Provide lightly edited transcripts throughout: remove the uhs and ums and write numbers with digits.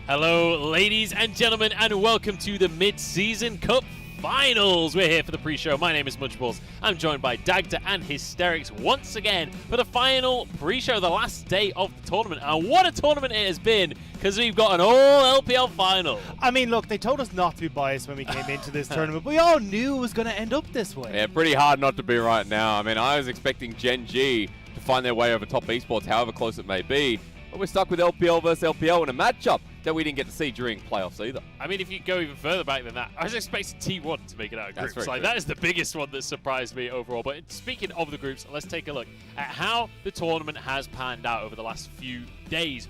Hello, ladies and gentlemen, and welcome to the Mid-Season Cup Finals. We're here for the pre-show. My name is Munchballs. I'm joined by Dagda and Hysterics once again for the final pre-show, the last day of the tournament. And what a tournament it has been, because we've got an all-LPL final. I mean, look, they told us not to be biased when we came into this tournament, but we all knew it was going to end up this way. Yeah, pretty hard not to be right now. I mean, I was expecting Gen G to find their way over top esports, however close it may be. But we're stuck with LPL versus LPL in a matchup that we didn't get to see during playoffs either. I mean, if you go even further back than that, I was expecting T1 to make it out of groups. Like, that is the biggest one that surprised me overall. But speaking of the groups, let's take a look at how the tournament has panned out over the last few days.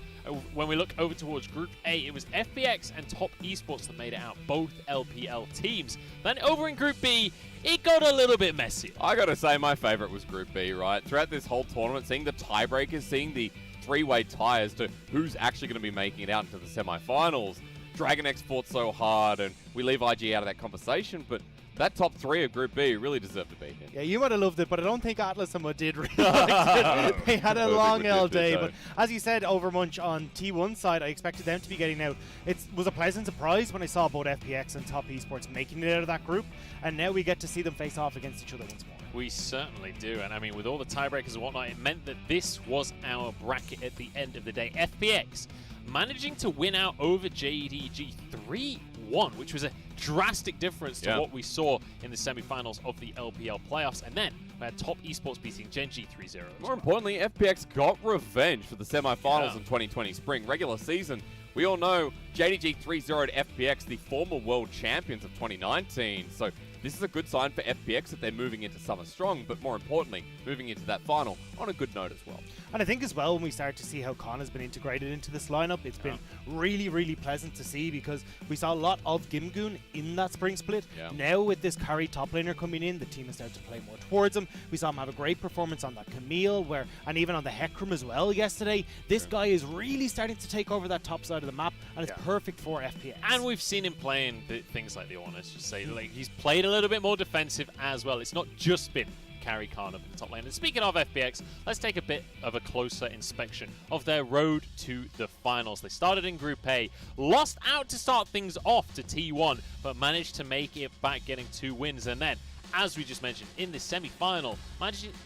When we look over towards Group A, it was FPX and Top Esports that made it out, both LPL teams. Then over in Group B, it got a little bit messy. I gotta say, my favorite was Group B, right? Throughout this whole tournament, seeing the tiebreakers, seeing the three-way tie as to who's actually going to be making it out into the semi-finals. Dragon X fought so hard, and we leave IG out of that conversation, but that top three of Group B really deserved to be here. Yeah, you might have loved it, but I don't think Atlas and Mud did really like it. They had a long L day, but as you said, over Munch on T1 side, I expected them to be getting out. It was a pleasant surprise when I saw both FPX and Top Esports making it out of that group, and now we get to see them face off against each other once more. We certainly do, and I mean, with all the tiebreakers and whatnot, it meant that this was our bracket at the end of the day. FPX managing to win out over JDG 3-1, which was a drastic difference to what we saw in the semi-finals of the LPL playoffs, and then we had Top Esports beating Gen G 3-0. More importantly, FPX got revenge for the semi-finals in 2020 spring. Regular season, we all know JDG 3-0 to FPX, the former world champions of 2019, so this is a good sign for FPX that they're moving into summer strong, but more importantly, moving into that final on a good note as well. And I think as well, when we start to see how Khan has been integrated into this lineup, it's been really, really pleasant to see, because we saw a lot of Gimgoon in that spring split. Now with this carry top laner coming in, the team has started to play more towards him. We saw him have a great performance on that Camille, and even on the Hecarim as well yesterday. This guy is really starting to take over that top side of the map, and it's perfect for FPX. And we've seen him playing things like the let's just say, like, he's played a little bit more defensive as well. It's not just been carry Khan up in the top lane. And speaking of FPX, let's take a bit of a closer inspection of their road to the finals. They started in Group A, lost out to start things off to T1, but managed to make it back, getting 2 wins, and then, as we just mentioned, in the semi-final,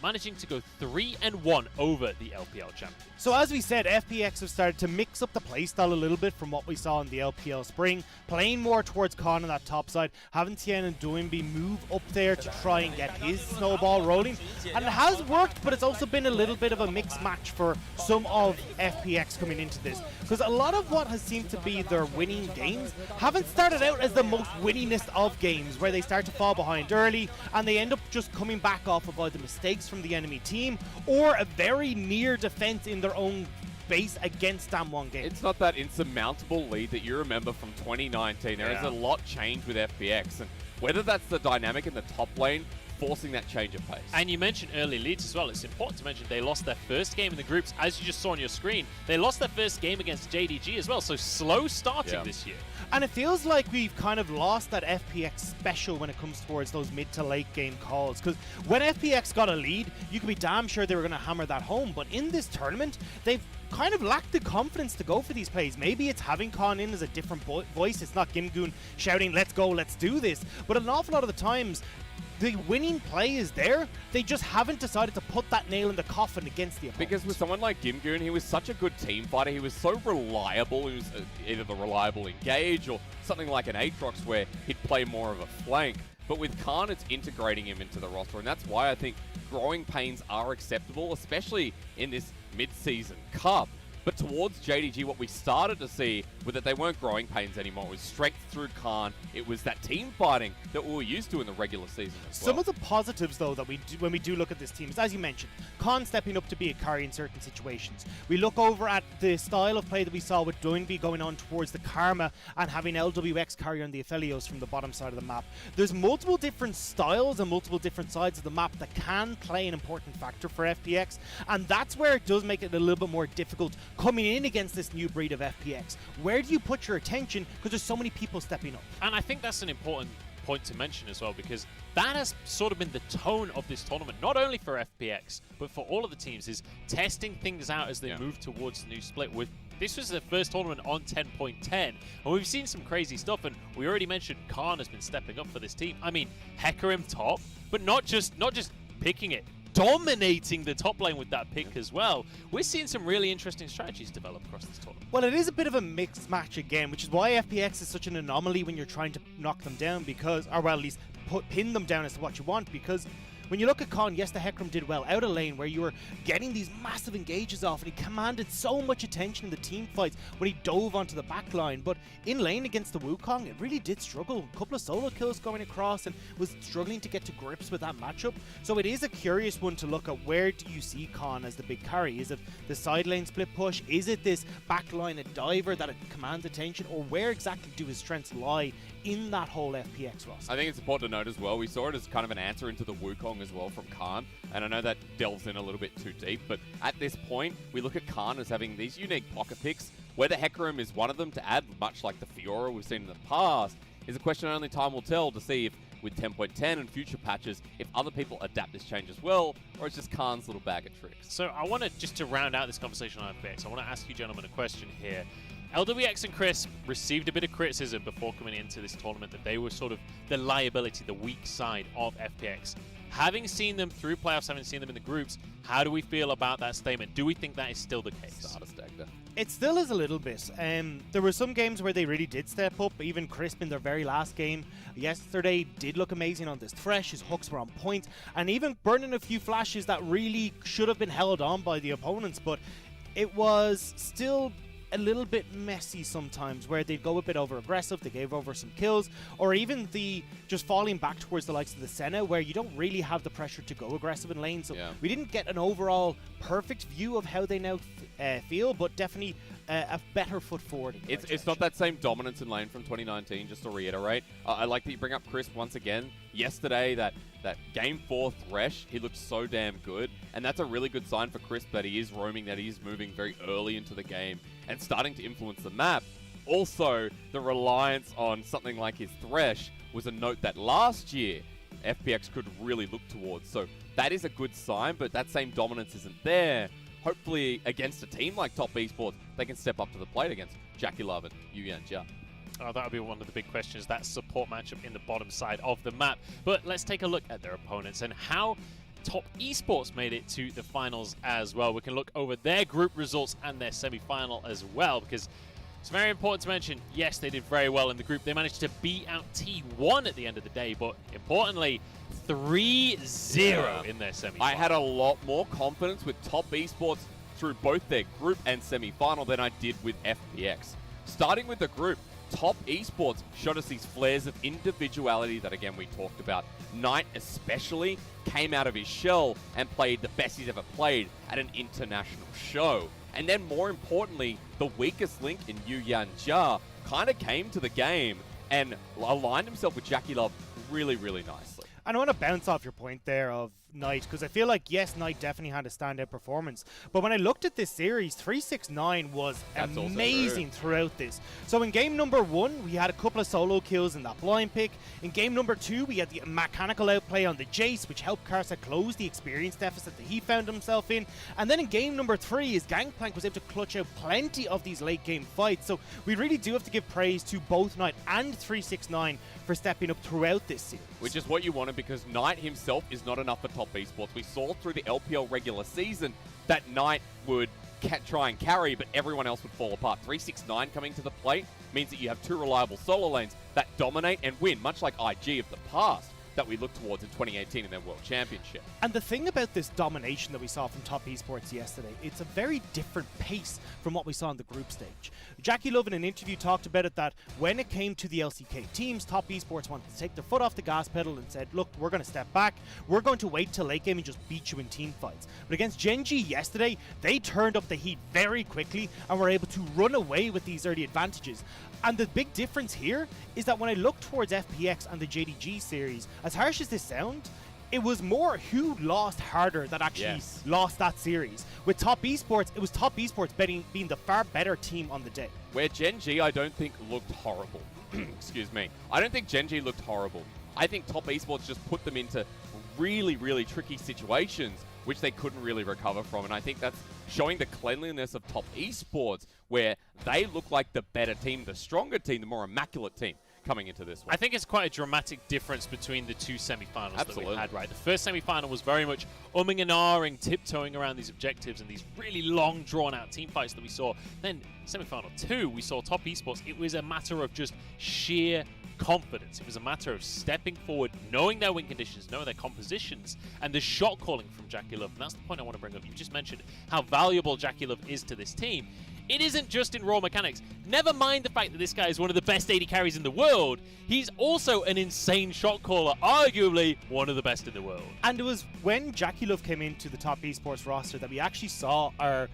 managing to go 3-1 over the LPL champions. So as we said, FPX have started to mix up the playstyle a little bit from what we saw in the LPL spring, playing more towards Khan on that top side, having Tien and Doinby move up there to try and get his snowball rolling. And it has worked, but it's also been a little bit of a mixed match for some of FPX coming into this, because a lot of what has seemed to be their winning games haven't started out as the most winningest of games, where they start to fall behind early and they end up just coming back off of either mistakes from the enemy team or a very near defense in their own base against them one game. It's not that insurmountable lead that you remember from 2019. There is a lot changed with FPX, and whether that's the dynamic in the top lane forcing that change of pace. And you mentioned early leads as well. It's important to mention they lost their first game in the groups, as you just saw on your screen. They lost their first game against JDG as well, so slow starting this year. And it feels like we've kind of lost that FPX special when it comes towards those mid to late game calls, because when FPX got a lead, you could be damn sure they were going to hammer that home, but in this tournament, they've kind of lacked the confidence to go for these plays. Maybe it's having Khan in as a different voice. It's not Gimgoon shouting, let's go, let's do this, but an awful lot of the times, the winning play is there. They just haven't decided to put that nail in the coffin against the opponent. Because with someone like Gimgoon, he was such a good team fighter. He was so reliable. He was either the reliable engage or something like an Aatrox where he'd play more of a flank. But with Khan, it's integrating him into the roster, and that's why I think growing pains are acceptable, especially in this mid-season cup. But towards JDG, what we started to see was that they weren't growing pains anymore. It was strength through Khan. It was that team fighting that we were used to in the regular season as well. Some of the positives, though, that we do, when we do look at this team is, as you mentioned, Khan stepping up to be a carry in certain situations. We look over at the style of play that we saw with Doinby going on towards the Karma and having LWX carry on the Aphelios from the bottom side of the map. There's multiple different styles and multiple different sides of the map that can play an important factor for FPX, and that's where it does make it a little bit more difficult coming in against this new breed of FPX. Where do you put your attention, because there's so many people stepping up? And I think that's an important point to mention as well, because that has sort of been the tone of this tournament, not only for FPX, but for all of the teams, is testing things out as they move towards the new split with this was the first tournament on 10.10, and we've seen some crazy stuff, and we already mentioned Khan has been stepping up for this team. I mean, Hecarim top, but not just picking it, dominating the top lane with that pick as well. We're seeing some really interesting strategies develop across this tournament. Well, it is a bit of a mixed match again, which is why FPX is such an anomaly when you're trying to knock them down, because, or well, at least pin them down as to what you want, because when you look at Khan, yes, the Hecarim did well out of lane where you were getting these massive engages off, and he commanded so much attention in the team fights when he dove onto the back line. But in lane against the Wukong, it really did struggle. A couple of solo kills going across and was struggling to get to grips with that matchup. So it is a curious one to look at. Where do you see Khan as the big carry? Is it the side lane split push? Is it this back line a diver that commands attention? Or where exactly do his strengths lie in that whole FPX roster? I think it's important to note as well, we saw it as kind of an answer into the Wukong as well from Khan, and I know that delves in a little bit too deep, but at this point, we look at Khan as having these unique pocket picks, where the Hecarim is one of them to add, much like the Fiora we've seen in the past, is a question only time will tell to see if, with 10.10 and future patches, if other people adapt this change as well, or it's just Khan's little bag of tricks. So I want to, just to round out this conversation on FPX, I want to ask you gentlemen a question here. LWX and Chris received a bit of criticism before coming into this tournament that they were sort of the liability, the weak side of FPX. Having seen them through playoffs, having seen them in the groups, how do we feel about that statement? Do we think that is still the case? It still is a little bit. There were some games where they really did step up. Even Crisp in their very last game yesterday did look amazing on this Thresh. His hooks were on point, and even burning a few flashes that really should have been held on by the opponents. But it was still a little bit messy sometimes, where they'd go a bit over aggressive, they gave over some kills, or even the just falling back towards the likes of the Senna, where you don't really have the pressure to go aggressive in lane. So we didn't get an overall perfect view of how they now feel, but definitely a better foot forward. It's not that same dominance in lane from 2019, just to reiterate. I like that you bring up Chris once again. Yesterday, that Game 4 Thresh, he looked so damn good, and that's a really good sign for Chris that he is roaming, that he is moving very early into the game and starting to influence the map. Also, the reliance on something like his Thresh was a note that last year FPX could really look towards. So that is a good sign, but that same dominance isn't there. Hopefully, against a team like Top Esports, they can step up to the plate against Jackie Love and Yu Yanjia. Oh, that would be one of the big questions, that support matchup in the bottom side of the map. But let's take a look at their opponents and how Top Esports made it to the finals as well. We can look over their group results and their semi-final as well, because it's very important to mention, yes, they did very well in the group. They managed to beat out T1 at the end of the day, but importantly, 3-0 in their semi-final. I had a lot more confidence with Top Esports through both their group and semi-final than I did with FPX. Starting with the group, Top Esports showed us these flares of individuality that, again, we talked about. Knight especially came out of his shell and played the best he's ever played at an international show. And then, more importantly, the weakest link in Yu Yanjia kind of came to the game and aligned himself with Jackie Love really, really nicely. And I want to bounce off your point there of Knight, because I feel like, yes, Knight definitely had a standout performance. But when I looked at this series, 369 was amazing throughout this. So in game number 1, we had a couple of solo kills in that blind pick. In game number 2, we had the mechanical outplay on the Jace, which helped Karsa close the experience deficit that he found himself in. And then in game number 3, his Gangplank was able to clutch out plenty of these late game fights. So we really do have to give praise to both Knight and 369 for stepping up throughout this series. Which is what you wanted, because Knight himself is not enough for Top Esports. We saw through the LPL regular season that Knight would try and carry, but everyone else would fall apart. 369 coming to the plate means that you have two reliable solo lanes that dominate and win, much like IG of the past that we look towards in 2018 in their World Championship. And the thing about this domination that we saw from Top Esports yesterday, it's a very different pace from what we saw in the group stage. Jackie Love in an interview talked about it, that when it came to the LCK teams, Top Esports wanted to take their foot off the gas pedal and said, look, we're going to step back. We're going to wait till late game and just beat you in team fights. But against Gen G yesterday, they turned up the heat very quickly and were able to run away with these early advantages. And the big difference here is that when I look towards FPX and the JDG series, as harsh as this sounds, it was more who lost harder that actually lost that series. With Top Esports, it was Top Esports being the far better team on the day. Where Gen G, I don't think, looked horrible. Excuse me. I don't think Gen G looked horrible. I think Top Esports just put them into really, really tricky situations which they couldn't really recover from. And I think that's showing the cleanliness of top esports, where they look like the better team, the stronger team, the more immaculate team coming into this one. I think it's quite a dramatic difference between the two semifinals that we Absolutely. had, right? The first semifinal was very much umming and ahhing, tiptoeing around these objectives and these really long, drawn-out team fights that we saw. Then semifinal 2, we saw top esports. It was a matter of just sheer confidence. It was a matter of stepping forward, knowing their win conditions, knowing their compositions, and the shot calling from Jackie Love. And that's the point I want to bring up. You just mentioned how valuable Jackie Love is to this team. It isn't just in raw mechanics. Never mind the fact that this guy is one of the best AD carries in the world. He's also an insane shot caller, arguably one of the best in the world. And it was when Jackie Love came into the top esports roster that we actually saw our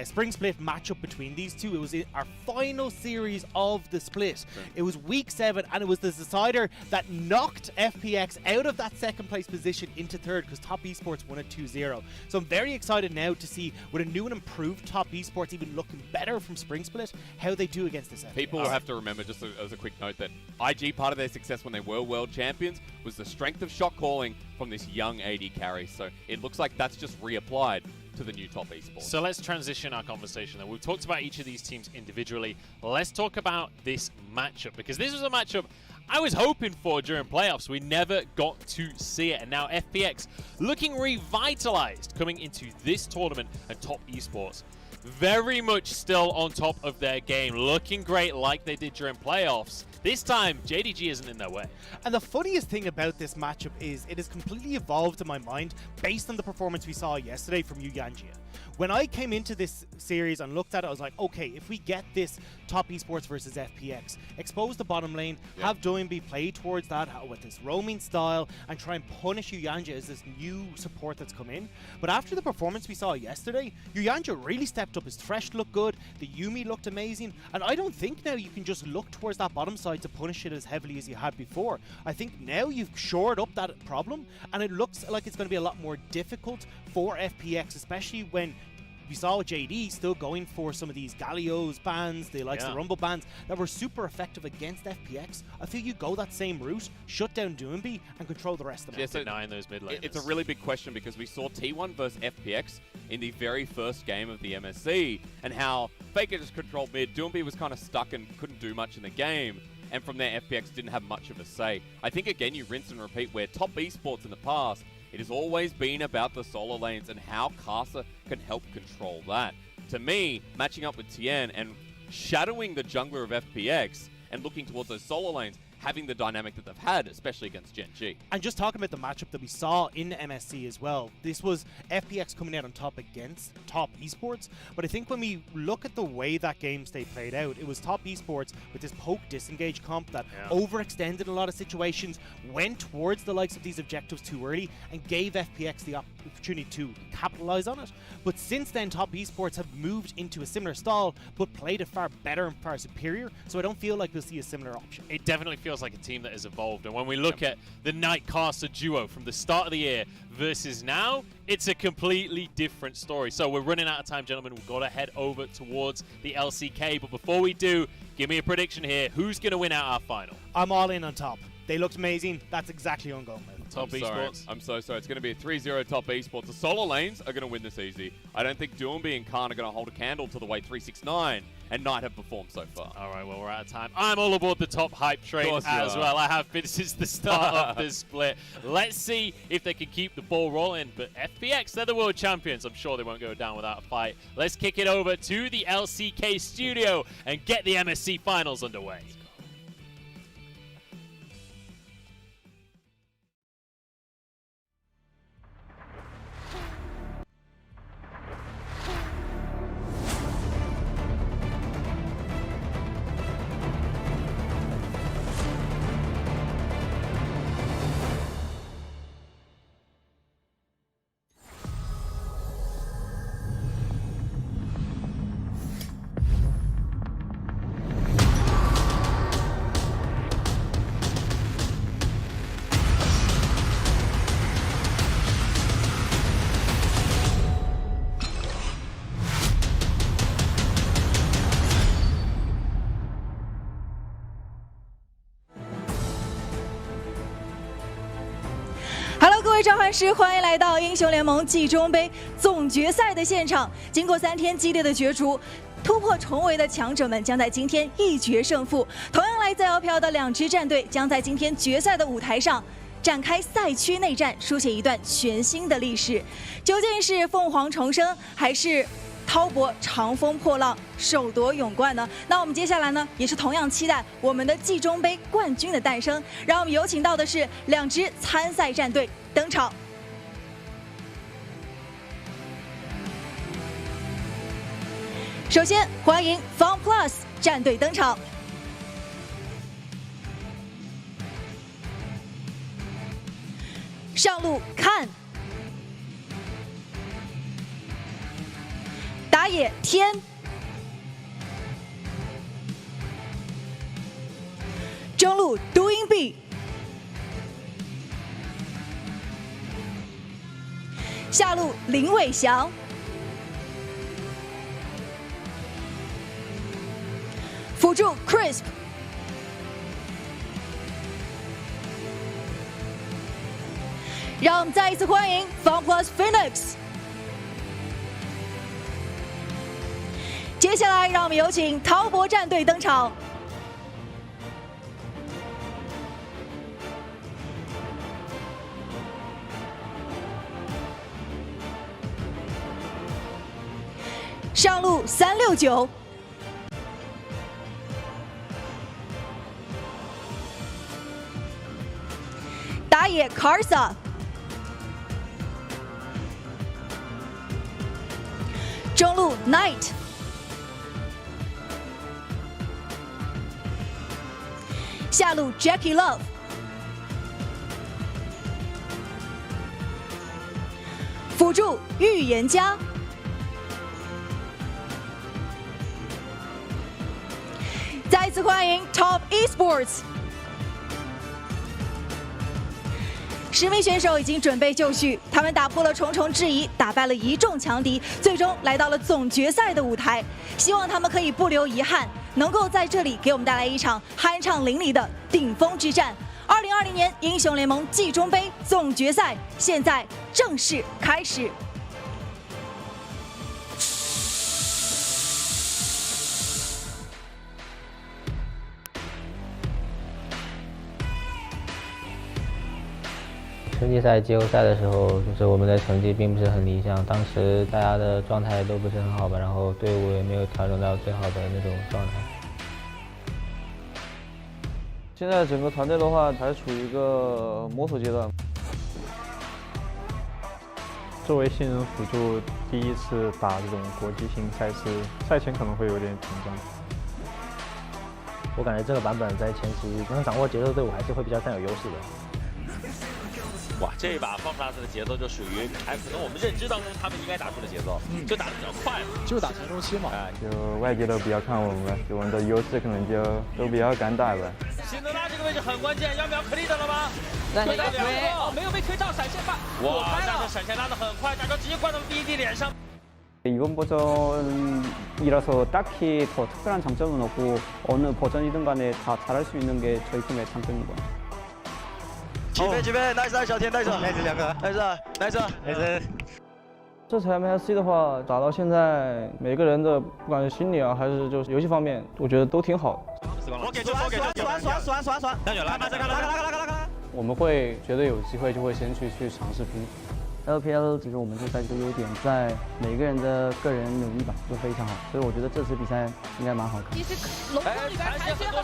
spring split matchup between these two. It was in our final series of the split. It was week 7, and it was the decider that knocked FPX out of that second place position into third, because top esports won at 2-0. So I'm very excited now to see, with a new and improved top esports even looking better from spring split, how they do against this FPX. People will have to remember, just as a quick note, that IG, part of their success when they were world champions was the strength of shot calling from this young AD carry. So it looks like that's just reapplied to the new top esports. So let's transition our conversation then. We've talked about each of these teams individually. Let's talk about this matchup, because this was a matchup I was hoping for during playoffs. We never got to see it. And now FPX looking revitalized coming into this tournament and top esports. Very much still on top of their game, looking great like they did during playoffs. This time, JDG isn't in their way. And the funniest thing about this matchup is it has completely evolved in my mind based on the performance we saw yesterday from Yuyanjia. When I came into this series and looked at it, I was like, okay, if we get this top esports versus FPX, expose the bottom lane, have Doinby play towards that with this roaming style, and try and punish Yuyanjia as this new support that's come in. But after the performance we saw yesterday, Yuyanjia really stepped up. His Thresh looked good, the Yuumi looked amazing, and I don't think now you can just look towards that bottom side to punish it as heavily as you had before. I think now you've shored up that problem, and it looks like it's going to be a lot more difficult for FPX, especially when we saw JD still going for some of these Galio's bans, the likes of the Rumble bans that were super effective against FPX. I feel you go that same route, shut down Doinby, and control the rest of them. Yeah, so Denying those mid laners. it's a really big question, because we saw T1 versus FPX in the very first game of the MSC, and how Faker just controlled mid. Doinby was kind of stuck and couldn't do much in the game. And from there, FPX didn't have much of a say. I think, again, you rinse and repeat, where top esports in the past, it has always been about the solo lanes and how Casa can help control that. To me, matching up with Tien and shadowing the jungler of FPX and looking towards those solo lanes, having the dynamic that they've had, especially against Gen G. And just talking about the matchup that we saw in MSC as well, this was FPX coming out on top against top esports. But I think when we look at the way that game state played out, it was top esports with this poke disengage comp that overextended in a lot of situations, went towards the likes of these objectives too early, and gave FPX the opportunity to capitalize on it. But since then, top esports have moved into a similar style, but played it far better and far superior. So I don't feel like we'll see a similar option. It definitely feels like a team that has evolved. And when we look at the Nightcaster duo from the start of the year versus now, it's a completely different story. So we're running out of time, gentlemen. We've got to head over towards the LCK. But before we do, give me a prediction here. Who's going to win out our final? I'm all in on top. They looked amazing. That's exactly what I'm going with. Top esports. I'm so sorry. It's going to be a 3-0 top esports. The solo lanes are going to win this easy. I don't think Doinby and Khan are going to hold a candle to the way 369 and Knight have performed so far. All right, well, we're out of time. I'm all aboard the top hype train as well. I have been since the start of this split. Let's see if they can keep the ball rolling. But FPX, they're the world champions. I'm sure they won't go down without a fight. Let's kick it over to the LCK studio and get the MSC finals underway. 位召唤师，欢迎来到英雄联盟季中杯总决赛的现场。经过3天激烈的角逐，突破重围的强者们将在今天一决胜负。同样来自 LPL 的2支战队将在今天决赛的舞台上展开赛区内战，书写一段全新的历史。究竟是凤凰重生，还是滔博长风破浪首夺勇冠呢？那我们接下来呢，也是同样期待我们的季中杯冠军的诞生。让我们有请到的是2支参赛战队登场。首先欢迎 FunPlus 战队登场。上路看。打野天，中路 Doing B， 下路林伟翔，辅助 Crisp， 让我们再一次欢迎 FunPlus Phoenix。接下来，让我们有请滔博战队登场。上路369，打野 Karsa， 中路 Knight。下路 Jackie Love， 辅助预言家，再一次欢迎 Top Esports。10名选手已经准备就绪，他们打破了重重质疑，打败了一众强敌，最终来到了总决赛的舞台。希望他们可以不留遗憾，能够在这里给我们带来一场酣畅淋漓的顶峰之战。2020年英雄联盟季中杯总决赛现在正式开始。春季赛、季后赛的时候，就是我们的成绩并不是很理想，当时大家的状态都不是很好吧，然后队伍也没有调整到最好的那种状态。现在整个团队的话，还处于一个摸索阶段。作为新人辅助，第一次打这种国际性赛事，赛前可能会有点紧张。我感觉这个版本在前期能掌握节奏的队伍还是会比较占有优势的。哇，这一把FunPlus的节奏就属于还可能我们认知当中他们应该打出的节奏，就打得比较快嘛，就打前中期嘛。就外界都比较看我们，就我们的优势可能就都比较敢打吧。辛德拉这个位置很关键，要不要克利的了吗？推到2个，哦，没有被推到，闪现吧，哇，但是闪现拉得很快，大招直接灌到 BD 脸上。 이번 버전이라서 딱히 더 특별한 장점은 없고 어느 버전이든 간에 다 잘할 수 있는 게 저희 팀의 장점인 것 같아요. 起飞 ，nice 小天 nice 2个 nice。这次 MSC 的话，打到现在，每个人的不管是心理啊，还是就是游戏方面，我觉得都挺好的。我给传，我们会觉得有机会就会先去尝试拼。 LPL 其实我们这赛季的优点在每个人的个人能力吧，都非常好，所以我觉得这次比赛应该蛮好看。其实龙宫里边盘旋很多，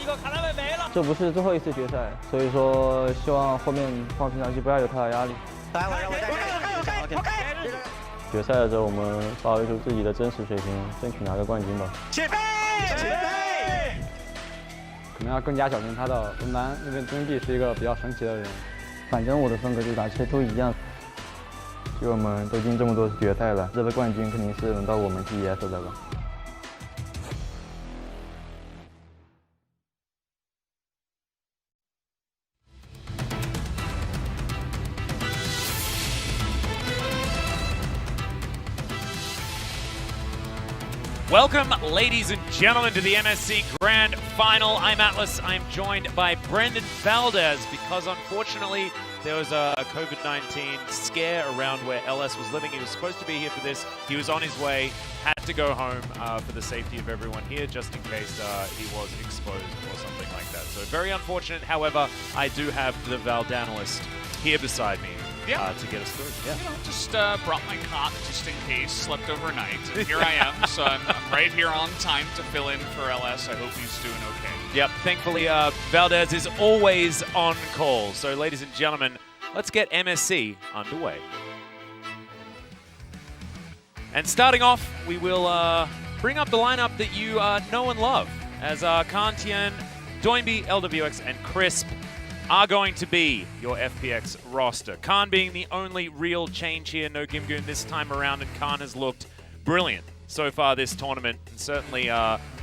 一个卡拉维没了。这不是最后一次决赛，所以说希望后面放平常心，不要有太大压力。决赛的时候我们发挥出自己的真实水平，争取拿个冠军吧。起飞！可能要更加小心他的文南那边中地是一个比较神奇的人。反正我的风格就打起来都一样。 就我们都进这么多次决赛了，这个冠军肯定是轮到我们 TES 的了。Welcome, ladies and gentlemen, to the MSC Grand Final. I'm Atlas. I'm joined by Brendan Valdez because, unfortunately, there was a COVID-19 scare around where LS was living. He was supposed to be here for this. He was on his way, had to go home for the safety of everyone here, just in case he was exposed or something like that. So very unfortunate. However, I do have the Valde analyst here beside me to get us through. You know, just brought my cot just in case, slept overnight, and here I am. So I'm right here on time to fill in for LS. I hope he's doing okay. Yep, thankfully Valdez is always on call. So ladies and gentlemen, let's get MSC underway. And starting off, we will bring up the lineup that you know and love, as Kantian, Doinby, LWX, and Crisp are going to be your FPX roster. Khan being the only real change here, no Gimgoon this time around, and Khan has looked brilliant so far this tournament, and certainly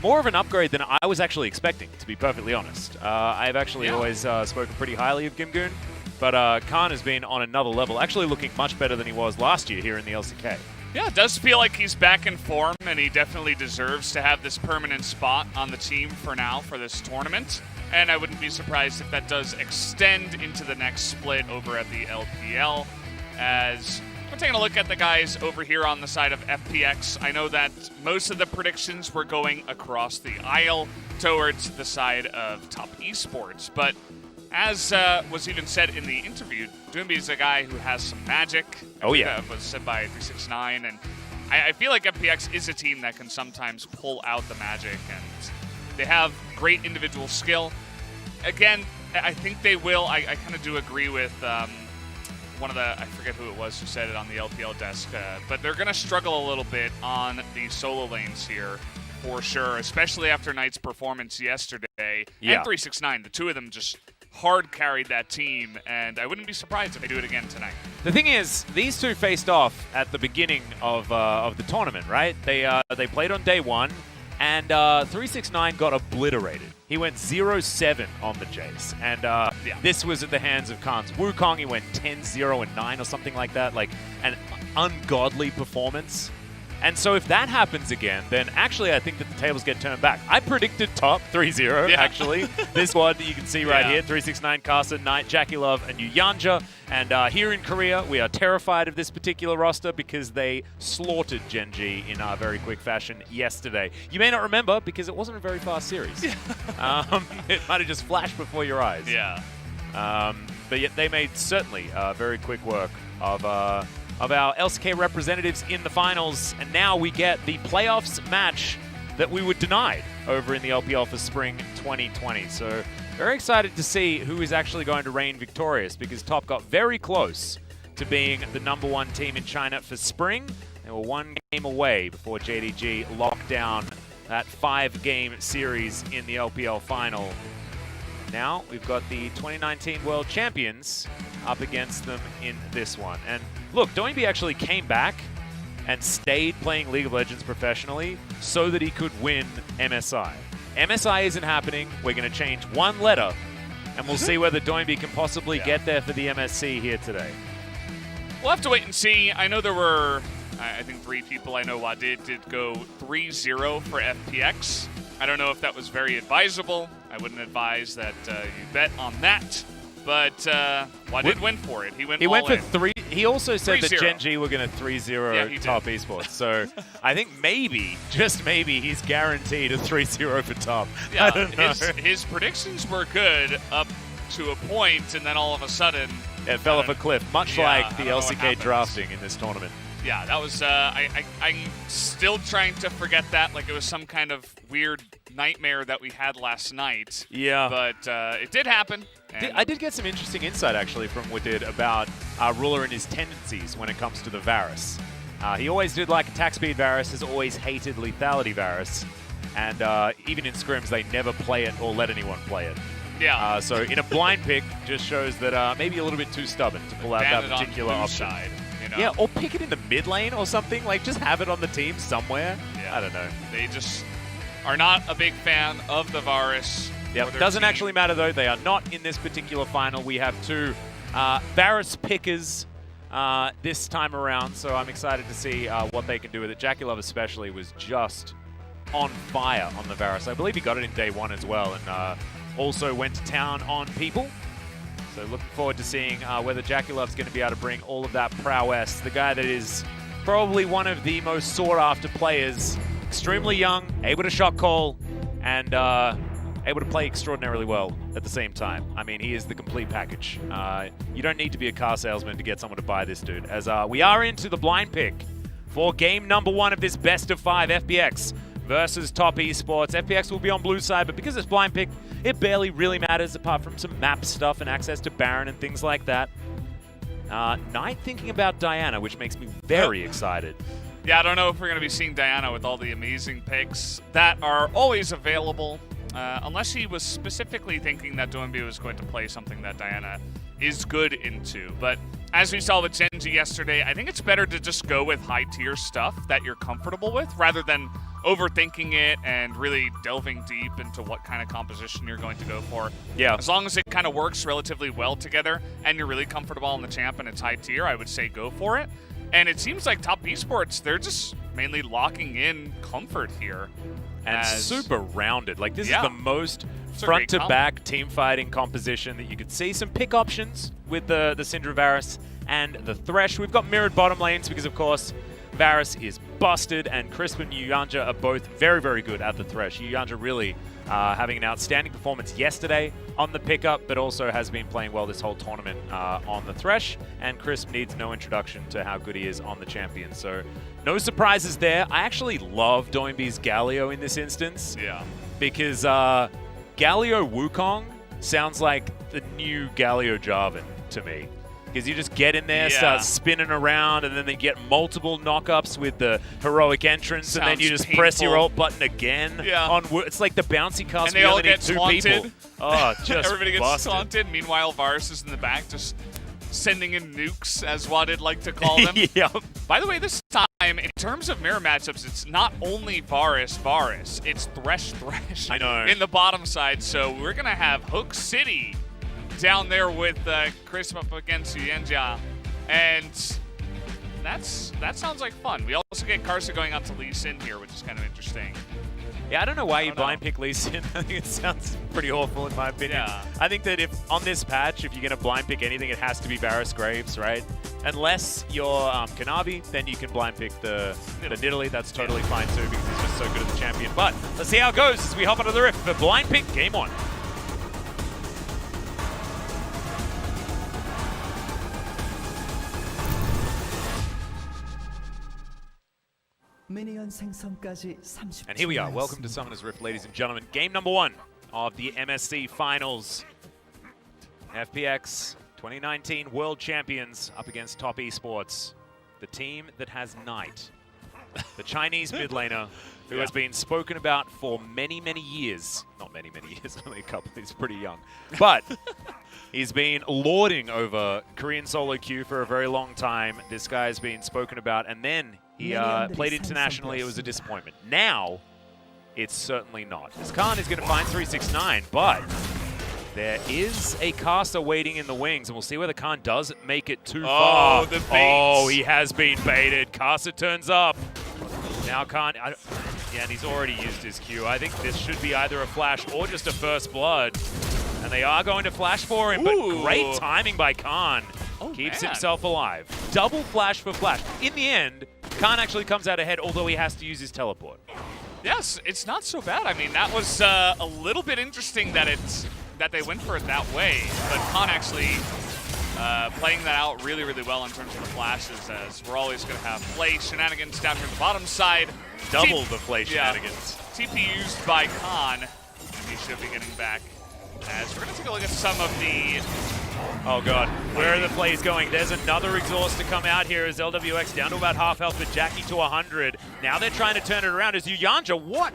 more of an upgrade than I was actually expecting, to be perfectly honest. I've actually always spoken pretty highly of Gimgoon, but Khan has been on another level, actually looking much better than he was last year here in the LCK. Yeah, it does feel like he's back in form, and he definitely deserves to have this permanent spot on the team for now for this tournament. And I wouldn't be surprised if that does extend into the next split over at the LPL. As we're taking a look at the guys over here on the side of FPX, I know that most of the predictions were going across the aisle towards the side of Top Esports. But as was even said in the interview, Doinby is a guy who has some magic. Oh, yeah. That was said by 369. And I feel like FPX is a team that can sometimes pull out the magic, and they have great individual skill. Again, I think they will. I kind of do agree with one of the, I forget who it was who said it on the LPL desk, but they're going to struggle a little bit on the solo lanes here for sure, especially after Knight's performance yesterday. Yeah. And 369, the two of them just hard carried that team, and I wouldn't be surprised if they do it again tonight. The thing is, these two faced off at the beginning of the tournament, right? They played on day one, and 369 got obliterated. He went 0-7 on the Jace, and this was at the hands of Khan's Wukong. He went 10-0 and 9 or something like that, like an ungodly performance. And so if that happens again, then actually I think that the tables get turned back. I predicted top 3-0, actually. This squad that you can see right here, 369, Carson, Knight, Jackie Love, and Yuyanja. And here in Korea, we are terrified of this particular roster because they slaughtered Gen.G in a very quick fashion yesterday. You may not remember because it wasn't a very fast series. It might have just flashed before your eyes. Yeah. But yet they made certainly very quick work of our LCK representatives in the finals, and now we get the playoffs match that we were denied over in the LPL for spring 2020. So very excited to see who is actually going to reign victorious, because Top got very close to being the #1 team in China for spring. They were one game away before JDG locked down that 5-game series in the LPL final. Now we've got the 2019 World Champions up against them in this one. And look, Doinby actually came back and stayed playing League of Legends professionally so that he could win MSI. MSI isn't happening. We're going to change one letter, and we'll see whether Doinby can possibly get there for the MSC here today. We'll have to wait and see. I know there were, I think 3 people I know did go 3-0 for FPX. I don't know if that was very advisable. I wouldn't advise that you bet on that. But did win for it. He went for 3. He also said 3-0. that Gen.G were going to 3-0 Top Esports. So I think maybe, just maybe, he's guaranteed a 3-0 for Top. Yeah, I don't know. His predictions were good up to a point, and then all of a sudden it fell off a cliff, much like the LCK drafting in this tournament. Yeah, that was, I'm still trying to forget that, like it was some kind of weird nightmare that we had last night. Yeah. But it did happen. I did get some interesting insight, actually, from Wadid about Ruler and his tendencies when it comes to the Varus. He always did like attack speed Varus, has always hated lethality Varus, and even in scrims, they never play it or let anyone play it. Yeah. So in a blind pick, just shows that maybe a little bit too stubborn to pull out that particular option. Side, you know? Yeah, or pick it in the mid lane or something. Like, just have it on the team somewhere. Yeah. I don't know. They just are not a big fan of the Varus. Yeah, doesn't actually matter, though. They are not in this particular final. We have 2 Varus pickers this time around, so I'm excited to see what they can do with it. Jackie Love especially was just on fire on the Varus. I believe he got it in day 1 as well, and also went to town on people. So looking forward to seeing whether Jackie Love's going to be able to bring all of that prowess. The guy that is probably one of the most sought-after players, extremely young, able to shot call, and able to play extraordinarily well at the same time. I mean, he is the complete package. You don't need to be a car salesman to get someone to buy this dude. As we are into the blind pick for game number 1 of this best of 5 FPX versus Top Esports. FPX will be on blue side, but because it's blind pick, it barely really matters apart from some map stuff and access to Baron and things like that. Knight thinking about Diana, which makes me very excited. Yeah, I don't know if we're going to be seeing Diana with all the amazing picks that are always available, unless he was specifically thinking that Doinby was going to play something that Diana is good into. But as we saw with Genji yesterday, I think it's better to just go with high-tier stuff that you're comfortable with rather than overthinking it and really delving deep into what kind of composition you're going to go for. Yeah. As long as it kind of works relatively well together and you're really comfortable on the champ and it's high tier, I would say go for it. And it seems like Top Esports, they're just mainly locking in comfort here. And super rounded. Like, this is the most It's a front-to-back team fighting composition that you could see. Some pick options with the Syndra Varus and the Thresh. We've got mirrored bottom lanes because, of course, Varus is busted, and Crisp and Yuyanja are both very, very good at the Thresh. Yuyanja really having an outstanding performance yesterday on the pickup, but also has been playing well this whole tournament on the Thresh, and Crisp needs no introduction to how good he is on the champion. So no surprises there. I actually love Doinby's Galio in this instance. Yeah. Because Galio Wukong sounds like the new Galio Jarvan to me. Because you just get in there, start spinning around, and then they get multiple knockups with the heroic entrance, and then you just press your ult button again. Yeah. It's like the bouncy cast. And they all get two taunted. people. Oh, just everybody gets busted. taunted. Meanwhile, Varus is in the back just sending in nukes, as Waddid like to call them. Yep. By the way, this time, in terms of mirror matchups, it's not only Varus, it's Thresh. I know. In the bottom side, so we're going to have Hook City down there with Chris up against Yuenjia, and that sounds like fun. We also get Karsa going out to Lee Sin here, which is kind of interesting. Yeah, I don't know why you blind pick Lee Sin. I think it sounds pretty awful in my opinion. Yeah. I think that if on this patch, if you're going to blind pick anything, it has to be Varus Graves, right? Unless you're Kanavi, then you can blind pick the Nidalee. That's totally fine too because he's just so good as a champion. But let's see how it goes as we hop onto the Rift for blind pick game 1. And here we are. Welcome to Summoner's Rift, ladies and gentlemen. Game number 1 of the MSC Finals. FPX 2019 World Champions up against Top Esports. The team that has Knight, the Chinese mid laner, who has been spoken about for many, many years. Not many, many years, only a couple. He's pretty young. But he's been lording over Korean solo queue for a very long time. This guy has been spoken about, and then he played internationally. It was a disappointment. Now, it's certainly not. As Khan is going to find 369, but there is a caster waiting in the wings, and we'll see whether Khan does make it too far. The bait. Oh, he has been baited. Caster turns up. Now Khan, yeah, and he's already used his Q. I think this should be either a flash or just a first blood. And they are going to flash for him, but great timing by Khan. Keeps himself alive. Double flash for flash. In the end, Khan actually comes out ahead, although he has to use his teleport. Yes, it's not so bad. I mean, that was a little bit interesting that they went for it that way, but Khan actually playing that out really, really well in terms of the flashes, as we're always going to have Flay shenanigans down here on the bottom side. Double the Flay shenanigans. TP used by Khan. He should be getting back. As we're going to take a look at some of the... Oh god, where are the plays going? There's another exhaust to come out here as LWX down to about half health, but Jackie to 100. Now they're trying to turn it around as Yuyanja, what?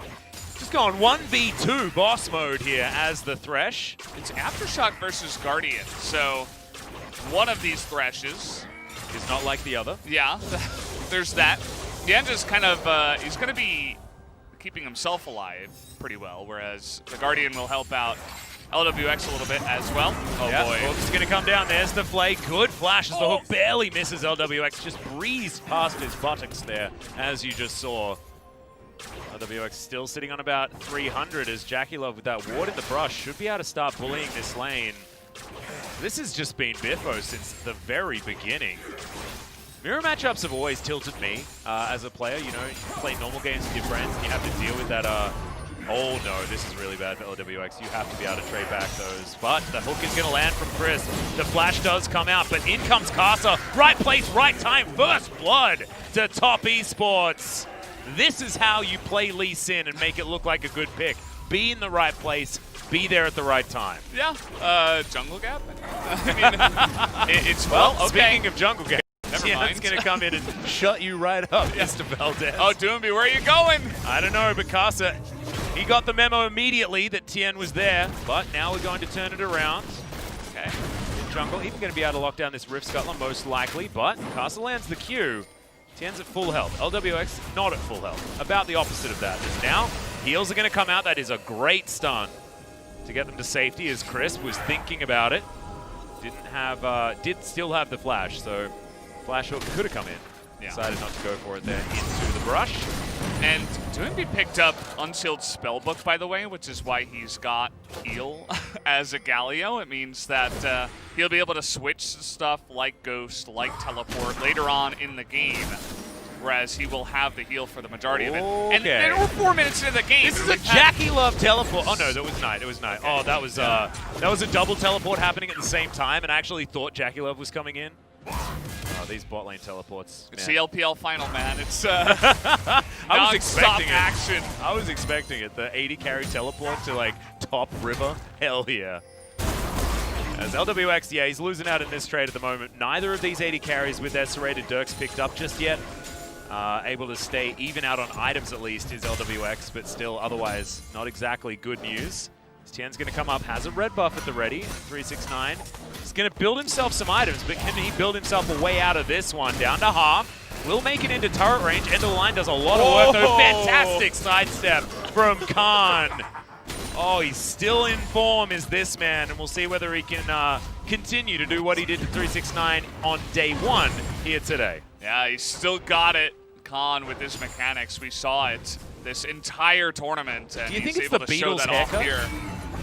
Just going 1v2 boss mode here as the Thresh. It's Aftershock versus Guardian, so one of these Threshes is not like the other. Yeah, there's that. Yuyanja's kind of, he's going to be keeping himself alive pretty well, whereas the Guardian will help out LWX a little bit as well. Oh boy. Hook's going to come down. There's the Flay. Good flash as the Hook barely misses LWX. Just breezed past his buttocks there, as you just saw. LWX still sitting on about 300 as Jackie Love with that ward in the brush should be able to start bullying this lane. This has just been Biffo since the very beginning. Mirror matchups have always tilted me as a player. You know, you play normal games with your friends and you have to deal with that. Oh no, this is really bad for LWX. You have to be able to trade back those. But the hook is going to land from Chris. The flash does come out, but in comes Casa. Right place, right time. First blood to Top Esports. This is how you play Lee Sin and make it look like a good pick. Be in the right place. Be there at the right time. Yeah, jungle gap. I mean, it's well. Okay. Speaking of jungle gap, Never mind. Tien's going to come in and shut you right up, Mr. Valdez. Oh, Doomby, where are you going? I don't know, but Casa, he got the memo immediately that Tien was there, but now we're going to turn it around. Okay, in jungle, even going to be able to lock down this Rift Scuttler, most likely, but Casa lands the Q. Tien's at full health. LWX not at full health. About the opposite of that. And now, heals are going to come out. That is a great stun to get them to safety, as Chris was thinking about it. Did still have the flash, so flash hook could have come in. Yeah. Decided not to go for it there into the brush. And Doomby picked up Unsealed Spellbook, by the way, which is why he's got heal as a Galio. It means that he'll be able to switch stuff like Ghost, like Teleport later on in the game, whereas he will have the heal for the majority of it. And we're 4 minutes into the game. This is a Jackie Love teleport. Oh no, that was Knight. It was Knight. Okay. Oh, that was a double teleport happening at the same time, and I actually thought Jackie Love was coming in. Oh, these bot lane teleports. It's the LPL final, man. It's I was expecting action. I was expecting it. The 80 carry teleport to like top river. Hell yeah. As LWX, yeah, he's losing out in this trade at the moment. Neither of these 80 carries with their serrated Dirks picked up just yet. Able to stay even out on items at least is LWX, but still otherwise not exactly good news. Tien's going to come up, has a red buff at the ready, 369. He's going to build himself some items, but can he build himself a way out of this one? Down to half. Will make it into turret range. End of the line does a lot of work, though. Fantastic sidestep from Khan. Oh, he's still in form, is this man, and we'll see whether he can continue to do what he did to 369 on day one here today. Yeah, he's still got it, Khan, with his mechanics. We saw it this entire tournament, and do you think he's it's able the to show Beatles that haircut? off here.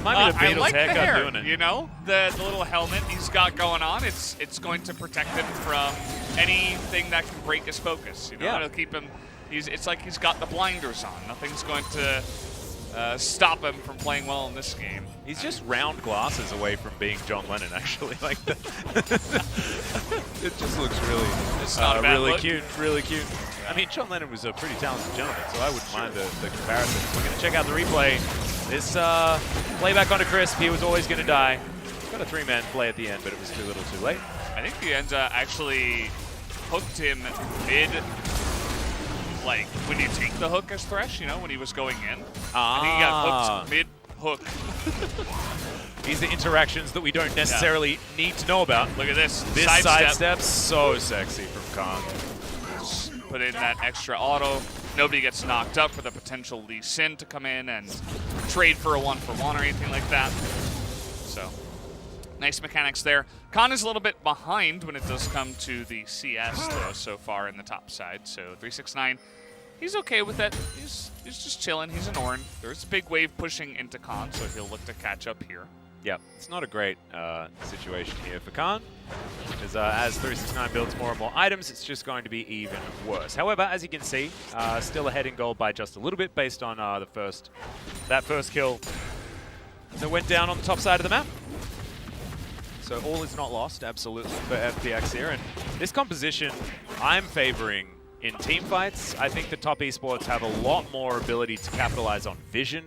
Might be the Beatles I like haircut the hair, doing it. You know, the little helmet he's got going on. It's going to protect him from anything that can break his focus. You know, Yeah. it'll keep him. It's like he's got the blinders on. Nothing's going to stop him from playing well in this game. He's just round glasses away from being John Lennon, actually. Like it just looks really, really cute, really cute. Yeah. I mean, John Lennon was a pretty talented gentleman, so I wouldn't mind the comparison. We're going to check out the replay. This playback onto Crisp. He was always going to die. Got a three-man play at the end, but it was too little, too late. I think the Enza actually hooked him mid. Like, when you take the hook as Thresh, you know, when he was going in. I think he got hooked mid-hook. These are interactions that we don't necessarily need to know about. Look at this. This sidestep's so sexy from Khan. Just put in that extra auto. Nobody gets knocked up for the potential Lee Sin to come in and trade for a 1-for-1 or anything like that. So, nice mechanics there. Khan is a little bit behind when it does come to the CS, though, so far in the top side. So 369, he's okay with that. He's just chilling. He's an Ornn. There's a big wave pushing into Khan, so he'll look to catch up here. Yep, it's not a great situation here for Khan, because as 369 builds more and more items, it's just going to be even worse. However, as you can see, still ahead in gold by just a little bit based on that first kill that went down on the top side of the map. So all is not lost, absolutely, for FPX here. And this composition, I'm favoring in team fights. I think the top esports have a lot more ability to capitalize on vision.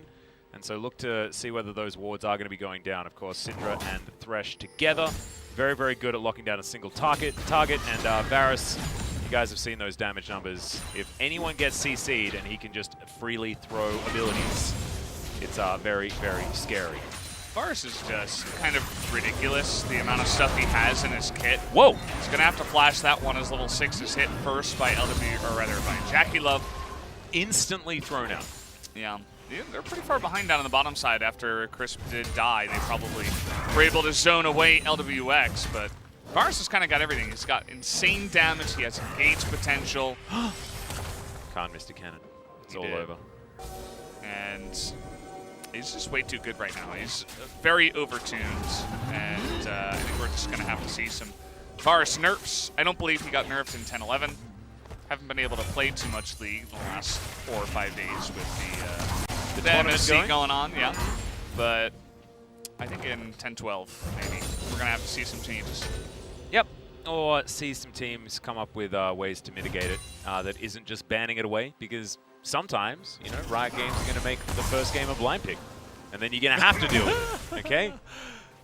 And so look to see whether those wards are going to be going down. Of course, Syndra and Thresh together. Very, very good at locking down a single target. And Varus, you guys have seen those damage numbers. If anyone gets CC'd and he can just freely throw abilities, it's very, very scary. Varus is just kind of ridiculous, the amount of stuff he has in his kit. Whoa! He's going to have to flash that one as level 6 is hit first by by Jackie Love. Instantly thrown out. Yeah. They're pretty far behind down on the bottom side after Crisp did die. They probably were able to zone away LWX, but Varus has kind of got everything. He's got insane damage. He has engage potential. Khan missed a cannon. It's all over. And he's just way too good right now. He's very overtuned, and I think we're just going to have to see some Varus nerfs. I don't believe he got nerfed in 10-11. Haven't been able to play too much League in the last 4 or 5 days with the MSC going on, yeah. But I think in 10-12, maybe, we're going to have to see some changes. Yep. Or see some teams come up with ways to mitigate it that isn't just banning it away, because sometimes, you know, Riot Games are going to make the first game a blind pick, and then you're going to have to deal with it, okay?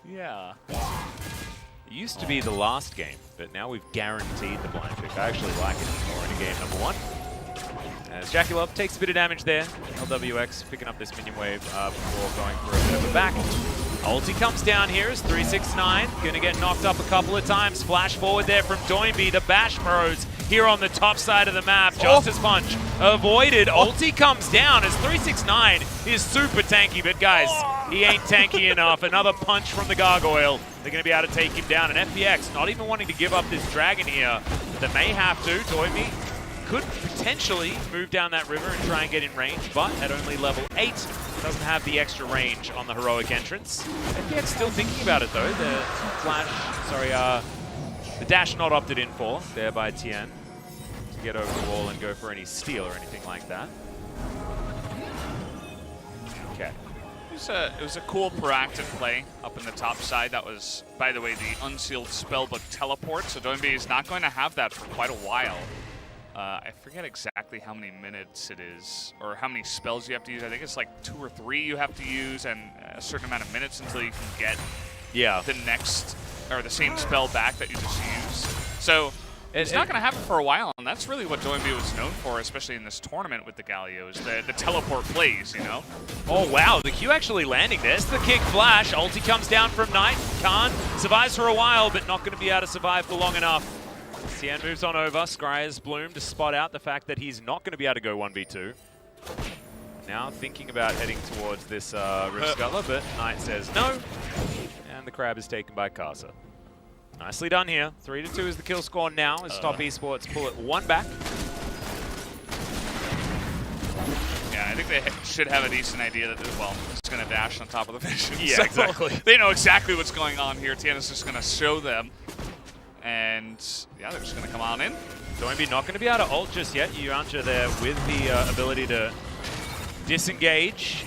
Yeah. It used to be the last game, but now we've guaranteed the blind pick. I actually like it more in game number 1. As Jackie Love takes a bit of damage there. LWX picking up this minion wave before going for a bit of a back. Ulti comes down here as 369. Gonna get knocked up a couple of times. Flash forward there from Doinby. The Bash Bros here on the top side of the map. Justice Punch avoided. Ulti comes down as 369 is super tanky, but guys, he ain't tanky enough. Another punch from the Gargoyle. They're gonna be able to take him down. And FPX not even wanting to give up this dragon here. They may have to. Doinby could potentially move down that river and try and get in range, but at only level 8, doesn't have the extra range on the heroic entrance. FPX still thinking about it though. The flash, sorry, the dash not opted in for there by Tien to get over the wall and go for any steal or anything like that. Okay. It was a cool proactive play up in the top side. That was, by the way, the unsealed spellbook teleport, so Doinby is not going to have that for quite a while. I forget exactly how many minutes it is, or how many spells you have to use. I think it's like 2 or 3 you have to use, and a certain amount of minutes until you can get the next, or the same spell back that you just used. So it's not going to happen for a while, and that's really what Doinby was known for, especially in this tournament with the Gallios, the teleport plays, you know? Oh wow, the Q actually landing. There's the kick flash. Ulti comes down from Knight. Khan survives for a while, but not going to be able to survive for long enough. Tien moves on over. Scryer's Bloom to spot out the fact that he's not going to be able to go 1v2. Now thinking about heading towards this Rift Scuttler, but Knight says no. And the crab is taken by Karsa. Nicely done here. 3-2 is the kill score now as Top Esports pull it 1 back. Yeah, I think they should have a decent idea that, well, it's going to dash on top of the vision. Yeah, so exactly. They know exactly what's going on here. Tien is just going to show them. And yeah, they're just going to come on in. Doinby not going to be able to ult just yet. Yuancha there with the ability to disengage.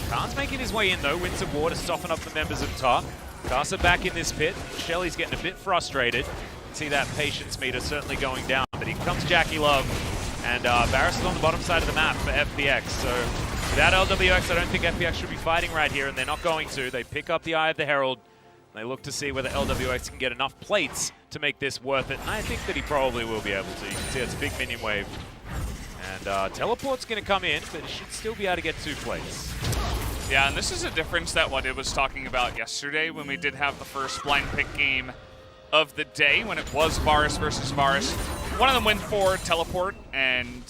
Khan's making his way in though. Winds of War to soften up the members of top. Karsa back in this pit. Shelly's getting a bit frustrated. See that patience meter certainly going down. But here comes Jackie Love. And Varus is on the bottom side of the map for FPX. So without LWX, I don't think FPX should be fighting right here. And they're not going to. They pick up the Eye of the Herald. They look to see whether LWX can get enough plates to make this worth it. And I think that he probably will be able to. You can see it's a big minion wave. And Teleport's going to come in, but it should still be able to get 2 plates. Yeah, and this is a difference that what it was talking about yesterday when we did have the first blind pick game of the day, when it was Varus versus Varus. One of them went for Teleport and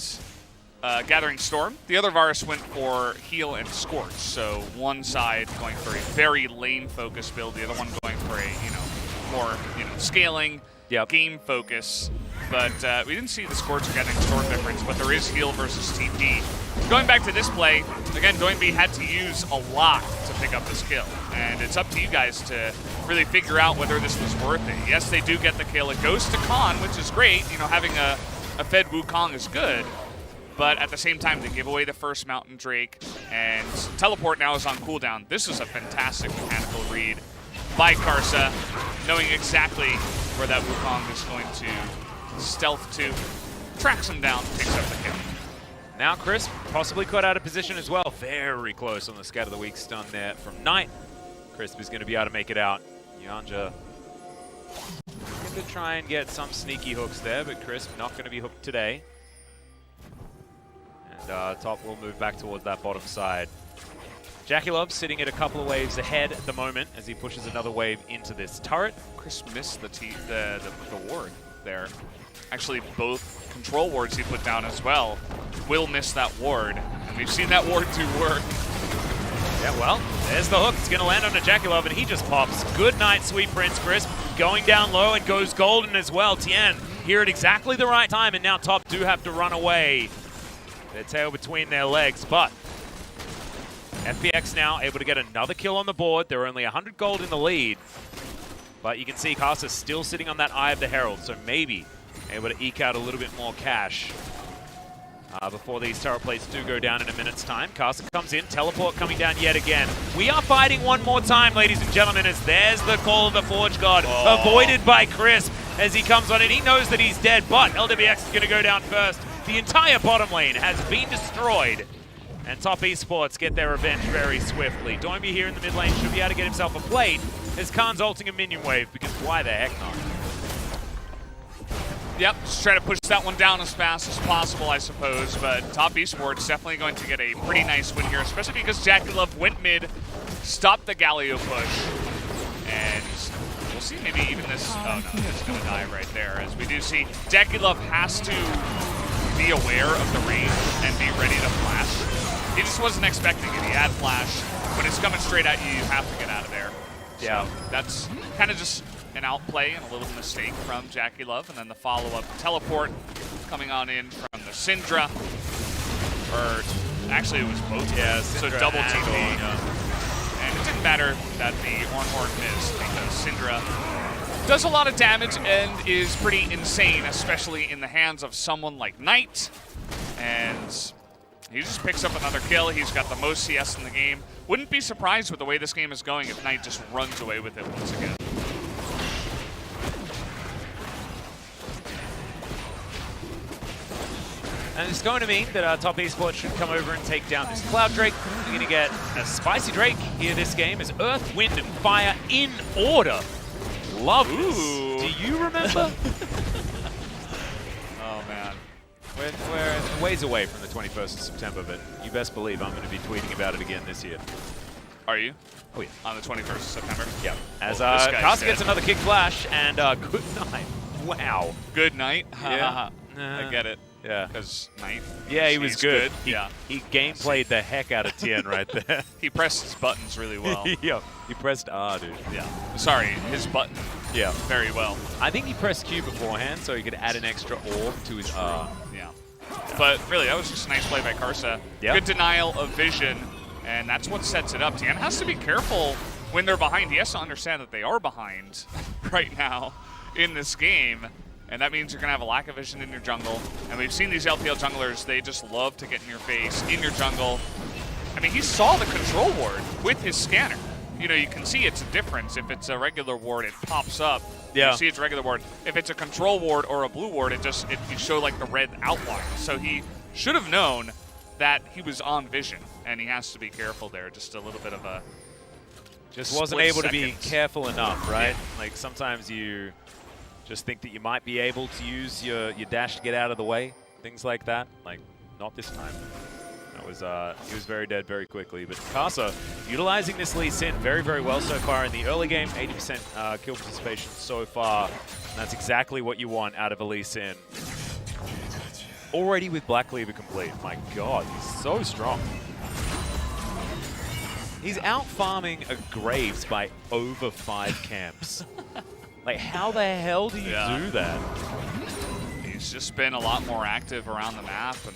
Gathering Storm. The other Varus went for Heal and Scorch. So one side going for a very lane focused build, the other one going for a, more, scaling game focus. But we didn't see the Scorch or Gathering Storm difference, but there is Heal versus TP. Going back to this play, again, Doinby had to use a lot to pick up this kill. And it's up to you guys to really figure out whether this was worth it. Yes, they do get the kill. It goes to Khan, which is great. Having a fed Wukong is good. But at the same time, they give away the first Mountain Drake, and Teleport now is on cooldown. This is a fantastic mechanical read by Karsa, knowing exactly where that Wukong is going to stealth to, tracks him down, picks up the kill. Now Crisp possibly caught out of position as well. Very close on the Scat of the Week stun there from Knight. Crisp is going to be able to make it out. Yuancha going to try and get some sneaky hooks there, but Crisp not going to be hooked today. Top will move back towards that bottom side. Jackie Love sitting at a couple of waves ahead at the moment as he pushes another wave into this turret. Chris missed the ward there. Actually, both control wards he put down as well. Will miss that ward, and we've seen that ward do work. Yeah, well, there's the hook. It's going to land on Jackie Love, and he just pops. Good night, Sweet Prince Crisp. Going down low and goes golden as well. Tien here at exactly the right time, and now Top do have to run away. Their tail between their legs, but FPX now able to get another kill on the board. They're only 100 gold in the lead. But you can see Karsa still sitting on that Eye of the Herald, so maybe able to eke out a little bit more cash before these turret plates do go down in a minute's time. Karsa comes in, teleport coming down yet again. We are fighting one more time, ladies and gentlemen, as there's the call of the Forge God, avoided by Crisp as he comes on in. He knows that he's dead, but LWX is going to go down first. The entire bottom lane has been destroyed, and Top Esports get their revenge very swiftly. Doimby here in the mid lane should be able to get himself a plate as Khan's ulting a minion wave, because why the heck not? Yep, just try to push that one down as fast as possible, I suppose. But Top Esports definitely going to get a pretty nice win here, especially because JackeyLove went mid, stopped the Galio push, and we'll see maybe even this. Oh no, it's going to die right there. As we do see, JackeyLove has to be aware of the range and be ready to flash. He just wasn't expecting it. He had flash. When it's coming straight at you, you have to get out of there. Yeah, so that's kind of just an outplay and a little mistake from JackeyLove, and then the follow-up teleport coming on in from the Syndra. Or actually, it was both. Yeah, so Syndra double and TP. Dawn, And it didn't matter that the Ornhorn missed because Syndra does a lot of damage and is pretty insane, especially in the hands of someone like Knight. And he just picks up another kill. He's got the most CS in the game. Wouldn't be surprised with the way this game is going if Knight just runs away with it once again. And it's going to mean that Top Esports should come over and take down this Cloud Drake. We're going to get a spicy Drake here this game as Earth, Wind, and Fire in order. Love this. Do you remember? Oh, man. We're a ways away from the 21st of September, but you best believe I'm going to be tweeting about it again this year. Are you? Oh, yeah. On the 21st of September? Yeah. As Karsa gets another kick flash, and good night. Wow. Good night? Yeah. I get it. Yeah. Because Knight. Yeah, he was good. Yeah. He gameplayed the heck out of Tien right there. He pressed his buttons really well. Yeah. He pressed R, dude. Yeah. Sorry, his button. Yeah. Very well. I think he pressed Q beforehand so he could add an extra orb to his R. Yeah. But really, that was just a nice play by Karsa. Yep. Good denial of vision, and that's what sets it up. Tien has to be careful when they're behind. He has to understand that they are behind right now in this game. And that means you're going to have a lack of vision in your jungle. And we've seen these LPL junglers, they just love to get in your face, in your jungle. I mean, he saw the control ward with his scanner. You know, you can see it's a difference. If it's a regular ward, it pops up. Yeah. You see it's a regular ward. If it's a control ward or a blue ward, you show like the red outline. So he should have known that he was on vision. And he has to be careful there. Just a little bit of a Just wasn't able to be careful enough, right? Yeah. Like sometimes you just think that you might be able to use your dash to get out of the way, things like that. Like, not this time. That was he was very dead very quickly. But Karsa utilizing this Lee Sin very, very well so far in the early game. 80% kill participation so far. And that's exactly what you want out of a Lee Sin. Already with Black Cleaver complete. My God, he's so strong. He's out farming a Graves by over 5 camps. Like, how the hell do you do that? He's just been a lot more active around the map, and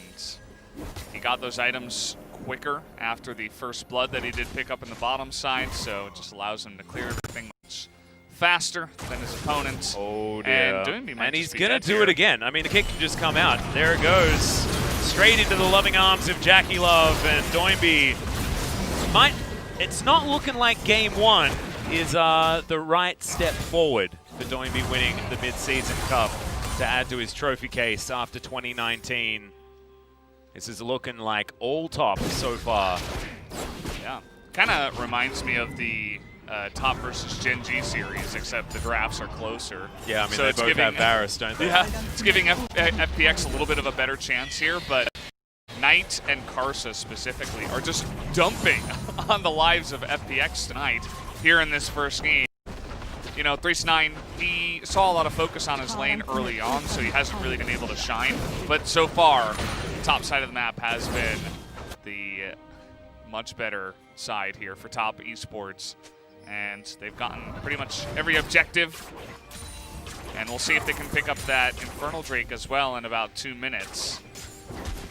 he got those items quicker after the first blood that he did pick up in the bottom side, so it just allows him to clear everything much faster than his opponent. Oh, dear. And he's going to do it again. I mean, the kick can just come out. There it goes. Straight into the loving arms of JackeyLove, and Doimby it's not looking like game one is the right step forward for Doimby winning the mid-season cup to add to his trophy case after 2019. This is looking like all top so far. Yeah, kind of reminds me of the Top versus Gen G series, except the drafts are closer. Yeah, I mean, so they it's both have Varus, don't they? Yeah, it's giving FPX a little bit of a better chance here, but Knight and Karsa specifically are just dumping on the lives of FPX tonight here in this first game. You know, 3-9, he saw a lot of focus on his lane early on, so he hasn't really been able to shine. But so far, the top side of the map has been the much better side here for Top Esports. And they've gotten pretty much every objective. And we'll see if they can pick up that Infernal Drake as well in about 2 minutes.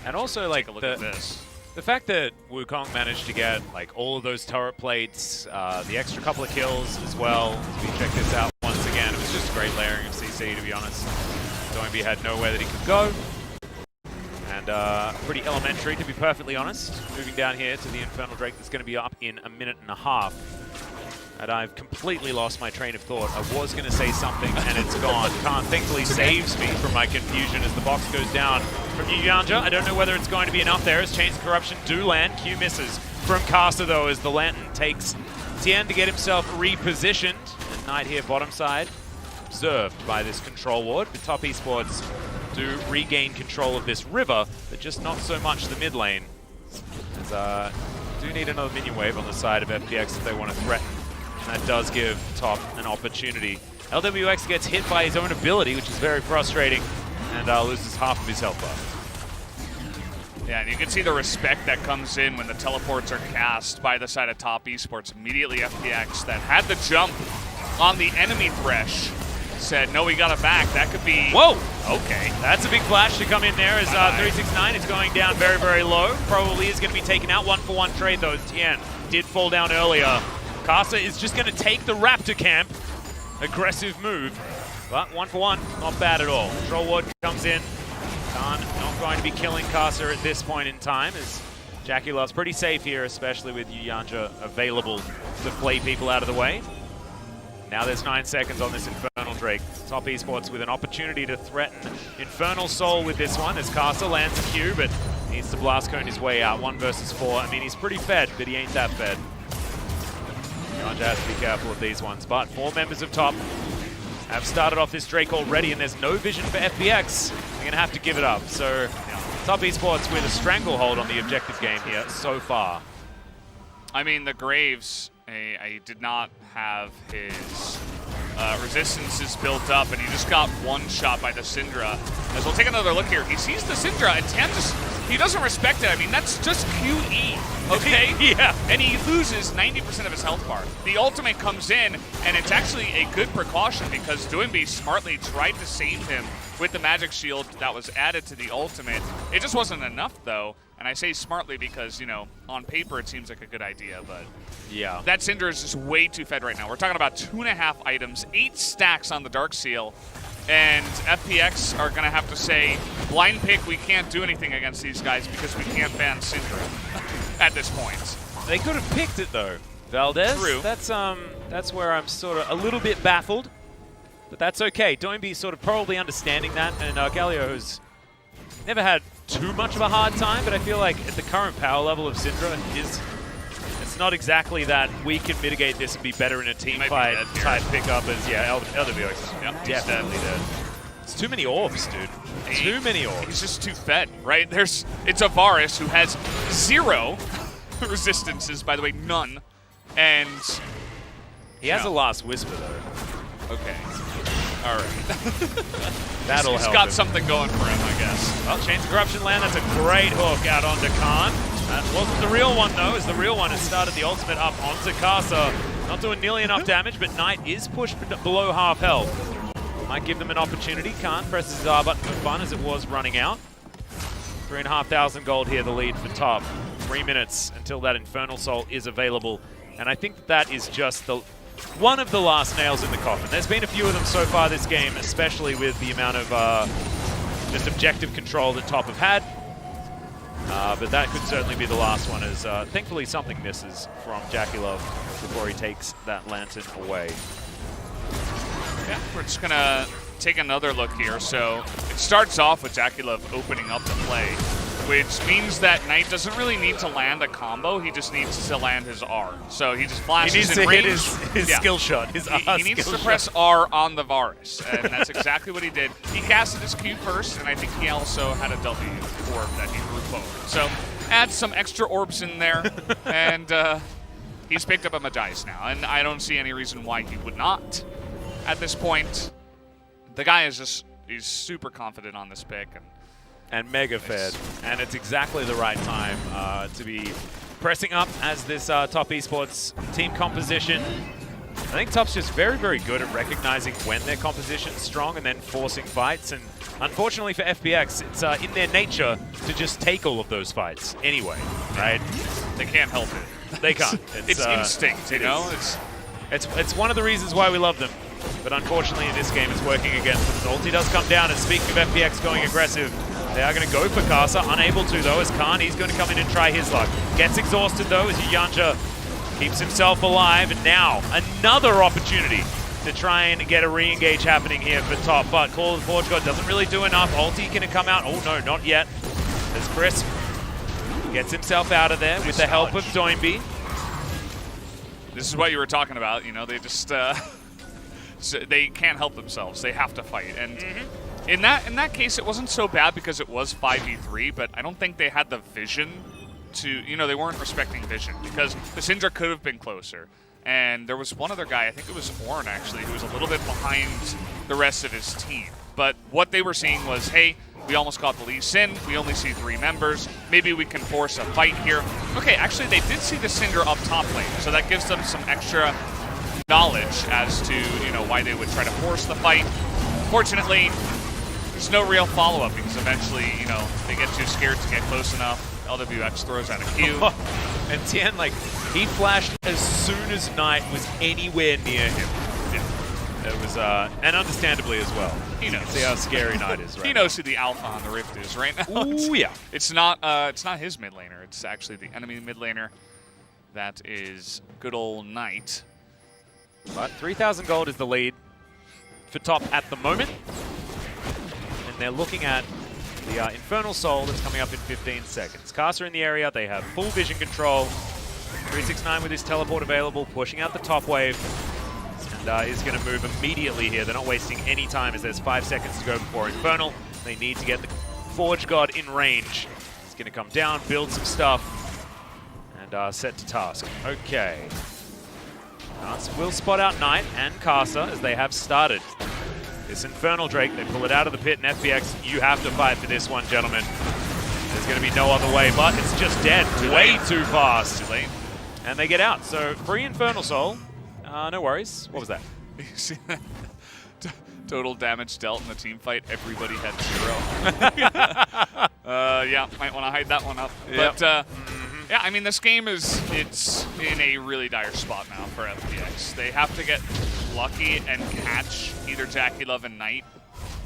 And also, like, look at this. The fact that Wukong managed to get like all of those turret plates, the extra couple of kills as well, as we check this out once again, it was just a great layering of CC, to be honest. Doinby had nowhere that he could go. And pretty elementary, to be perfectly honest. Moving down here to the Infernal Drake that's going to be up in a minute and a half. And I've completely lost my train of thought. I was going to say something and it's gone. Khan thankfully saves me from my confusion as the box goes down from Yuyanja. I don't know whether it's going to be enough there as Chains of Corruption do land. Q misses from Caster though as the Lantern takes Tien to get himself repositioned. And Knight here bottom side, observed by this control ward. The top esports do regain control of this river, but just not so much the mid lane. As do need another minion wave on the side of FPX if they want to threaten. And that does give Top an opportunity. LWX gets hit by his own ability, which is very frustrating, and loses half of his health bar. Yeah, and you can see the respect that comes in when the teleports are cast by the side of Top Esports. Immediately FPX that had the jump on the enemy Thresh said, no, we got it back. That could be... Whoa! Okay, that's a big flash to come in there as 369 is going down very, very low. Probably is going to be taken out. 1-for-1 trade though. Tien did fall down earlier. Casa is just going to take the Raptor camp. Aggressive move, but 1-for-1, not bad at all. Control ward comes in. Khan not going to be killing Casa at this point in time as JackeyLove's pretty safe here, especially with Yuyanja available to flay people out of the way. Now there's 9 seconds on this Infernal Drake. Top Esports with an opportunity to threaten Infernal Soul with this one as Casa lands a Q, but needs to blast cone his way out. 1 versus 4. I mean, he's pretty fed, but he ain't that fed. Yuyanja has to be careful of these ones, but 4 members of Top have started off this Drake already, and there's no vision for FPX. They're going to have to give it up. So Top Esports with a stranglehold on the objective game here so far. I mean, the Graves, I did not have his resistances built up, and he just got one shot by the Syndra. As we'll take another look here, he sees the Syndra, and Tien just, he doesn't respect it. I mean, that's just QE, okay? Yeah. And he loses 90% of his health bar. The ultimate comes in, and it's actually a good precaution because Doinby smartly tried to save him with the magic shield that was added to the ultimate. It just wasn't enough, though. And I say smartly because, you know, on paper it seems like a good idea, but yeah, that Syndra is just way too fed right now. We're talking about 2.5 items, 8 stacks on the Dark Seal, and FPX are going to have to say, blind pick, we can't do anything against these guys because we can't ban Syndra at this point. They could have picked it, though. Valdez, True. That's where I'm sort of a little bit baffled, but that's okay. Doinby sort of probably understanding that, and Galio has never had too much of a hard time, but I feel like at the current power level of Syndra, it's not exactly that we can mitigate this and be better in a team fight type pickup as, yeah, LWX is definitely dead. It's too many orbs, dude. Too many orbs. He's just too fed, right? It's a Varus who has 0 resistances, by the way, none, and he has a last whisper though. Okay. All right. That'll help. He's got him. something going for him, I guess. Well, Chains of Corruption land. That's a great hook out onto Khan. That wasn't the real one, though, as the real one has started the ultimate up onto Casa. Not doing nearly enough damage, but Knight is pushed below half health. Might give them an opportunity. Khan presses his R button for fun as it was running out. 3,500 gold here, the lead for Top. 3 minutes until that Infernal Soul is available. And I think that is just one of the last nails in the coffin. There's been a few of them so far this game, especially with the amount of just objective control that Top have had. But that could certainly be the last one, as thankfully something misses from JackeyLove before he takes that Lantern away. Yeah, we're just going to take another look here. So it starts off with JackeyLove opening up the play, which means that Knight doesn't really need to land a combo. He just needs to land his R. So he just flashes in range. He needs to hit his skill shot, his R He needs to press R on the Varus, and that's exactly what he did. He casted his Q first, and I think he also had a W orb that he grew forward. So add some extra orbs in there, and he's picked up a Magias now, and I don't see any reason why he would not at this point. The guy is just, he's super confident on this pick. And mega fed, and it's exactly the right time to be pressing up as this Top Esports team composition I think Top's just very, very good at recognizing when their composition's strong and then forcing fights. And unfortunately for FPX, it's in their nature to just take all of those fights anyway, right? They can't help it. They can't. It's instinct, you know? It's one of the reasons why we love them. But unfortunately in this game it's working against them. The ulti does come down, and speaking of FPX going aggressive, they are going to go for Kasa. Unable to though, as Khan, he's going to come in and try his luck. Gets exhausted though, as Yanja keeps himself alive, and now another opportunity to try and get a re-engage happening here for Top, but Call of the Forge God doesn't really do enough. Ulti can come out. Oh no, not yet. As Chris gets himself out of there with the help of Doinby. This is what you were talking about, you know, they just, they can't help themselves. They have to fight, and in that case, it wasn't so bad because it was 5v3, but I don't think they had the vision to, you know, they weren't respecting vision, because the Syndra could have been closer. And there was one other guy, I think it was Ornn actually, who was a little bit behind the rest of his team. But what they were seeing was, hey, we almost got the Lee Sin, we only see 3 members, maybe we can force a fight here. Okay, actually they did see the Syndra up top lane, so that gives them some extra knowledge as to, you know, why they would try to force the fight. Fortunately, there's no real follow-up because eventually, you know, they get too scared to get close enough. LWX throws out a Q. And Tien, like, he flashed as soon as Knight was anywhere near him. Yeah. It was, and understandably as well. He knows. See how scary Knight is, right? He knows who the alpha on the Rift is right now. Ooh, yeah. It's not his mid laner. It's actually the enemy mid laner. That is good old Knight. But 3,000 gold is the lead for Top at the moment. And they're looking at the Infernal Soul that's coming up in 15 seconds. Kasa in the area, they have full vision control. 369 with his teleport available, pushing out the top wave. And is going to move immediately here. They're not wasting any time as there's 5 seconds to go before Infernal. They need to get the Forge God in range. He's going to come down, build some stuff, and set to task. Okay. Will spot out Knight and Kasa as they have started. This Infernal Drake, they pull it out of the pit, and FPX, you have to fight for this one, gentlemen. There's going to be no other way, but it's just dead. Way too fast. Too late. And they get out. So, free Infernal Soul. No worries. What was that? You see that? Total damage dealt in the team fight. Everybody had 0. Yeah, might want to hide that one up. Yep. But, yeah, I mean, this game it's in a really dire spot now for FPX. They have to get lucky and catch either Jackie Love and Knight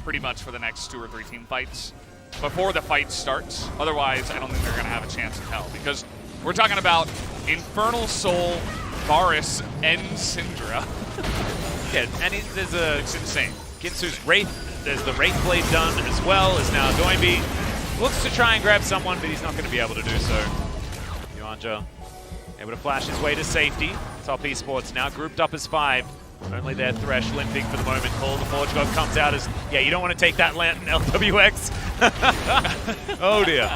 pretty much for the next 2 or 3 team fights before the fight starts. Otherwise, I don't think they're going to have a chance in hell, because we're talking about Infernal Soul, Varus, and Syndra. Yeah, and it's insane. Ginsu's Wraith, there's the Wraith Blade done as well, as now Doinby looks to try and grab someone, but he's not going to be able to do so. Yanja able to flash his way to safety. Top Esports now grouped up as 5. Only their Thresh limping for the moment. Call the Forge God comes out as, yeah, you don't want to take that Lantern LWX. Oh dear.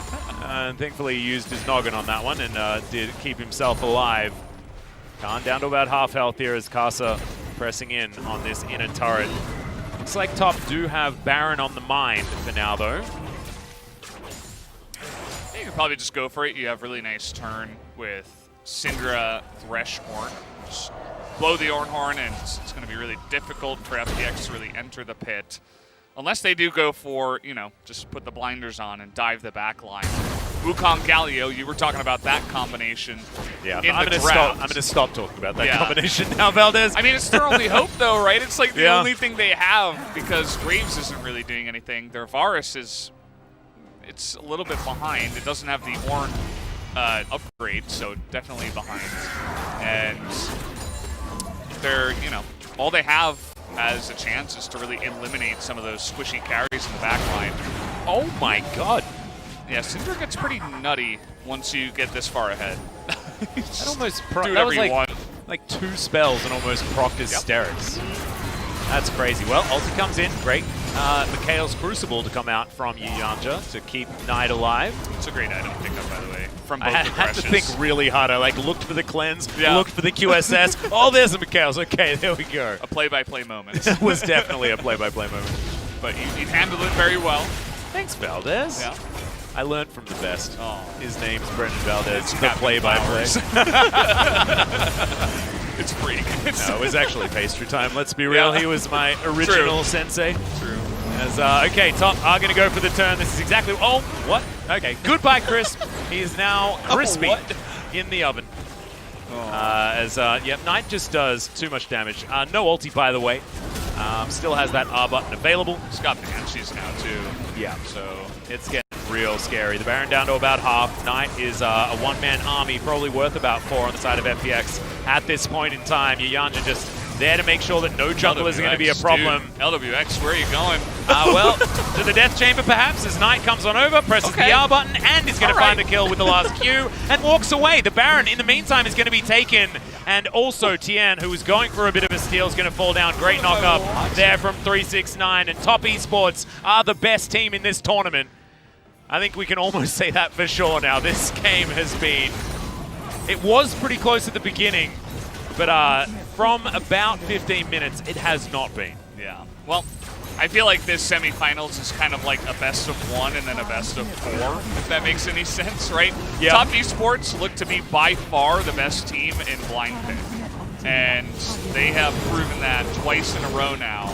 And thankfully he used his noggin on that one and did keep himself alive. Khan down to about half health here as Kasa pressing in on this inner turret. Looks like Top do have Baron on the mind for now though. You could probably just go for it. You have really nice turn with Syndra, Thresh, Ornn. Just blow the Ornn horn, and it's going to be really difficult for FPX to really enter the pit. Unless they do go for, you know, just put the blinders on and dive the back line. Wukong Galio, you were talking about that combination. Yeah, I'm going to stop talking about that combination now, Valdez. I mean, it's their only hope, though, right? It's like the only thing they have, because Graves isn't really doing anything. Their Varus is... It's a little bit behind. It doesn't have the Ornn upgrade, so definitely behind. And they're, you know, all they have as a chance is to really eliminate some of those squishy carries in the back line. Oh my god. Yeah, Syndra gets pretty nutty once you get this far ahead. That almost that was like 2 spells and almost procced his Sterix. That's crazy. Well, ulti comes in. Great. Mikhail's Crucible to come out from Yanja to keep Knight alive. It's a great item pickup, by the way, from both I had to think really hard. I looked for the cleanse, looked for the QSS. Oh, there's the Mikhail's. Okay, there we go. A play-by-play moment. It was definitely a play-by-play moment. But you handled it very well. Thanks, Valdez. Yeah. I learned from the best. Oh. His name's Brendan Valdez, the play-by-play. It's free. No, it was actually pastry time. Let's be real. Yeah. He was my original sensei. True. As okay, Top are going to go for the turn. This is exactly. Oh, what? Okay, goodbye, Crisp. He is now crispy in the oven. Yep, Knight just does too much damage. No ulti, by the way. Still has that R button available. He's got Banshees now, too. Yeah, so it's getting real scary. The Baron down to about half. Knight is a one-man army, probably worth about 4 on the side of FPX at this point in time. Yanja just there to make sure that no jungle isn't going to be a problem. Dude, LWX, where are you going? Well, to the death chamber perhaps, as Knight comes on over, presses the R button, and is going to find the kill with the last Q, and walks away. The Baron, in the meantime, is going to be taken, and also Tien, who was going for a bit of a steal, is going to fall down. Great knock-up there from 369, and Top Esports are the best team in this tournament. I think we can almost say that for sure now. This game has been... It was pretty close at the beginning, but from about 15 minutes, it has not been. Yeah. Well, I feel like this semifinals is kind of like a best of 1 and then a best of 4, if that makes any sense, right? Yeah. Top Esports look to be by far the best team in blind pick. And they have proven that twice in a row now.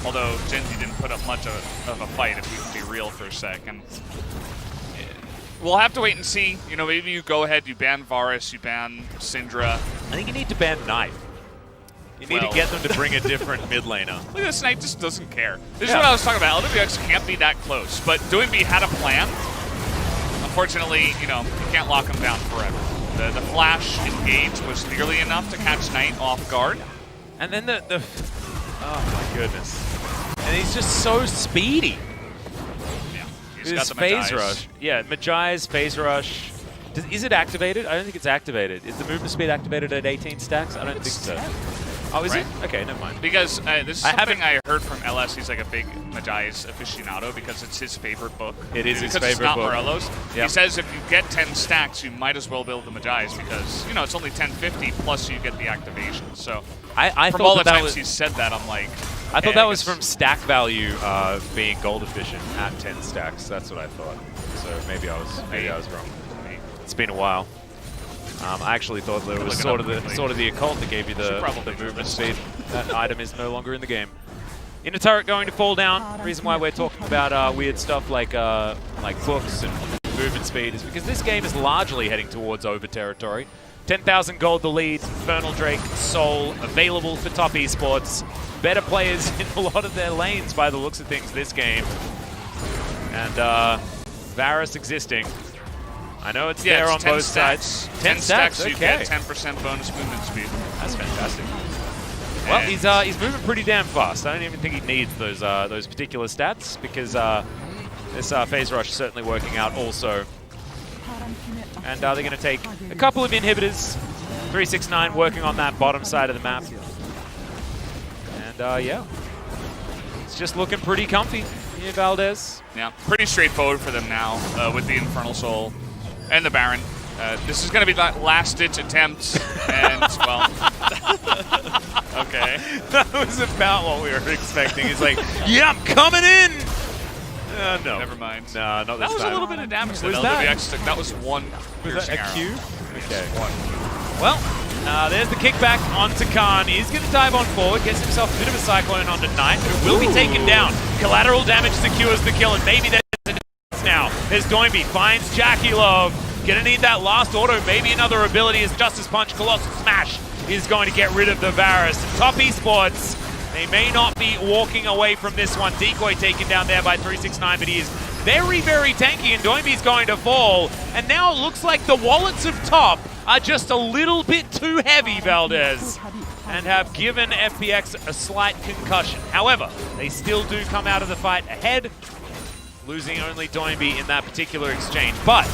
Although Genji didn't put up much of a fight, if we can be real for a second. We'll have to wait and see. You know, maybe you go ahead, you ban Varus, you ban Syndra. I think you need to ban Knight. You need to get them to bring a different mid laner. Look at this, Knight just doesn't care. This is what I was talking about. LWX can't be that close, but Doinby had a plan. Unfortunately, you know, you can't lock him down forever. The flash engage was nearly enough to catch Knight off guard. And then the oh my goodness. And he's just so speedy. Yeah, he's His got the phase Magi's. rush. Yeah, Magi's phase rush. Is it activated? I don't think it's activated. Is the movement speed activated at 18 stacks? I don't think so. Oh, is it? Okay, never mind. Because this is something I heard from LS. He's like a big Magi's aficionado because it's his favorite book. It is his because favorite it's not book. Morello's. Yep. He says if you get 10 stacks, you might as well build the Magi's because, you know, it's only 1050 plus you get the activation. So I from thought all the that times was, he's said that, I'm like... I thought that was from stack value being gold efficient at 10 stacks. That's what I thought. So maybe I was wrong. It's been a while. I actually thought there was sort of the occult that gave you the movement speed. That item is no longer in the game. Inner turret going to fall down. The reason why we're talking about weird stuff like books and movement speed is because this game is largely heading towards over territory. 10,000 gold the lead. Infernal Drake, Soul available for Top Esports. Better players in a lot of their lanes by the looks of things this game. And Varus existing. I know it's there on both sides. 10 stacks, you get 10% bonus movement speed. That's fantastic. Well, he's moving pretty damn fast. I don't even think he needs those particular stats because this phase rush is certainly working out also. And they're going to take a couple of inhibitors. 369 working on that bottom side of the map. And yeah, it's just looking pretty comfy here, Valdez. Yeah, pretty straightforward for them now with the Infernal Soul and the Baron. This is going to be that last-ditch attempt, and, well... okay. That was about what we were expecting. He's like, yeah, I'm coming in! No. Never mind. No, not this time. That was a little bit of damage that Was LWX took. That was one Was that a arrow. Q? Okay. One. Well, there's the kickback onto Khan. He's going to dive on forward, gets himself a bit of a cyclone onto Knight, who will be taken down. Collateral damage secures the kill, and maybe there's a chance now. There's Doinby, finds Jackie Love. Gonna need that last auto, maybe another ability as Justice Punch, Colossal Smash is going to get rid of the Varus. And Top Esports, they may not be walking away from this one. Decoy taken down there by 369, but he is very, very tanky, and Doinby's going to fall. And now it looks like the wallets of Top are just a little bit too heavy, Valdez, and have given FPX a slight concussion. However, they still do come out of the fight ahead, losing only Doinby in that particular exchange. But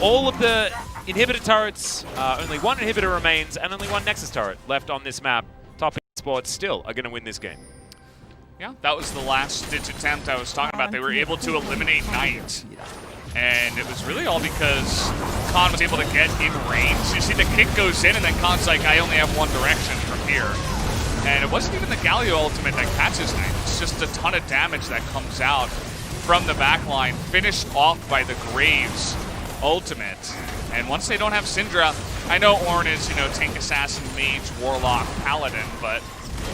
all of the inhibitor turrets, only one inhibitor remains, and only one Nexus turret left on this map. Top Esports still are going to win this game. Yeah, that was the last-ditch attempt I was talking about. They were able to eliminate Knight. And it was really all because Khan was able to get in range. You see the kick goes in, and then Khan's like, I only have one direction from here. And it wasn't even the Galio ultimate that catches Knight. It's just a ton of damage that comes out from the backline, finished off by the Graves. ultimate. And once they don't have Syndra, I know Ornn is, you know, tank, assassin, mage, warlock, paladin, but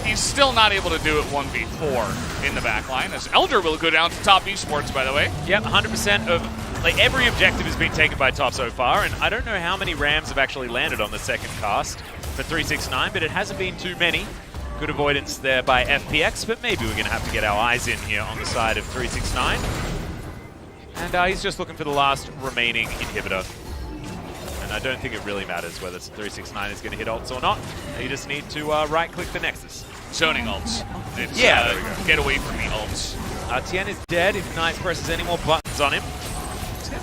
he's still not able to do it 1v4 in the backline, as Elder will go down to top esports, by the way. Yep, 100% of, like, every objective has been taken by top so far, and I don't know how many Rams have actually landed on the second cast for 369, but it hasn't been too many. Good avoidance there by FPX, but maybe we're going to have to get our eyes in here on the side of 369. And he's just looking for the last remaining inhibitor. And I don't think it really matters whether 369 is going to hit ults or not. You just need to right-click the Nexus. Zoning ults. It's, yeah, there we go. Get away from the ults. Tien is dead if Knight presses any more buttons on him.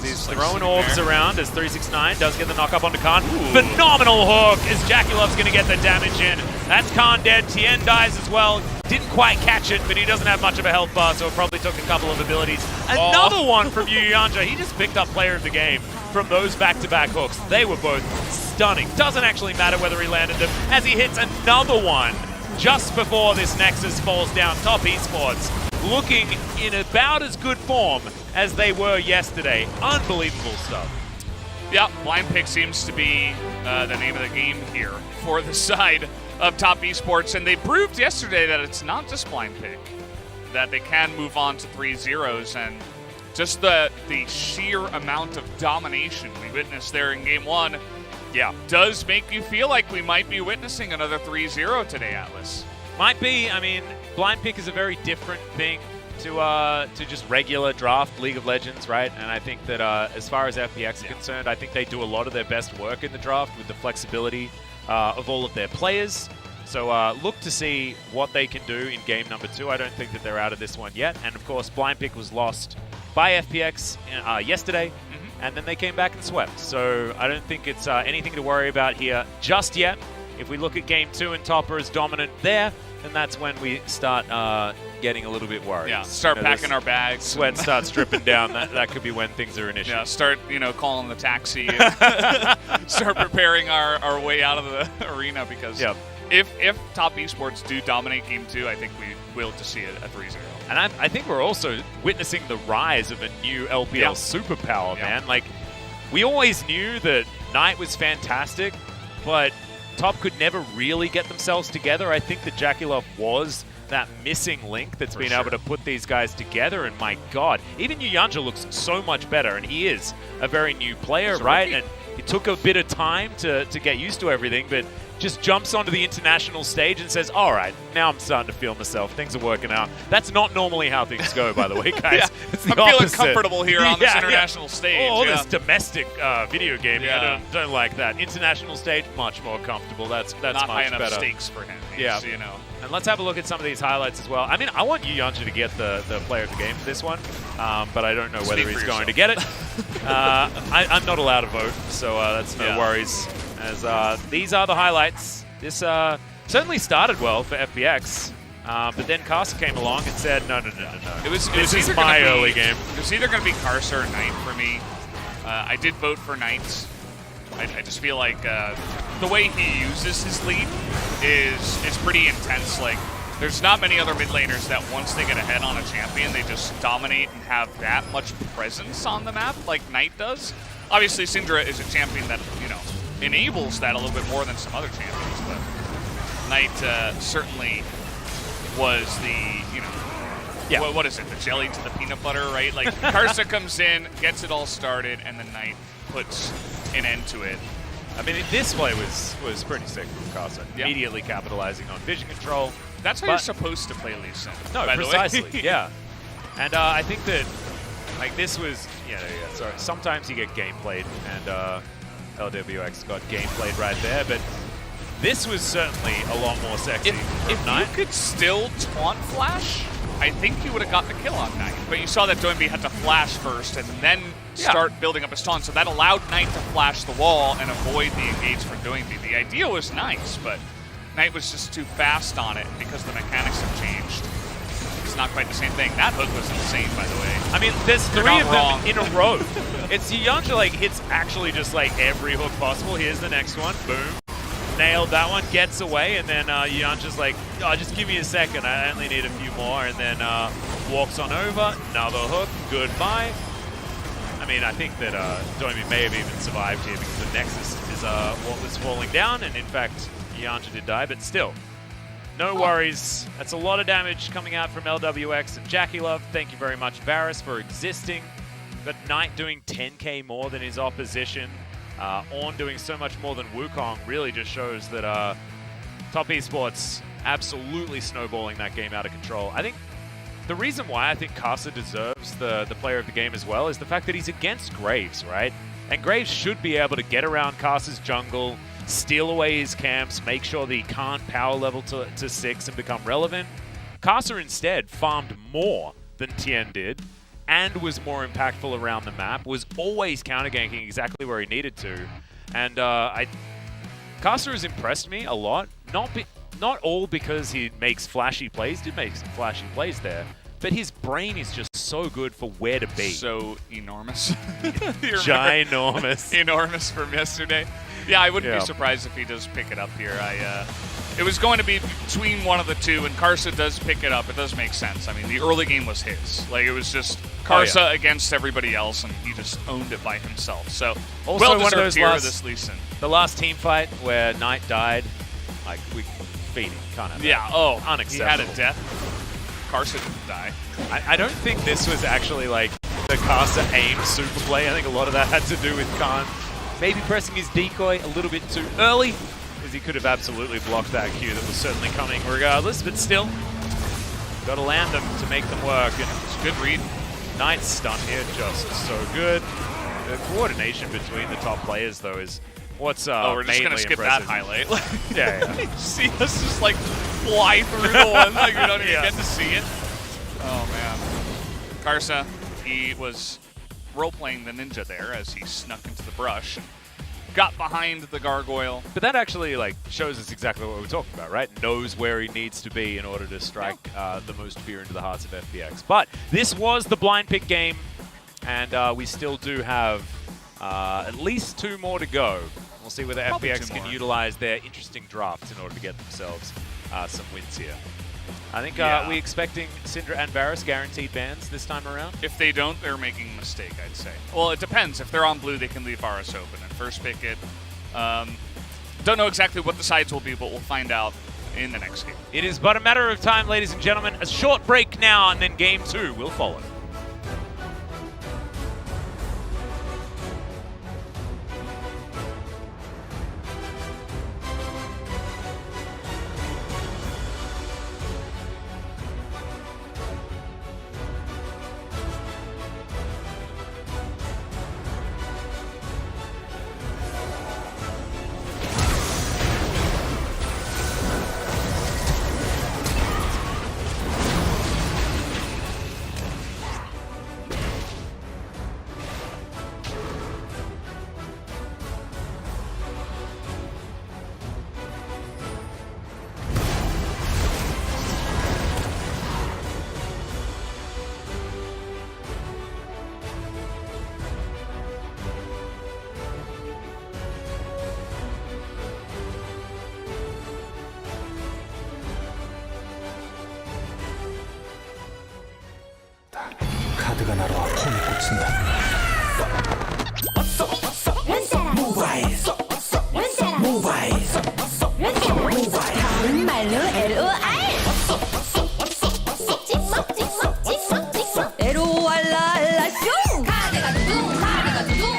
He's throwing orbs around as 369 does get the knock up onto Khan. Phenomenal hook as Jackulov's going to get the damage in. That's Khan dead. Tien dies as well. Didn't quite catch it, but he doesn't have much of a health bar, so it probably took a couple of abilities. Another one from Yu Yanja. He just picked up player of the game from those back-to-back hooks. They were both stunning. Doesn't actually matter whether he landed them as he hits another one just before this Nexus falls down. Top esports looking in about as good form as they were yesterday. Unbelievable stuff. Yeah, blind pick seems to be the name of the game here for the side of top esports, and they proved yesterday that it's not just blind pick, that they can move on to 3-0s, and just the sheer amount of domination we witnessed there in game one, yeah, does make you feel like we might be witnessing another 3-0 today, Atlas. Might be. I mean, blind pick is a very different thing to just regular draft League of Legends, right? And I think that as far as FPX is concerned, I think they do a lot of their best work in the draft with the flexibility of all of their players. So look to see what they can do in game number 2. I don't think that they're out of this one yet. And of course, blind pick was lost by FPX yesterday, and then they came back and swept. So I don't think it's anything to worry about here just yet. If we look at game 2 and Topper is dominant there, then that's when we start getting a little bit worried. Yeah, start packing our bags. Sweat starts dripping down. That could be when things are an issue. Yeah, start, calling the taxi and start preparing our way out of the arena, because if top esports do dominate game 2, I think we will to see a 3-0. And I think we're also witnessing the rise of a new LPL superpower, man. Like, we always knew that Knight was fantastic, but Top could never really get themselves together. I think that Jackulov was that missing link that's been able to put these guys together, and my God, even Yu Yanja looks so much better, and he is a very new player, right? And it took a bit of time to get used to everything, but just jumps onto the international stage and says, all right, now I'm starting to feel myself. Things are working out. That's not normally how things go, by the way, guys. It's the I'm opposite. feeling comfortable here on this international stage. All this domestic video gaming, I don't like that. International stage, much more comfortable. That's not much high enough better. Stakes for him. Yeah. And let's have a look at some of these highlights as well. I mean, I want Yu Yanja to get the player of the game for this one, but I don't know whether he's going to get it. I'm not allowed to vote, so that's no worries. As these are the highlights. This certainly started well for FPX, but then Carcer came along and said, no. This is my early game. It was either going to be Carcer or Knight for me. I did vote for Knight. I just feel like the way he uses his lead is pretty intense. Like, there's not many other mid laners that once they get ahead on a champion, they just dominate and have that much presence on the map like Knight does. Obviously, Syndra is a champion that, enables that a little bit more than some other champions, but Knight certainly was the, what is it, the jelly to the peanut butter, right? Like, Carcer comes in, gets it all started, and then Knight puts an end to it. I mean, this play was pretty sick from Carcer. Immediately capitalizing on vision control. That's how you're supposed to play Lee Sin. No, precisely, yeah. And I think that, like, this was, sorry, sometimes you get game played, and LWX got game played right there, but this was certainly a lot more sexy. If Knight could still taunt flash, I think he would have got the kill on Knight. But you saw that Doinby had to flash first and then start building up his taunt, so that allowed Knight to flash the wall and avoid the engage from Doinby. The idea was nice, but Knight was just too fast on it because the mechanics have changed. It's not quite the same thing. That hook was insane, by the way. I mean, there's 3 of them in a row. It's Yu Yanja, like, hits actually just like every hook possible. Here's the next one. Boom. Nailed that one. Gets away. And then Yu Yanja's like, oh, just give me a second. I only need a few more. And then walks on over. Another hook. Goodbye. I I mean, I think that Domi may have even survived here because the Nexus is what was falling down, and in fact, Yanja did die, but still, no worries. That's a lot of damage coming out from LWX and Jackie Love. Thank you very much, Varus, for existing. But Knight doing 10k more than his opposition. Ornn doing so much more than Wukong really just shows that Top Esports absolutely snowballing that game out of control. I think the reason why I think Kasa deserves the player of the game as well is the fact that he's against Graves, right? And Graves should be able to get around Kasa's jungle, steal away his camps, make sure that he can't power level to 6 and become relevant. Kasa instead farmed more than Tien did and was more impactful around the map, was always counter-ganking exactly where he needed to. And Kasa has impressed me a lot, not all because he makes flashy plays, did make some flashy plays there, but his brain is just so good for where to be. So enormous. Ginormous. Enormous from yesterday. Yeah, I wouldn't be surprised if he does pick it up here. It was going to be between one of the two, and Karsa does pick it up. It does make sense. I mean, the early game was his. Like, it was just Karsa against everybody else, and he just owned it by himself. So, also well one of those here this Lee Sin. The last team fight where Knight died, like, we feeding, can't have that. Yeah, unacceptable. He had a death. Karsa didn't die. I don't think this was actually, like, the Karsa aim super play. I think a lot of that had to do with Khan maybe pressing his decoy a little bit too early, because he could have absolutely blocked that Q that was certainly coming regardless, but still, got to land them to make them work, and it's a good read. Knight's stun here, just so good. The coordination between the top players, though, is what's we're just going to skip impressive. that highlight. Yeah. See us just, like, fly through the one, like we don't even get to see it. Oh, man. Karsa, he was role-playing the ninja there as he snuck into the brush and got behind the gargoyle. But that actually like shows us exactly what we're talking about, right? Knows where he needs to be in order to strike the most fear into the hearts of FPX. But this was the blind pick game, and we still do have at least 2 more to go. We'll see whether FPX can utilize their interesting drafts in order to get themselves some wins here. I think we expecting Syndra and Varus guaranteed bans this time around. If they don't, they're making a mistake, I'd say. Well, it depends. If they're on blue, they can leave Varus open and first pick it. Don't know exactly what the sides will be, but we'll find out in the next game. It is but a matter of time, ladies and gentlemen. A short break now, and then game 2 will follow. 카드가 나로 폼이 꽂힌다. 모바일 모바일 다른 말로 LOR 찍먹 LOR 슝 카드가 두둥 카드가 두둥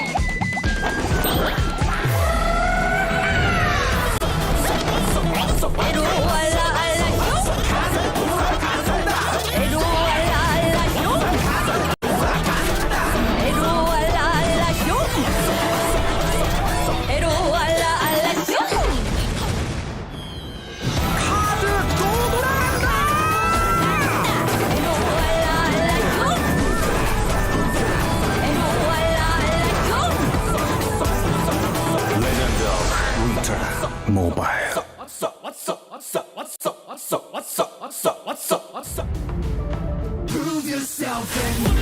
모바일. Prove yourself and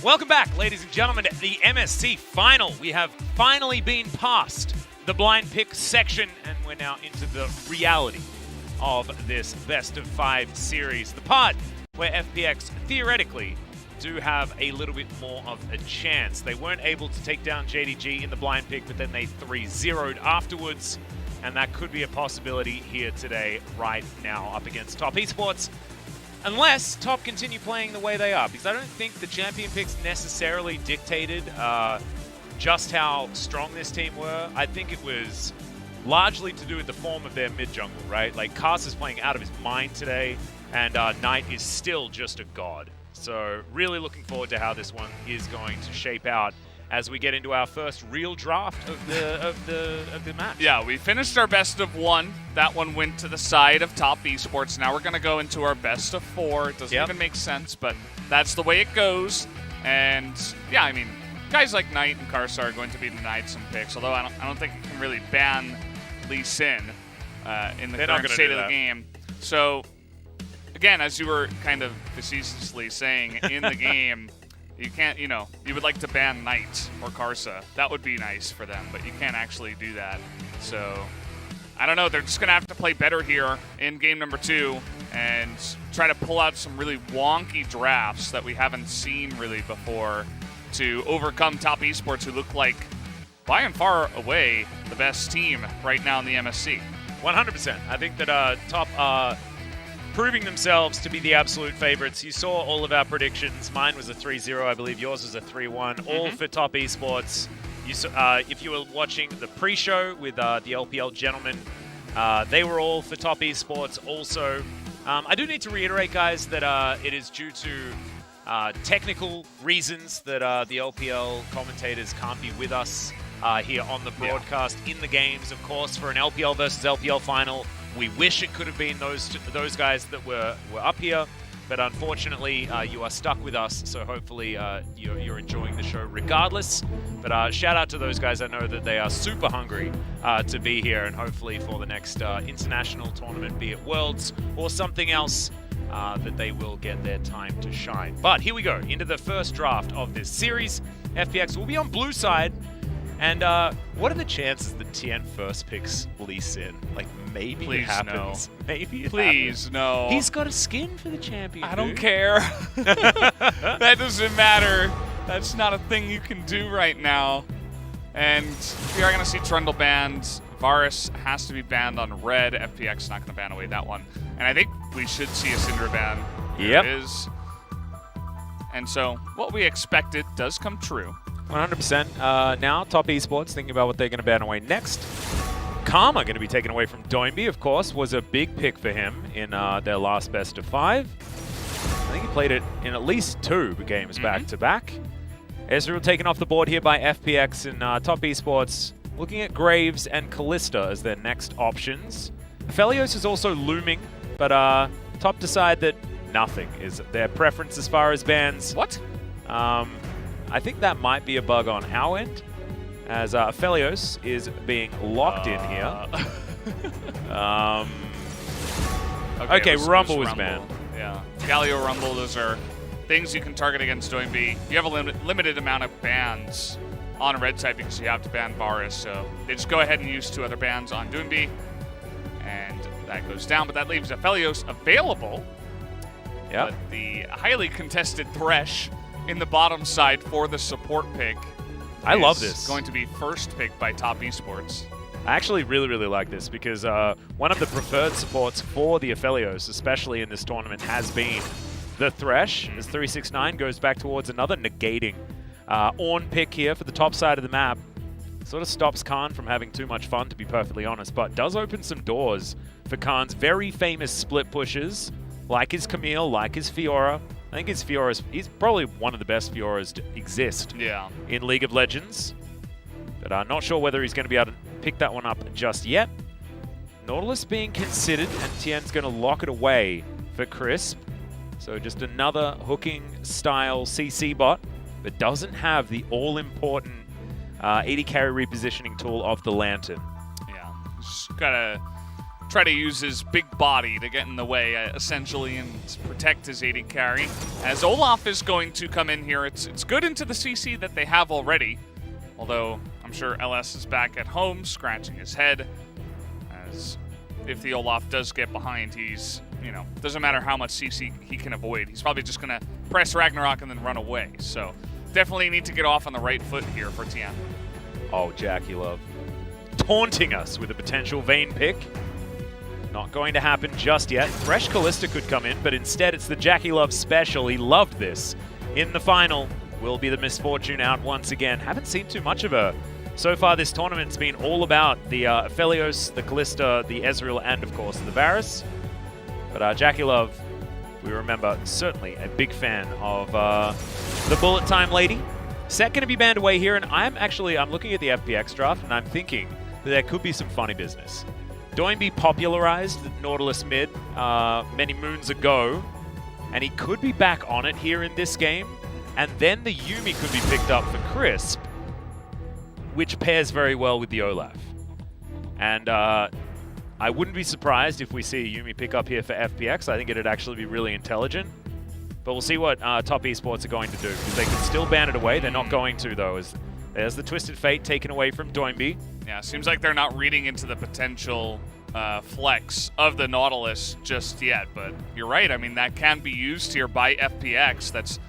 Welcome back, ladies and gentlemen, to the MSC final. We have finally been past the blind pick section, and we're now into the reality of this best-of-5 series. The part where FPX theoretically do have a little bit more of a chance. They weren't able to take down JDG in the blind pick, but then they 3-0'd afterwards, and that could be a possibility here today, right now, up against Top Esports. Unless Top continue playing the way they are, because I don't think the champion picks necessarily dictated just how strong this team were. I think it was largely to do with the form of their mid-jungle, right? Like, Cast is playing out of his mind today, and Knight is still just a god. So really looking forward to how this one is going to shape out as we get into our first real draft of the match. Yeah, we finished our best of 1. That one went to the side of Top Esports. Now we're going to go into our best of 4. It doesn't even make sense, but that's the way it goes. And yeah, I mean, guys like Knight and Karsa are going to be denied some picks, although I don't think you can really ban Lee Sin in the current state of the game. So again, as you were kind of facetiously saying in the game, you can't, you would like to ban Knight or Karsa. That would be nice for them, but you can't actually do that. So, I don't know. They're just going to have to play better here in game number 2 and try to pull out some really wonky drafts that we haven't seen really before to overcome Top Esports, who look like, by and far away, the best team right now in the MSC. 100%. I think that Top are proving themselves to be the absolute favorites. You saw all of our predictions. Mine was a 3-0, I believe. Yours was a 3-1, all for Top Esports. You saw, if you were watching the pre-show with the LPL gentlemen, they were all for Top Esports also. I do need to reiterate, guys, that it is due to technical reasons that the LPL commentators can't be with us here on the broadcast in the games, of course, for an LPL versus LPL final. We wish it could have been those guys that were up here, but unfortunately, you are stuck with us, so hopefully you're enjoying the show regardless. But shout out to those guys. I know that they are super hungry to be here, and hopefully for the next international tournament, be it Worlds or something else, that they will get their time to shine. But here we go, into the first draft of this series. FPX will be on blue side. And what are the chances that Tien first picks Lee Sin? Like, maybe it happens. No. Maybe it Please, happens. no. He's got a skin for the champion, I don't care. That doesn't matter. That's not a thing you can do right now. And we are going to see Trundle banned. Varus has to be banned on red. FPX not going to ban away that one. And I think we should see a Syndra ban. Yep. It is. And so what we expected does come true. 100%. Now, Top Esports thinking about what they're going to ban away next. Karma going to be taken away from Doinby, of course, was a big pick for him in their last best of 5. I think he played it in at least 2 games back-to-back. Ezreal taken off the board here by FPX and Top Esports, looking at Graves and Callista as their next options. Aphelios is also looming, but Top decide that nothing is their preference as far as bans. What? I think that might be a bug on our end, as Aphelios is being locked in here. Okay, Rumble was banned. Yeah, Galio, Rumble, those are things you can target against Doinby. You have a limited amount of bans on red side because you have to ban Varus, so they just go ahead and use 2 other bans on Doinby, and that goes down, but that leaves Aphelios available. Yeah. But the highly contested Thresh in the bottom side for the support pick. I love this. Going to be first pick by Top Esports. I actually really, really like this because one of the preferred supports for the Aphelios, especially in this tournament, has been the Thresh. As 369 goes back towards another negating Ornn pick here for the top side of the map. Sort of stops Khan from having too much fun, to be perfectly honest, but does open some doors for Khan's very famous split pushes, like his Camille, like his Fiora. I think his Fiora he's probably one of the best Fioras to exist in League of Legends. But I'm not sure whether he's going to be able to pick that one up just yet. Nautilus being considered, and Tien's going to lock it away for Crisp. So just another hooking style CC bot, but doesn't have the all-important AD carry repositioning tool of the Lantern. Yeah, just gotta try to use his big body to get in the way, essentially, and protect his AD carry. As Olaf is going to come in here, it's good into the CC that they have already. Although, I'm sure LS is back at home, scratching his head. As if the Olaf does get behind, he's, doesn't matter how much CC he can avoid. He's probably just going to press Ragnarok and then run away. So, definitely need to get off on the right foot here for Tian. Oh, JackeyLove taunting us with a potential Vayne pick. Not going to happen just yet. Thresh Kalista could come in, but instead it's the JackeyLove special. He loved this. In the final, will be the misfortune out once again. Haven't seen too much of her. So far this tournament's been all about the Aphelios, the Kalista, the Ezreal, and of course the Varus. But JackeyLove, we remember, certainly a big fan of the Bullet Time Lady. Set going to be banned away here, and I'm looking at the FPX draft, and I'm thinking that there could be some funny business. Doinby popularized the Nautilus mid many moons ago, and he could be back on it here in this game, and then the Yuumi could be picked up for Crisp, which pairs very well with the Olaf. And I wouldn't be surprised if we see a Yuumi pick up here for FPX. I think it'd actually be really intelligent. But we'll see what Top Esports are going to do, because they can still ban it away. They're not going to, though, as there's the Twisted Fate taken away from Doinby. Yeah, seems like they're not reading into the potential flex of the Nautilus just yet. But you're right. I mean, that can be used here by FPX. That's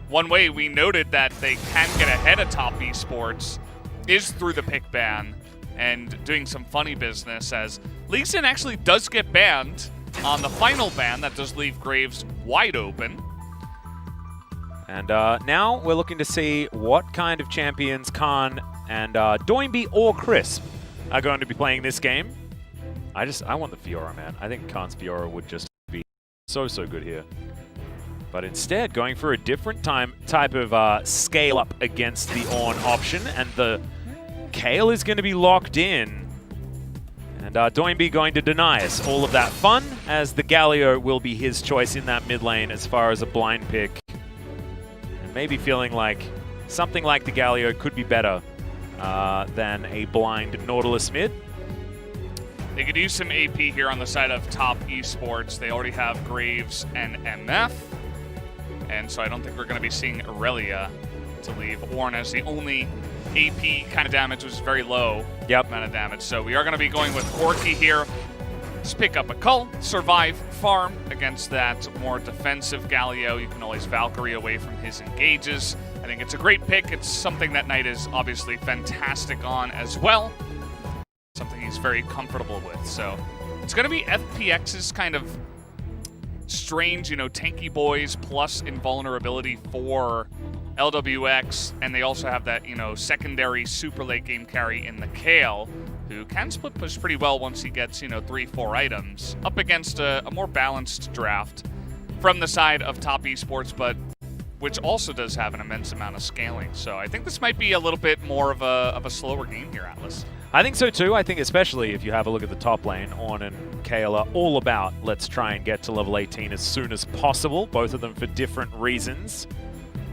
one way we noted that they can get ahead of Top Esports is through the pick ban and doing some funny business, as Lee Sin actually does get banned on the final ban. That does leave Graves wide open. And now we're looking to see what kind of champions Khan and Doinby or Crisp are going to be playing this game. I want the Fiora, man. I think Khan's Fiora would just be so good here. But instead, going for a different type of scale up against the Ornn option, and the Kayle is going to be locked in. And Doinby going to deny us all of that fun, as the Galio will be his choice in that mid lane as far as a blind pick. Maybe feeling like something like the Galio could be better than a blind Nautilus mid. They could use some AP here on the side of Top Esports. They already have Graves and MF. And so I don't think we're going to be seeing Aurelia to leave Ornn as the only AP kind of damage, which is very low amount of damage. So we are going to be going with Corki here. Just pick up a cull, survive, farm against that more defensive Galio. You can always Valkyrie away from his engages. I think it's a great pick. It's something that Knight is obviously fantastic on as well. Something he's very comfortable with. So it's going to be FPX's kind of strange, tanky boys plus invulnerability for LWX, and they also have that, secondary super late game carry in the Kayle, who can split push pretty well once he gets, 3-4 items, up against a more balanced draft from the side of Top Esports, but which also does have an immense amount of scaling. So I think this might be a little bit more of a slower game here, Atlas. I think so too. I think especially if you have a look at the top lane, Ornn and Kayle are all about let's try and get to level 18 as soon as possible, both of them for different reasons.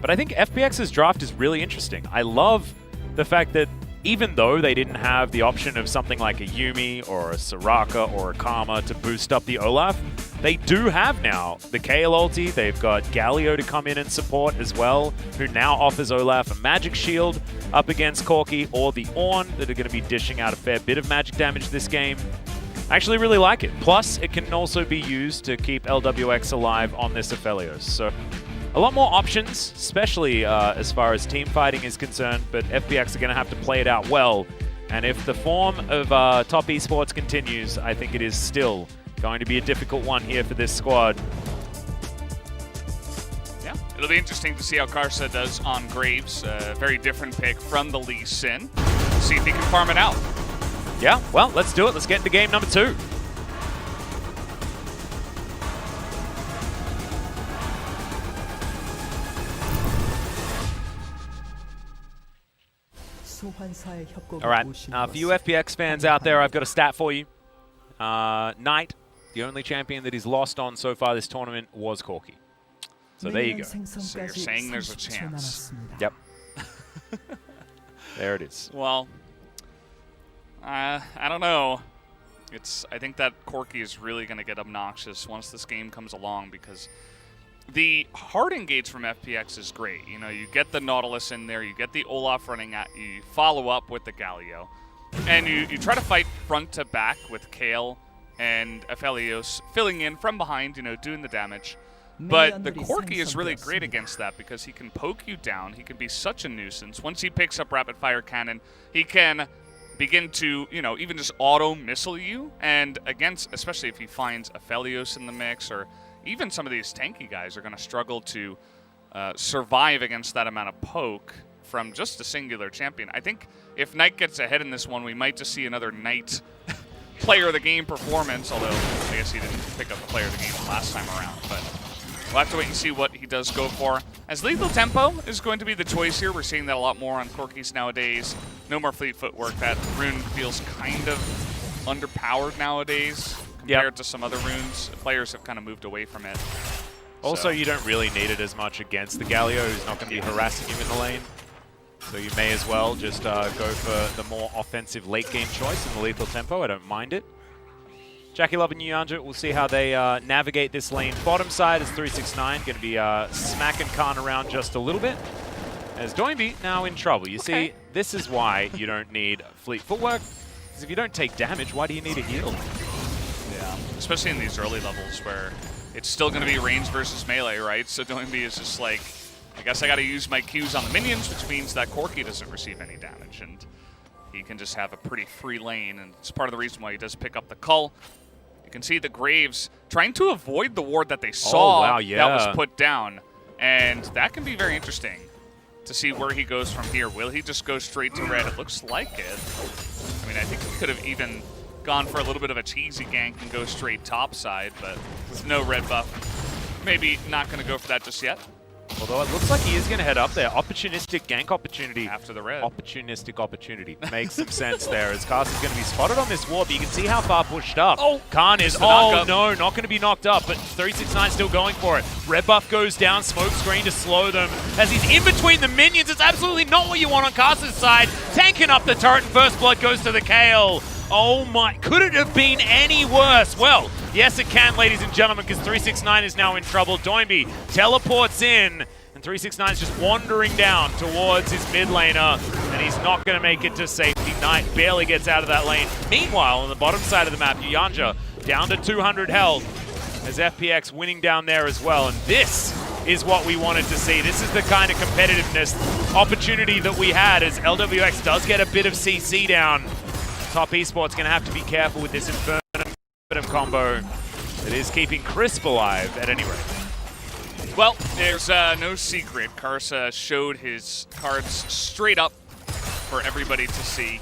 But I think FPX's draft is really interesting. I love the fact that even though they didn't have the option of something like a Yuumi or a Soraka or a Karma to boost up the Olaf, they do have now the Kayle ulti. They've got Galio to come in and support as well, who now offers Olaf a magic shield up against Corki or the Ornn that are going to be dishing out a fair bit of magic damage this game. I actually really like it. Plus, it can also be used to keep LWX alive on this Aphelios. So a lot more options, especially as far as team fighting is concerned, but FPX are going to have to play it out well. And if the form of Top Esports continues, I think it is still going to be a difficult one here for this squad. Yeah, it'll be interesting to see how Karsa does on Graves. A very different pick from the Lee Sin. See if he can farm it out. Yeah, well, let's do it. Let's get into game number 2. All right, for you FPX fans out there, I've got a stat for you. Knight, the only champion that he's lost on so far this tournament was Corki. So there you go. So you're saying there's a chance. Yep. There it is. Well, I don't know. I think that Corki is really going to get obnoxious once this game comes along, because the hard engage from FPX is great. You know, you get the Nautilus in there, you get the Olaf running at you, you follow up with the Galio, and you try to fight front to back with Kale and Aphelios filling in from behind, you know, doing the damage. But the Corki is really great against that because he can poke you down. He can be such a nuisance. Once he picks up Rapid Fire Cannon, he can begin to, you know, even just auto-missile you. And against, especially if he finds Aphelios in the mix, or even some of these tanky guys are going to struggle to survive against that amount of poke from just a singular champion. I think if Knight gets ahead in this one, we might just see another Knight player of the game performance, although I guess he didn't pick up the player of the game last time around. But we'll have to wait and see what he does go for. As lethal tempo is going to be the choice here. We're seeing that a lot more on Corkis nowadays. No more fleet footwork. That rune feels kind of underpowered nowadays compared to some other runes. Players have kind of moved away from it. Also, you don't really need it as much against the Galio, who's not going to be harassing him in the lane. So you may as well just go for the more offensive late game choice in the lethal tempo. I don't mind it. Jackie Love and Yanja, we'll see how they navigate this lane. Bottom side is 369, going to be smacking Khan around just a little bit. As Doinby now in trouble. You see, this is why you don't need fleet footwork. Because if you don't take damage, why do you need a heal? Yeah, especially in these early levels where it's still going to be range versus melee, right? So Doinby is just like, I guess I got to use my Qs on the minions, which means that Corki doesn't receive any damage. And he can just have a pretty free lane. And it's part of the reason why he does pick up the Cull. You can see the Graves trying to avoid the ward that they saw that was put down. And that can be very interesting to see where he goes from here. Will he just go straight to red? It looks like it. I mean, I think he could have even gone for a little bit of a cheesy gank and go straight top side, but with no red buff, maybe not going to go for that just yet. Although it looks like he is going to head up there. Opportunistic gank opportunity. After the red. Opportunistic opportunity. Makes some sense there as Cast is going to be spotted on this wall, but you can see how far pushed up. Oh! Khan is, oh no, not going to be knocked up, but 369 still going for it. Red buff goes down, smoke screen to slow them. As he's in between the minions, it's absolutely not what you want on Cast's side. Tanking up the turret, and first blood goes to the Kale. Oh my, could it have been any worse? Well, yes it can, ladies and gentlemen, because 369 is now in trouble. Doinby teleports in, and 369 is just wandering down towards his mid laner, and he's not going to make it to safety. Knight barely gets out of that lane. Meanwhile, on the bottom side of the map, Yanja down to 200 health, as FPX winning down there as well, and this is what we wanted to see. This is the kind of competitiveness opportunity that we had, as LWX does get a bit of CC down. Top Esports going to have to be careful with this Infernum combo that is keeping Crisp alive at any rate. Well, there's no secret. Karsa showed his cards straight up for everybody to see.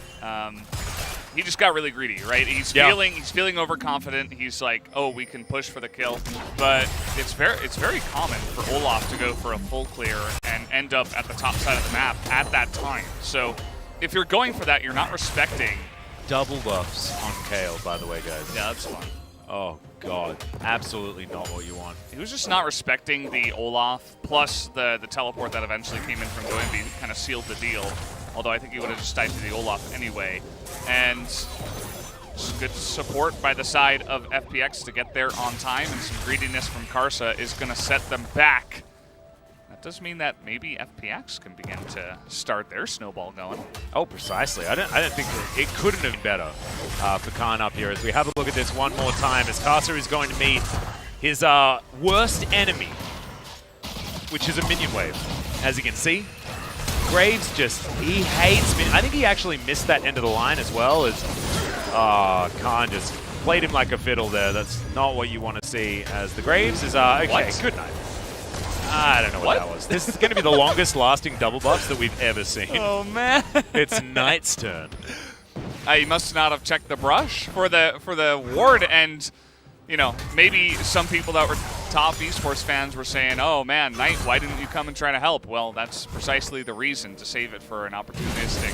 He just got really greedy, right? He's feeling overconfident. He's like, oh, we can push for the kill. But it's very common for Olaf to go for a full clear and end up at the top side of the map at that time. So if you're going for that, you're not respecting. Double buffs on Kale, by the way, guys. Yeah, that's fun. Oh, God. Absolutely not what you want. He was just not respecting the Olaf, plus the teleport that eventually came in from Doinby kind of sealed the deal. Although I think he would have just died to the Olaf anyway. And good support by the side of FPX to get there on time, and some greediness from Karsa is going to set them back. That does mean that maybe FPX can begin to start their snowball going. Oh, precisely. I don't think it couldn't have been better for Khan up here. As we have a look at this one more time, as Karsa is going to meet his worst enemy, which is a minion wave. As you can see, Graves he hates me. I think he actually missed that end of the line as well, as Khan just played him like a fiddle there. That's not what you want to see, as the Graves is, okay, good night. I don't know what that was. This is going to be the longest lasting double buffs that we've ever seen. Oh, man. It's Knight's turn. He must not have checked the brush for the ward, and, you know, maybe some people that were top esports fans were saying, oh, man, Knight, why didn't you come and try to help? Well, that's precisely the reason, to save it for an opportunistic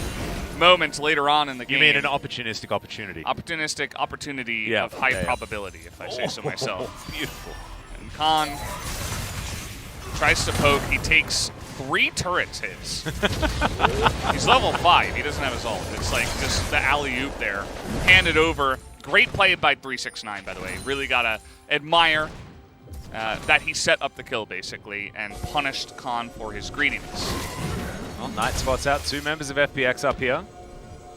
moment later on in the game. You mean an opportunistic opportunity? Opportunistic opportunity of high probability, if I say so myself. Beautiful. And Khan tries to poke. He takes 3 turrets hits. He's level 5. He doesn't have his ult. It's like just the alley-oop there. Hand it over. Great play by 369, by the way. Really gotta admire that he set up the kill, basically, and punished Khan for his greediness. Well, Knight spots out 2 members of FPX up here.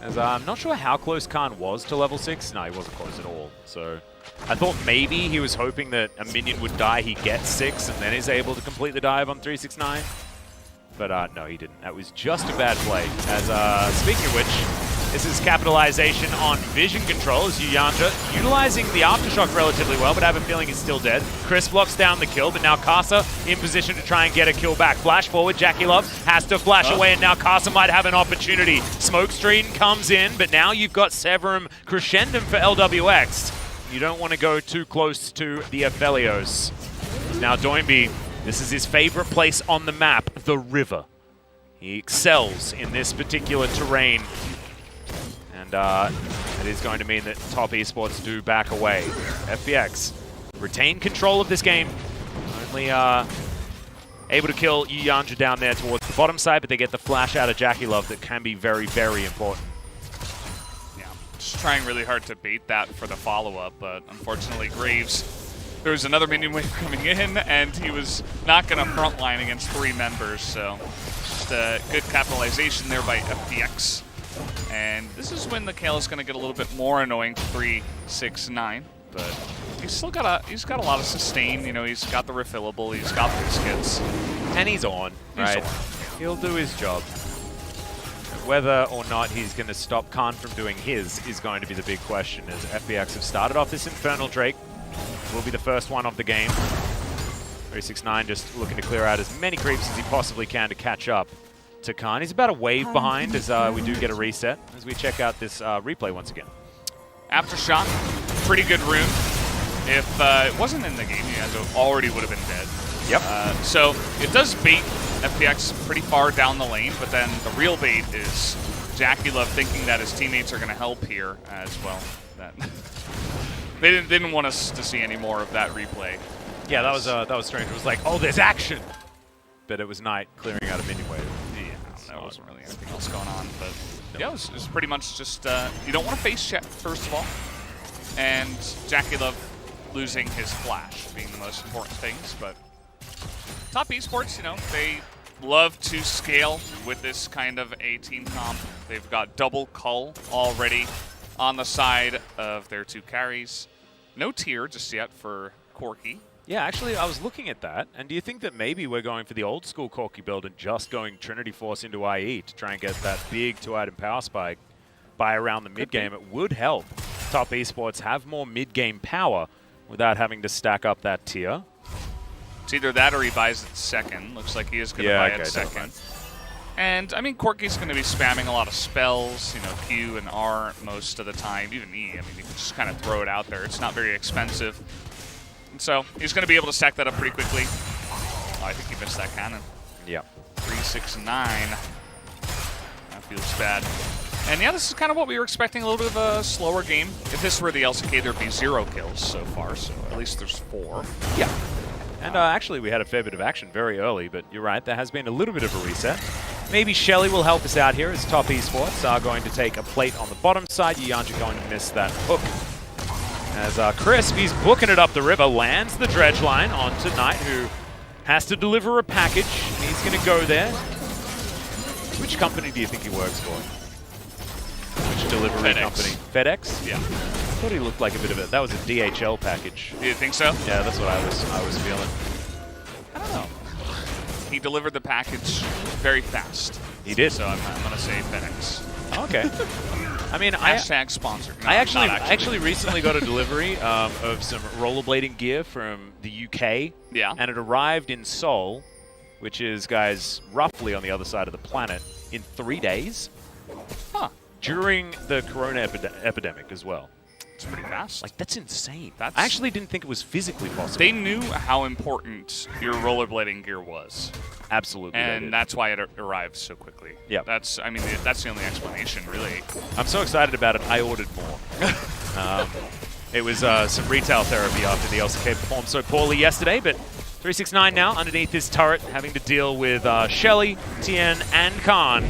As I'm not sure how close Khan was to level 6. No, he wasn't close at all. So I thought maybe he was hoping that a minion would die, he gets 6, and then is able to complete the dive on 369. But no, he didn't. That was just a bad play. As speaking of which, this is capitalization on vision control as Yuyanja utilizing the Aftershock relatively well, but I have a feeling he's still dead. Chris blocks down the kill, but now Casa in position to try and get a kill back. Flash forward, Jackie Love has to flash away, and now Casa might have an opportunity. Smokescreen comes in, but now you've got Severum Crescendum for LWX. You don't want to go too close to the Aphelios. Now Doinby, this is his favorite place on the map, the river. He excels in this particular terrain. And it is going to mean that top esports do back away. FPX retain control of this game. Only able to kill Yuyanja down there towards the bottom side, but they get the flash out of Jackie Love that can be very, very important. Yeah, just trying really hard to bait that for the follow-up, but unfortunately Graves, there was another minion wave coming in, and he was not going to frontline against 3 members, so just a good capitalization there by FPX. And this is when the Kale is going to get a little bit more annoying to 369, but he's still got a lot of sustain. You know, he's got the refillable, he's got biscuits, and he's on. Right, he'll do his job. Whether or not he's going to stop Khan from doing his is going to be the big question. As FPX have started off this Infernal Drake, will be the first one of the game. 369 just looking to clear out as many creeps as he possibly can to catch up to Khan. He's about a wave behind as we do get a reset as we check out this replay once again. Aftershock, pretty good rune. If it wasn't in the game, Yuyanja already would have been dead. Yep. So it does bait FPX pretty far down the lane, but then the real bait is Jackie Love thinking that his teammates are going to help here as well. That they didn't want us to see any more of that replay. Yeah, that was strange. It was like, oh, there's action, but it was Knight clearing out a minion wave. There wasn't really anything else going on, but yeah, it was pretty much just you don't want to face check first of all, and Jackie Love losing his flash being the most important things. But top esports, you know, they love to scale with this kind of a team comp. They've got double cull already on the side of their 2 carries. No tier just yet for Corki. Yeah, actually, I was looking at that, and do you think that maybe we're going for the old school Corki build and just going Trinity Force into IE to try and get that big 2-item power spike by around the mid-game? It would help top esports have more mid-game power without having to stack up that tier. It's either that or he buys it second. Looks like he is going to buy it second. And, I mean, Corki's going to be spamming a lot of spells, you know, Q and R most of the time, even E. I mean, you can just kind of throw it out there. It's not very expensive. So he's going to be able to stack that up pretty quickly. Oh, I think he missed that cannon. Yeah. 369. That feels bad. And yeah, this is kind of what we were expecting, a little bit of a slower game. If this were the LCK, there'd be 0 kills so far, so at least there's 4. Yeah. And actually, we had a fair bit of action very early, but you're right, there has been a little bit of a reset. Maybe Shelly will help us out here as top esports are going to take a plate on the bottom side. Yuyanja going to miss that hook. As Crisp, he's booking it up the river, lands the dredge line onto Knight, who has to deliver a package, and he's going to go there. Which company do you think he works for? Which delivery company? FedEx? Yeah. I thought he looked like a bit of it. That was a DHL package. Do you think so? Yeah, that's what I was feeling. I don't know. He delivered the package very fast. He did. So I'm going to say FedEx. Okay. I mean, hashtag sponsored. No, I actually recently got a delivery of some rollerblading gear from the UK. Yeah. And it arrived in Seoul, which is, guys, roughly on the other side of the planet, in 3 days. Huh. During the corona epidemic as well. It's pretty fast. Like, that's insane. I actually didn't think it was physically possible. They knew how important your rollerblading gear was. Absolutely. And that's why it arrived so quickly. Yeah. That's the only explanation, really. I'm so excited about it, I ordered more. It was some retail therapy after the LCK performed so poorly yesterday, but 369 now underneath this turret, having to deal with Shelly, Tien, and Khan,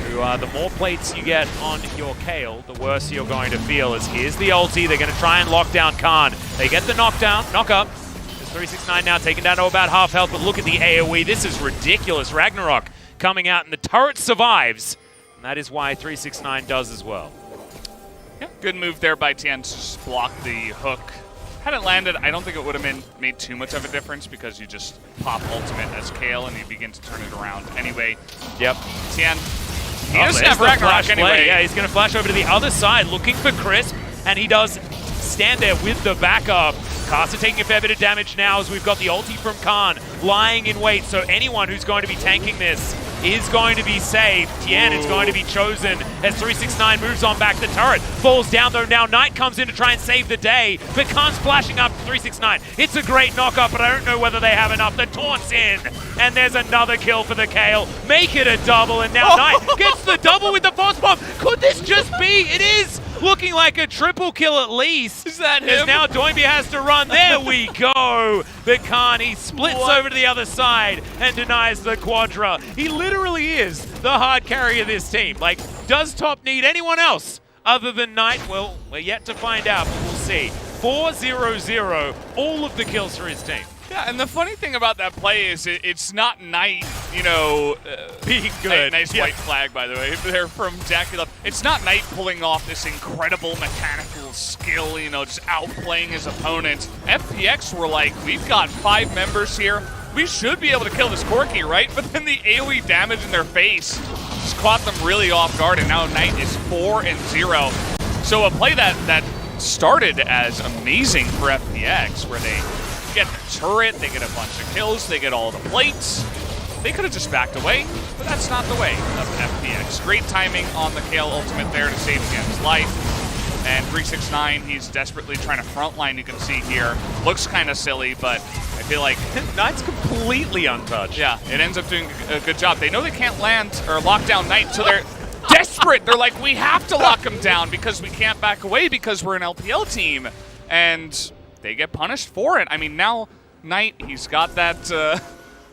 The more plates you get on your Kayle, the worse you're going to feel. As here's the ulti, they're going to try and lock down Khan. They get the knock up. There's 369 now, taken down to about half health, but look at the AoE. This is ridiculous. Ragnarok coming out, and the turret survives. And that is why 369 does as well. Yeah, good move there by Tian to just block the hook. Had it landed, I don't think it would have made too much of a difference because you just pop ultimate as Kayle and you begin to turn it around anyway. Yep. Tian, he doesn't have Ragnarok anyway. Yeah, he's going to flash over to the other side looking for Crisp, and he does stand there with the backup. Caster taking a fair bit of damage now as we've got the ulti from Khan lying in wait, so anyone who's going to be tanking this is going to be safe. Tian is going to be chosen as 369 moves on back. The turret falls down though. Now Knight comes in to try and save the day, but Khan's flashing up 369. It's a great knock-up, but I don't know whether they have enough. The taunt's in, and there's another kill for the Kayle. Make it a double, and now Knight gets the double with the force bomb. Could this just be? It is looking like a triple kill at least. Is that him? As now Doinby has to run. There we go. But Khan, he splits over to the other side and denies the quadra. He literally is the hard carry of this team. Like, does Top need anyone else other than Knight? Well, we're yet to find out, but we'll see. 4-0-0, all of the kills for his team. Yeah, and the funny thing about that play is it's not Knight, you know, being good. Nice white flag, by the way, there from Dracula. It's not Knight pulling off this incredible mechanical skill, you know, just outplaying his opponent. FPX were like, we've got 5 members here. We should be able to kill this Corki, right? But then the AoE damage in their face just caught them really off guard, and now Knight is 4-0. So a play that started as amazing for FPX, where they get the turret, they get a bunch of kills, they get all the plates. They could have just backed away, but that's not the way of FPX. Great timing on the Kayle ultimate there to save Tian's life. And 369, he's desperately trying to frontline, you can see here. Looks kind of silly, but I feel like Knight's completely untouched. Yeah, it ends up doing a good job. They know they can't land or lock down Knight, so they're desperate. They're like, we have to lock him down because we can't back away because we're an LPL team. And they get punished for it. I mean, now Knight, he's got that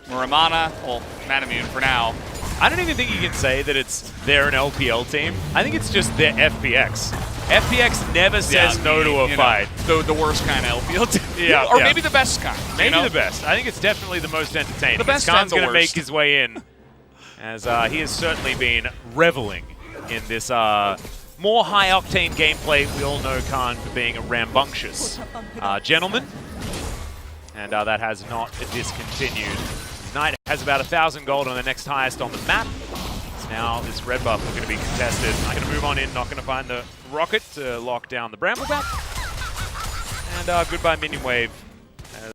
Muramana, well, Manamune for now. I don't even think you can say that they're an LPL team. I think it's just their FPX. FPX never says no to a fight. The worst kind of LPL team. Yeah, or maybe the best kind. Maybe the best. I think it's definitely the most entertaining. The best Khan's and the going to make worst. his way in, as he has certainly been reveling in this more high-octane gameplay. We all know Khan for being a rambunctious gentleman, and that has not discontinued. Knight has about 1,000 gold on the next highest on the map. Now this red buff is going to be contested. Not going to move on in, not going to find the rocket to lock down the Bramble Bat. And goodbye minion wave,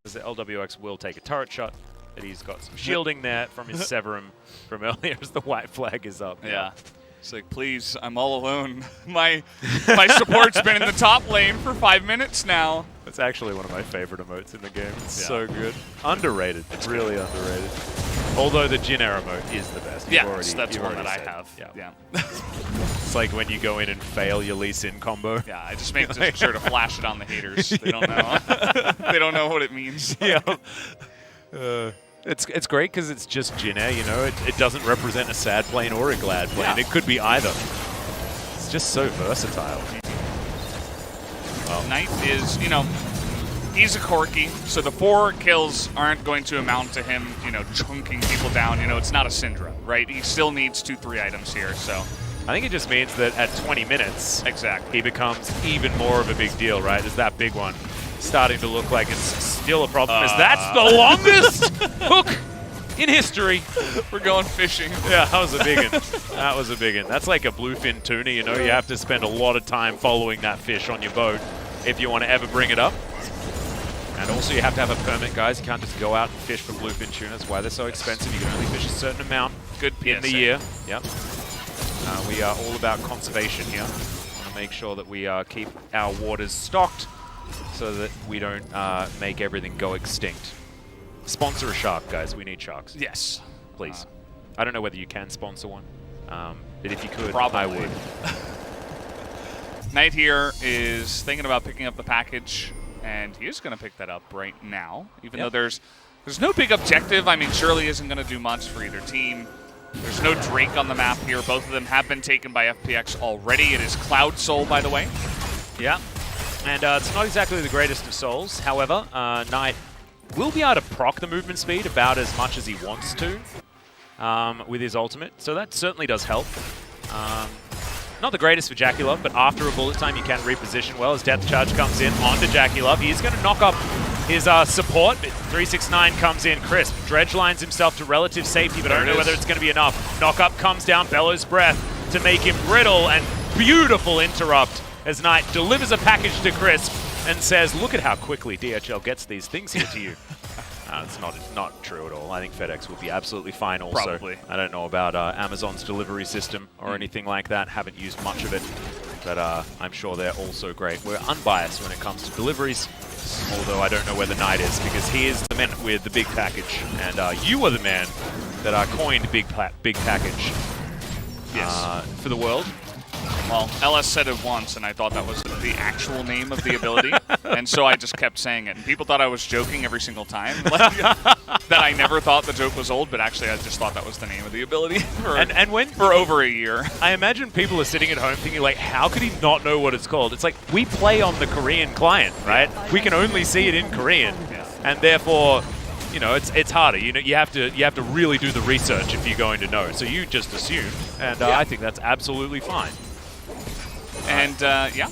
as the LWX will take a turret shot. But he's got some shielding there from his Severum from earlier as the white flag is up. Yeah. It's like, please, I'm all alone. My support's been in the top lane for 5 minutes now. That's actually one of my favorite emotes in the game. It's so good. Underrated. It's really underrated. Although the Jin Air emote is the best. Yeah, that's one that I have. Yeah. It's like when you go in and fail your Lee Sin combo. Yeah, I just make sure to flash it on the haters. They don't know. They don't know what it means. Yeah. It's great because it's just Jin Air, you know. It doesn't represent a sad plane or a glad plane. Yeah. It could be either. It's just so versatile. Well, Knight is, you know, he's a Corki, so the 4 kills aren't going to amount to him, you know, chunking people down. You know, it's not a Syndra, right? He still needs 2-3 items here, so. I think it just means that at 20 minutes, exactly, he becomes even more of a big deal, right? There's that big one starting to look like it's still a problem. That's the longest hook in history. We're going fishing. Yeah, that was a big one. That was a big one. That's like a bluefin tuna, you know? You have to spend a lot of time following that fish on your boat if you want to ever bring it up. And also you have to have a permit, guys. You can't just go out and fish for bluefin tuna. That's why they're so expensive. You can only fish a certain amount in the year. Yep. We are all about conservation here. We want to make sure that we keep our waters stocked so that we don't make everything go extinct. Sponsor a shark, guys. We need sharks. Yes. Please. I don't know whether you can sponsor one, but if you could, probably. I would. Knight here is thinking about picking up the package, and he is going to pick that up right now, even though there's no big objective. I mean, Shirley isn't going to do much for either team. There's no Drake on the map here. Both of them have been taken by FPX already. It is Cloud Soul, by the way. Yeah, and it's not exactly the greatest of souls. However, Knight will be able to proc the movement speed about as much as he wants to with his ultimate, so that certainly does help. Not the greatest for JackeyLove, but after a bullet time you can reposition well as Death Charge comes in onto JackeyLove. He's going to knock up his support, but 369 comes in. Crisp dredge lines himself to relative safety, but I don't know whether it's going to be enough. Knockup comes down, Bellows Breath to make him brittle, and beautiful interrupt as Knight delivers a package to Crisp and says, look at how quickly DHL gets these things here to you. It's not true at all. I think FedEx will be absolutely fine also. Probably. I don't know about Amazon's delivery system or anything like that. Haven't used much of it, but I'm sure they're also great. We're unbiased when it comes to deliveries, although I don't know where the Knight is, because he is the man with the big package, and you are the man that coined big package for the world. Well, LS said it once, and I thought that was the actual name of the ability, and so I just kept saying it. And people thought I was joking every single time, like, that I never thought the joke was old, but actually I just thought that was the name of the ability for over a year. I imagine people are sitting at home thinking, like, how could he not know what it's called? It's like, we play on the Korean client, right? We can only see it in Korean, and therefore, you know, it's harder. You know, you have to really do the research if you're going to know. So you just assume, and I think that's absolutely fine. And yeah,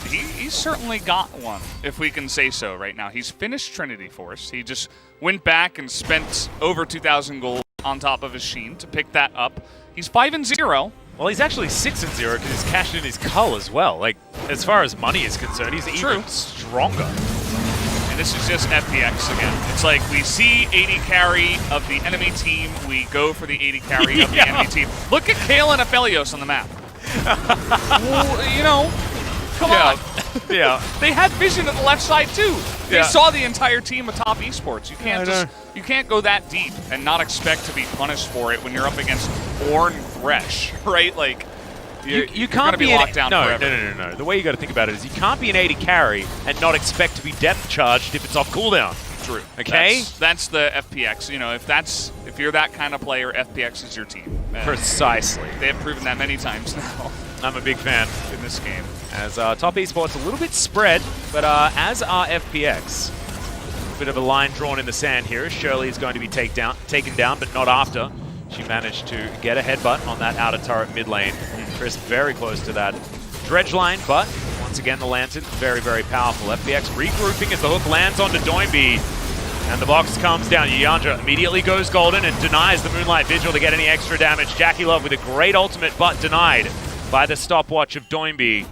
he's certainly got one, if we can say so right now. He's finished Trinity Force. He just went back and spent over 2,000 gold on top of his Sheen to pick that up. He's 5-0. Well, he's actually 6-0 because he's cashed in his cull as well. Like, as far as money is concerned, he's even stronger. And this is just FPX again. It's like we see 80 carry of the enemy team, we go for the 80 carry of the enemy team. Look at Kale and Aphelios on the map. Well, you know, come on. Yeah. They had vision at the left side too. They saw the entire team of top esports. You can't go that deep and not expect to be punished for it when you're up against Ornn Thresh, right? Like you can't be locked down forever. No. The way you got to think about it is you can't be an 80 carry and not expect to be depth charged if it's off cooldown. True. Okay. That's the FPX. You know, if you're that kind of player, FPX is your team. Precisely. They have proven that many times now. I'm a big fan in this game. As top esports a little bit spread, but as are FPX. Bit of a line drawn in the sand here. Shirley is going to be taken down, but not after. She managed to get a headbutt on that outer turret mid lane. Chris very close to that dredge line, but once again the Lantern very, very powerful. FPX regrouping as the hook lands onto Doinby. And the box comes down. Yanja immediately goes golden and denies the Moonlight Vigil to get any extra damage. JackeyLove with a great ultimate, but denied by the stopwatch of Doinby.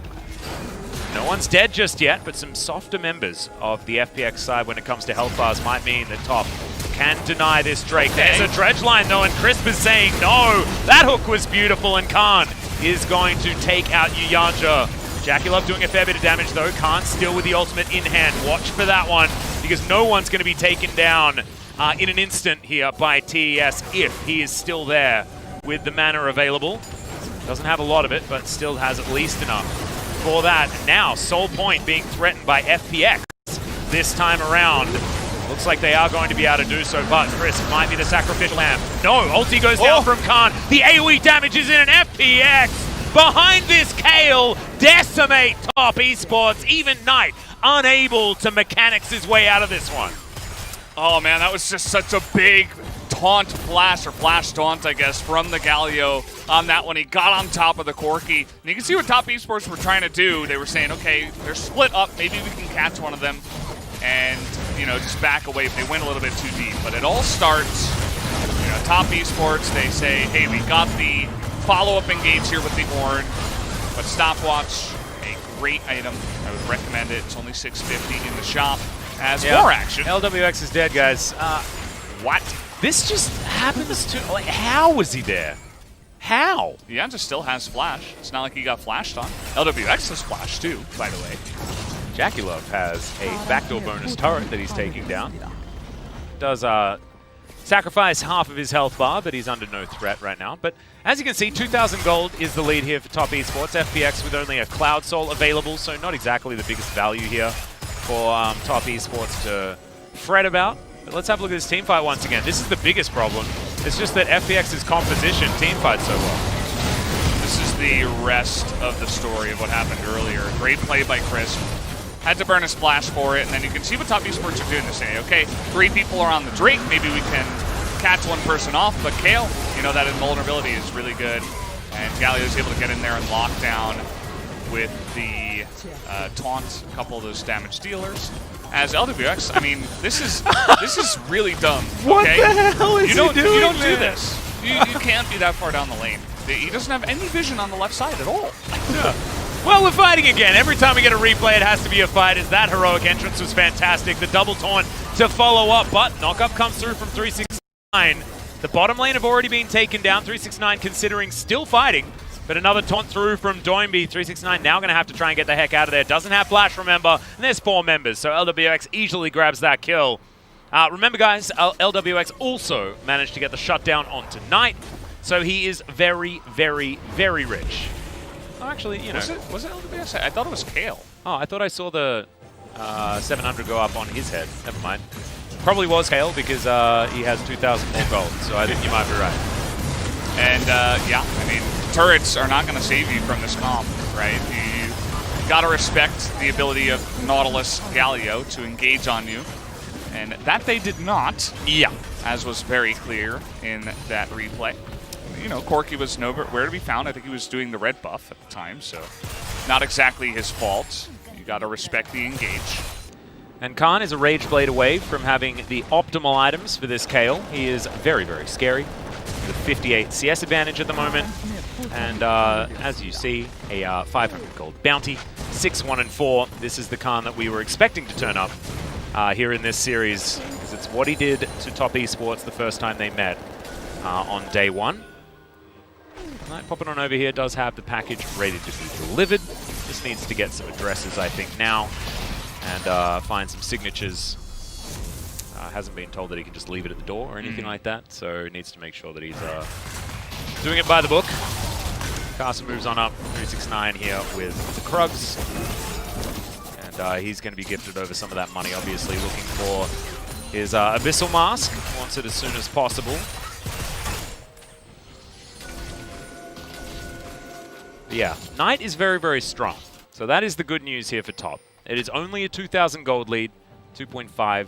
No one's dead just yet, but some softer members of the FPX side when it comes to health bars might mean that top can deny this Drake. There's a dredge line though, and Crisp is saying no. That hook was beautiful, and Khan is going to take out Yanja. JackeyLove doing a fair bit of damage though. Khan still with the ultimate in hand. Watch for that one, because no one's going to be taken down in an instant here by TES if he is still there with the mana available. Doesn't have a lot of it, but still has at least enough for that. Now, Soul Point being threatened by FPX this time around. Looks like they are going to be able to do so, but Chris might be the sacrificial lamb. No, ulti goes down from Khan. The AoE damage is in, an FPX behind this Kale decimate top esports. Even Knight unable to mechanics his way out of this one. Oh man, that was just such a big taunt flash, or flash taunt, I guess, from the Galio on that one. He got on top of the Corki. And you can see what top esports were trying to do. They were saying, okay, they're split up. Maybe we can catch one of them and, you know, just back away if they went a little bit too deep. But it all starts, you know, top esports, they say, hey, we got the follow-up engage here with the Ornn, but stopwatch, a great item. I would recommend it. It's only $6.50 in the shop. Has more action. LWX is dead, guys. What? This just happens to... Like, how was he there? How? Yanja still has flash. It's not like he got flashed on. LWX has flash too, by the way. JackeyLove has a backdoor bonus turret that he's taking down. Does sacrifice half of his health bar, but he's under no threat right now. But as you can see, 2,000 gold is the lead here for top esports. FPX with only a Cloud Soul available, so not exactly the biggest value here for top esports to fret about. But let's have a look at this team fight once again. This is the biggest problem. It's just that FPX's composition teamfight so well. This is the rest of the story of what happened earlier. Great play by Chris. Had to burn a splash for it, and then you can see what Top Esports are doing to say, okay, 3 people are on the Drake, maybe we can catch 1 person off, but Kale, you know, that invulnerability is really good, and Galio's able to get in there and lock down with the taunt, a couple of those damage dealers. As LWX, I mean, this is really dumb. Okay? What the hell is he doing? You don't do this. You can't be that far down the lane. He doesn't have any vision on the left side at all. Yeah. Well, we're fighting again. Every time we get a replay, it has to be a fight. As that heroic entrance was fantastic. The double taunt to follow up, but knockup comes through from 369. The bottom lane have already been taken down. 369 considering still fighting, but another taunt through from Doinby. 369 now going to have to try and get the heck out of there. Doesn't have flash, remember, and there's 4 members, so LWX easily grabs that kill. Remember, guys, LWX also managed to get the shutdown onto Knight, so he is very, very, very rich. Oh, actually, you know. Was it LWX? I thought it was Kale. Oh, I thought I saw the 700 go up on his head. Never mind. Probably was Kale because he has 2,000 more gold, so I think you might be right. And, yeah, I mean, turrets are not going to save you from this comp, right? You got to respect the ability of Nautilus Galio to engage on you. And that they did not. Yeah. As was very clear in that replay. You know, Corki was nowhere to be found. I think he was doing the red buff at the time, so not exactly his fault. You got to respect the engage. And Khan is a Rage Blade away from having the optimal items for this Kale. He is very, very scary. With a 58 CS advantage at the moment. And as you see, a 500 gold bounty. 6-1-4. This is the Khan that we were expecting to turn up here in this series, because it's what he did to Top Esports the first time they met on day 1. Right, popping on over here does have the package ready to be delivered. Just needs to get some addresses, I think, now, and find some signatures. Hasn't been told that he can just leave it at the door or anything like that, so needs to make sure that he's doing it by the book. Carson moves on up, 369 here with the Krugs. And he's going to be gifted over some of that money, obviously, looking for his Abyssal Mask. Wants it as soon as possible. But yeah, Knight is very, very strong. So that is the good news here for top. It is only a 2,000 gold lead, 2.5.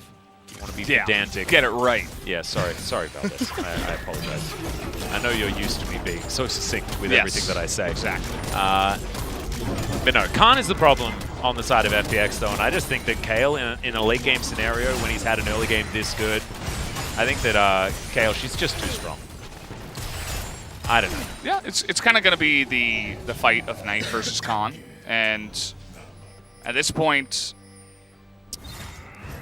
You want to be pedantic. Get it right. Yeah, sorry, Valdez. I apologize. I know you're used to me being so succinct with everything that I say. Exactly. But no, Khan is the problem on the side of FPX, though, and I just think that Kale, in a late game scenario, when he's had an early game this good, I think that Kale, she's just too strong. I don't know. Yeah, it's kind of going to be the fight of Knight versus Khan, and at this point,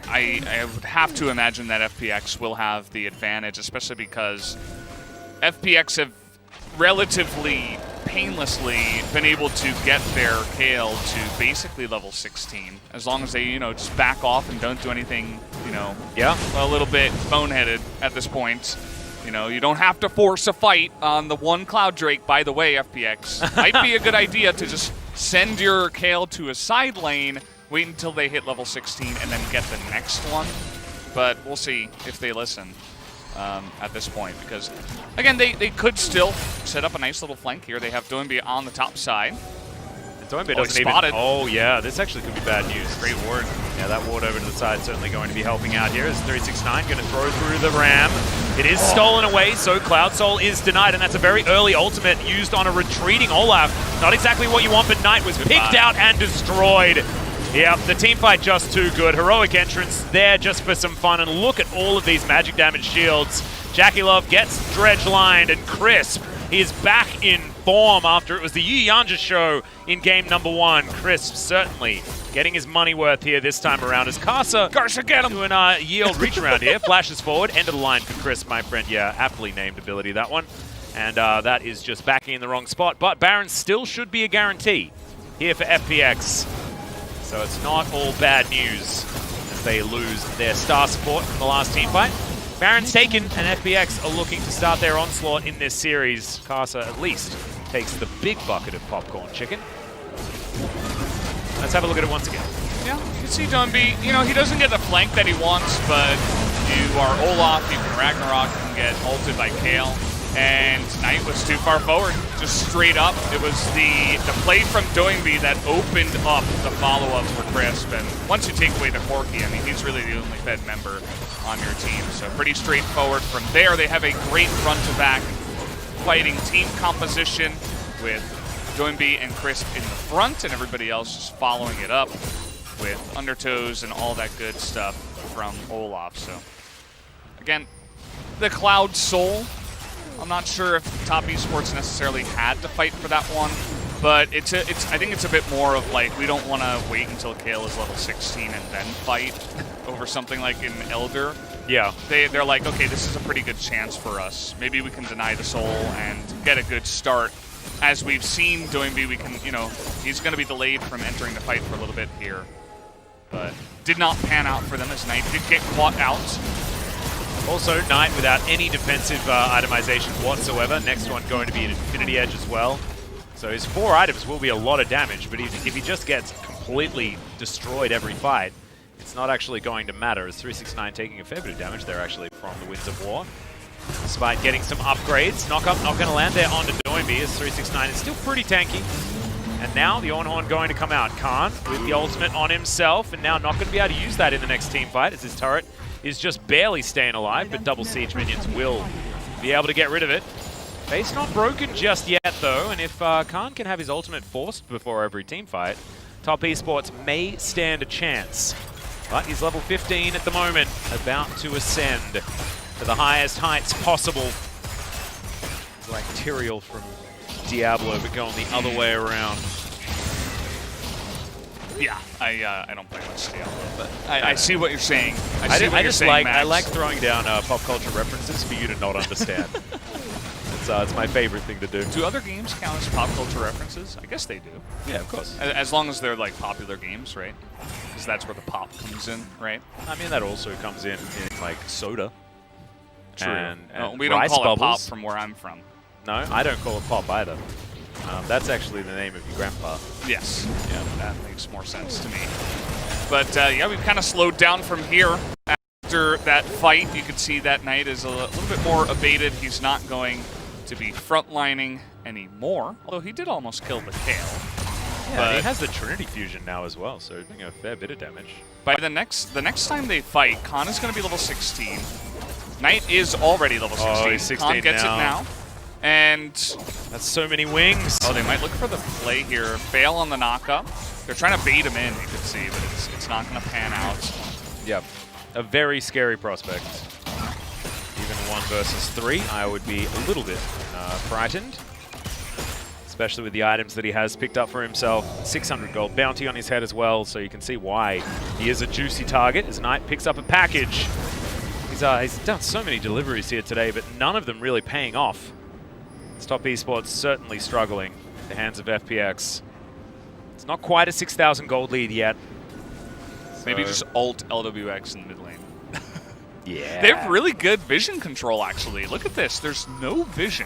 I would have to imagine that FPX will have the advantage, especially because FPX have relatively painlessly been able to get their Kale to basically level 16, as long as they, you know, just back off and don't do anything, you know, a little bit boneheaded at this point. You know, you don't have to force a fight on the one Cloud Drake. By the way, FPX, might be a good idea to just send your Kale to a side lane, wait until they hit level 16, and then get the next one. But we'll see if they listen at this point, because, again, they could still set up a nice little flank here. They have Doinby on the top side. Doinby doesn't even... Oh, yeah, this actually could be bad news. Great ward. Yeah, that ward over to the side certainly going to be helping out here. As 369 going to throw through the Ram. It is stolen away, so Cloud Soul is denied, and that's a very early ultimate used on a retreating Olaf. Not exactly what you want, but Knight was picked out and destroyed. Yep, the team fight just too good. Heroic entrance there just for some fun, and look at all of these magic damage shields. Jackie Love gets dredge-lined, and Crisp, he is back in form after it was the Yu Yanja show in game number 1. Crisp certainly getting his money worth here this time around as Garza get him doing a yield reach around here. Flashes forward, end of the line for Crisp, my friend. Yeah, aptly named ability, that one. And that is just backing in the wrong spot. But Baron still should be a guarantee here for FPX. So it's not all bad news as they lose their star support from the last team fight. Baron's taken, and FPX are looking to start their onslaught in this series. Karsa at least takes the big bucket of popcorn chicken. Let's have a look at it once again. Yeah, you can see Doinby, you know, he doesn't get the flank that he wants, but you are Olaf, you can Ragnarok, you can get ulted by Kale. And Knight was too far forward, just straight up. It was the play from Doingby that opened up the follow-ups for Crisp. And once you take away the Corki, I mean, he's really the only Fed member on your team. So pretty straightforward from there. They have a great front-to-back fighting team composition with Doingby and Crisp in the front, and everybody else just following it up with Undertows and all that good stuff from Olaf. So again, the Cloud Soul, I'm not sure if Top Esports necessarily had to fight for that one, but I think it's a bit more of like, we don't want to wait until Kale is level 16 and then fight over something like an Elder. Yeah. They're like, okay, this is a pretty good chance for us. Maybe we can deny the soul and get a good start. As we've seen Doingby, we can, you know, he's going to be delayed from entering the fight for a little bit here. But did not pan out for them as Knight did get caught out. Also, Knight without any defensive itemization whatsoever. Next one going to be an Infinity Edge as well. So his 4 items will be a lot of damage, but if he just gets completely destroyed every fight, it's not actually going to matter, as 369 taking a fair bit of damage there actually from the Winds of War. Despite getting some upgrades, Knock-Up not going to land there onto Doingby, as 369 is still pretty tanky. And now the Ornhorn going to come out. Khan with the ultimate on himself, and now not going to be able to use that in the next team fight, as his turret is just barely staying alive, but double siege minions will be able to get rid of it. Base not broken just yet, though, and if Khan can have his ultimate forced before every team fight, Top Esports may stand a chance. But he's level 15 at the moment, about to ascend to the highest heights possible. It's like Tyrael from Diablo, but going the other way around. Yeah, I don't play much Diablo, but I see what you're saying. I like throwing down pop culture references for you to not understand. It's my favorite thing to do. Do other games count as pop culture references? I guess they do. Yeah, of course. As long as they're like popular games, right? Because that's where the pop comes in, right? I mean, that also comes in like soda. True. And no, we don't call it pop from where I'm from. No, I don't call it pop either. That's actually the name of your grandpa. Yes. Yeah, that makes more sense to me. But yeah, we've kind of slowed down from here. After that fight, you can see that Knight is a little bit more abated. He's not going to be frontlining anymore, although he did almost kill the Kale. Yeah, but he has the Trinity Fusion now as well, so doing a fair bit of damage. By the next time they fight, Khan is going to be level 16. Knight is already level 16. Oh, he's 16 Khan gets now. it now. And that's so many wings. Oh, they might look for the play here. Fail on the knockup. They're trying to bait him in, you can see, but it's not going to pan out. Yep. A very scary prospect. Even 1 versus 3, I would be a little bit frightened. Especially with the items that he has picked up for himself. 600 gold bounty on his head as well, so you can see why he is a juicy target as Knight picks up a package. He's done so many deliveries here today, but none of them really paying off. Top Esports certainly struggling at the hands of FPX. It's not quite a 6,000 gold lead yet. So maybe just ult LWX in the mid lane. Yeah. They have really good vision control, actually. Look at this. There's no vision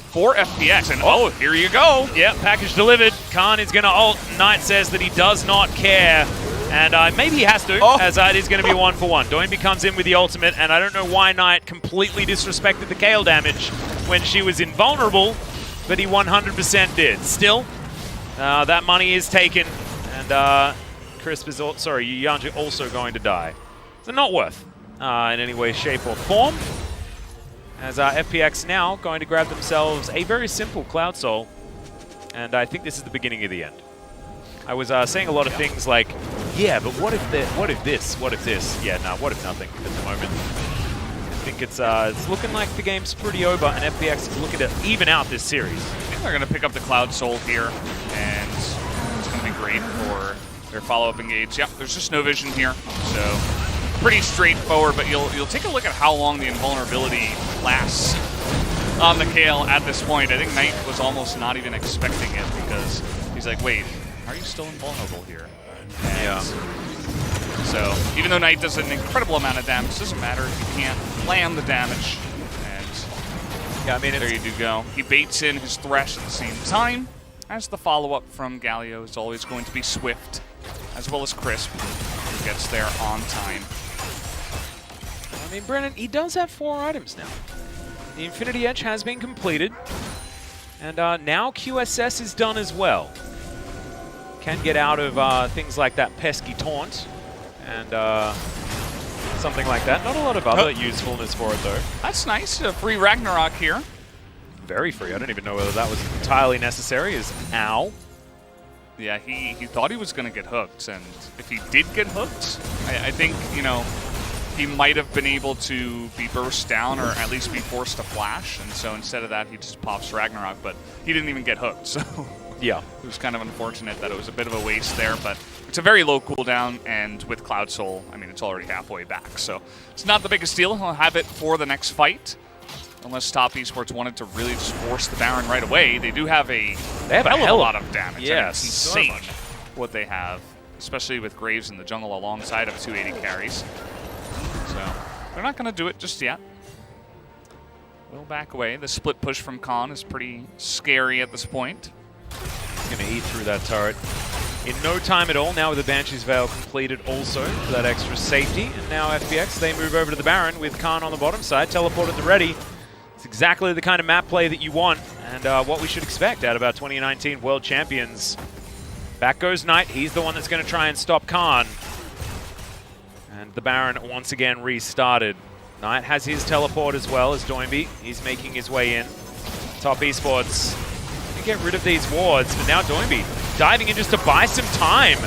for FPX. And oh, here you go. Yeah, package delivered. Khan is going to ult. Knight says that he does not care. And maybe he has to, as it is going to be 1-for-1. Doingby comes in with the ultimate, and I don't know why Knight completely disrespected the Kale damage when she was invulnerable, but he 100% did. Still, that money is taken, and Crisp is Yuyanji also going to die. So not worth in any way, shape, or form. As FPX now going to grab themselves a very simple Cloud Soul, and I think this is the beginning of the end. I was saying a lot of things like, yeah, but what if this, what if this? Yeah, no, what if nothing at the moment. I think it's looking like the game's pretty over, and FPX is looking to even out this series. I think they're going to pick up the Cloud Soul here, and it's going to be great for their follow-up engage. Yep, there's just no vision here, so pretty straightforward, but you'll take a look at how long the invulnerability lasts on the Kale at this point. I think Knight was almost not even expecting it, because he's like, wait, are you still invulnerable here? And yeah. So even though Knight does an incredible amount of damage, it doesn't matter if you can't land the damage. And yeah, I mean, there you do go. He baits in his Thresh at the same time, as the follow-up from Galio is always going to be swift, as well as Crisp, who gets there on time. mean, Brennan, he does have 4 items now. The Infinity Edge has been completed. And now QSS is done as well. Can get out of things like that pesky taunt and something like that. Not a lot of other usefulness for it, though. That's nice. A free Ragnarok here. Very free. I don't even know whether that was entirely necessary. Ow. Yeah, he thought he was going to get hooked, and if he did get hooked, I think, you know, he might have been able to be burst down or at least be forced to flash, and so instead of that, he just pops Ragnarok, but he didn't even get hooked, so yeah, it was kind of unfortunate that it was a bit of a waste there, but it's a very low cooldown, and with Cloud Soul, I mean, it's already halfway back, so it's not the biggest deal. He'll have it for the next fight. Unless Top Esports wanted to really just force the Baron right away. They do have a hell of a lot of damage. Yeah, I mean, it's insane what they have, especially with Graves in the jungle alongside of 280 carries. So they're not going to do it just yet. We'll back away. The split push from Khan is pretty scary at this point. He's going to eat through that turret in no time at all. Now with the Banshee's Veil completed also for that extra safety. And now FPX, they move over to the Baron with Khan on the bottom side, teleported to ready. It's exactly the kind of map play that you want and what we should expect out of our 2019 World Champions. Back goes Knight. He's the one that's going to try and stop Khan. And the Baron once again restarted. Knight has his teleport as well as Doinby. He's making his way in. Top Esports can get rid of these wards, but now Doinby diving in just to buy some time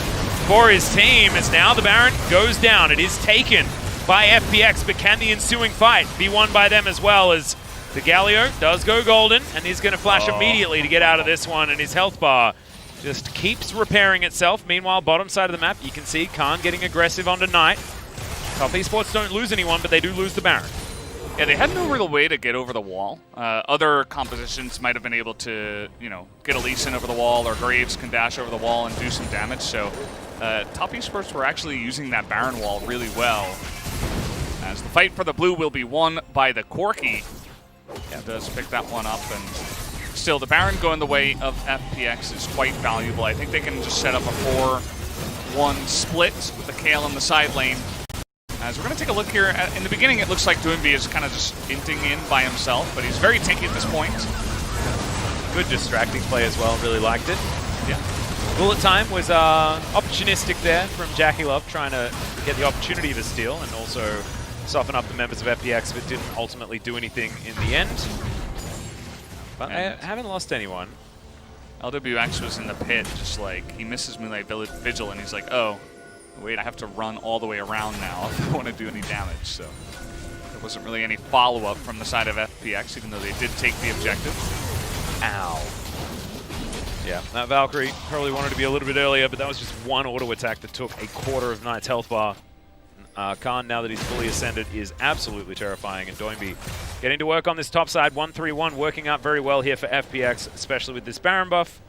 for his team as now the Baron goes down. It is taken by FPX, but can the ensuing fight be won by them as well, as the Galio does go golden, and he's going to flash immediately to get out of this one, and his health bar just keeps repairing itself. Meanwhile, bottom side of the map, you can see Khan getting aggressive onto Knight. Top Esports don't lose anyone, but they do lose the Baron. Yeah, they had no real way to get over the wall. Other compositions might have been able to, you know, get a Lee Sin over the wall, or Graves can dash over the wall and do some damage. So Top Esports were actually using that Baron wall really well. As the fight for the blue will be won by the Corki. Yeah, does pick that one up, and still the Baron going the way of FPX is quite valuable. I think they can just set up a 4-1 split with the Kale in the side lane. As we're going to take a look here, in the beginning it looks like Doinby is kind of just inting in by himself, but he's very tanky at this point. Good distracting play as well, really liked it. Yeah. Bullet time was opportunistic there from Jackie Love, trying to get the opportunity to steal and also soften up the members of FPX, but didn't ultimately do anything in the end. But they haven't lost anyone. LWX was in the pit, just like, he misses Moonlight Vigil, and he's like, oh, wait, I have to run all the way around now if I want to do any damage. So there wasn't really any follow-up from the side of FPX, even though they did take the objective. Ow. Yeah, that Valkyrie probably wanted to be a little bit earlier, but that was just one auto attack that took a quarter of Knight's health bar. Khan, now that he's fully ascended, is absolutely terrifying, and Doinby getting to work on this top side. 1-3-1 working out very well here for FPX, especially with this Baron buff.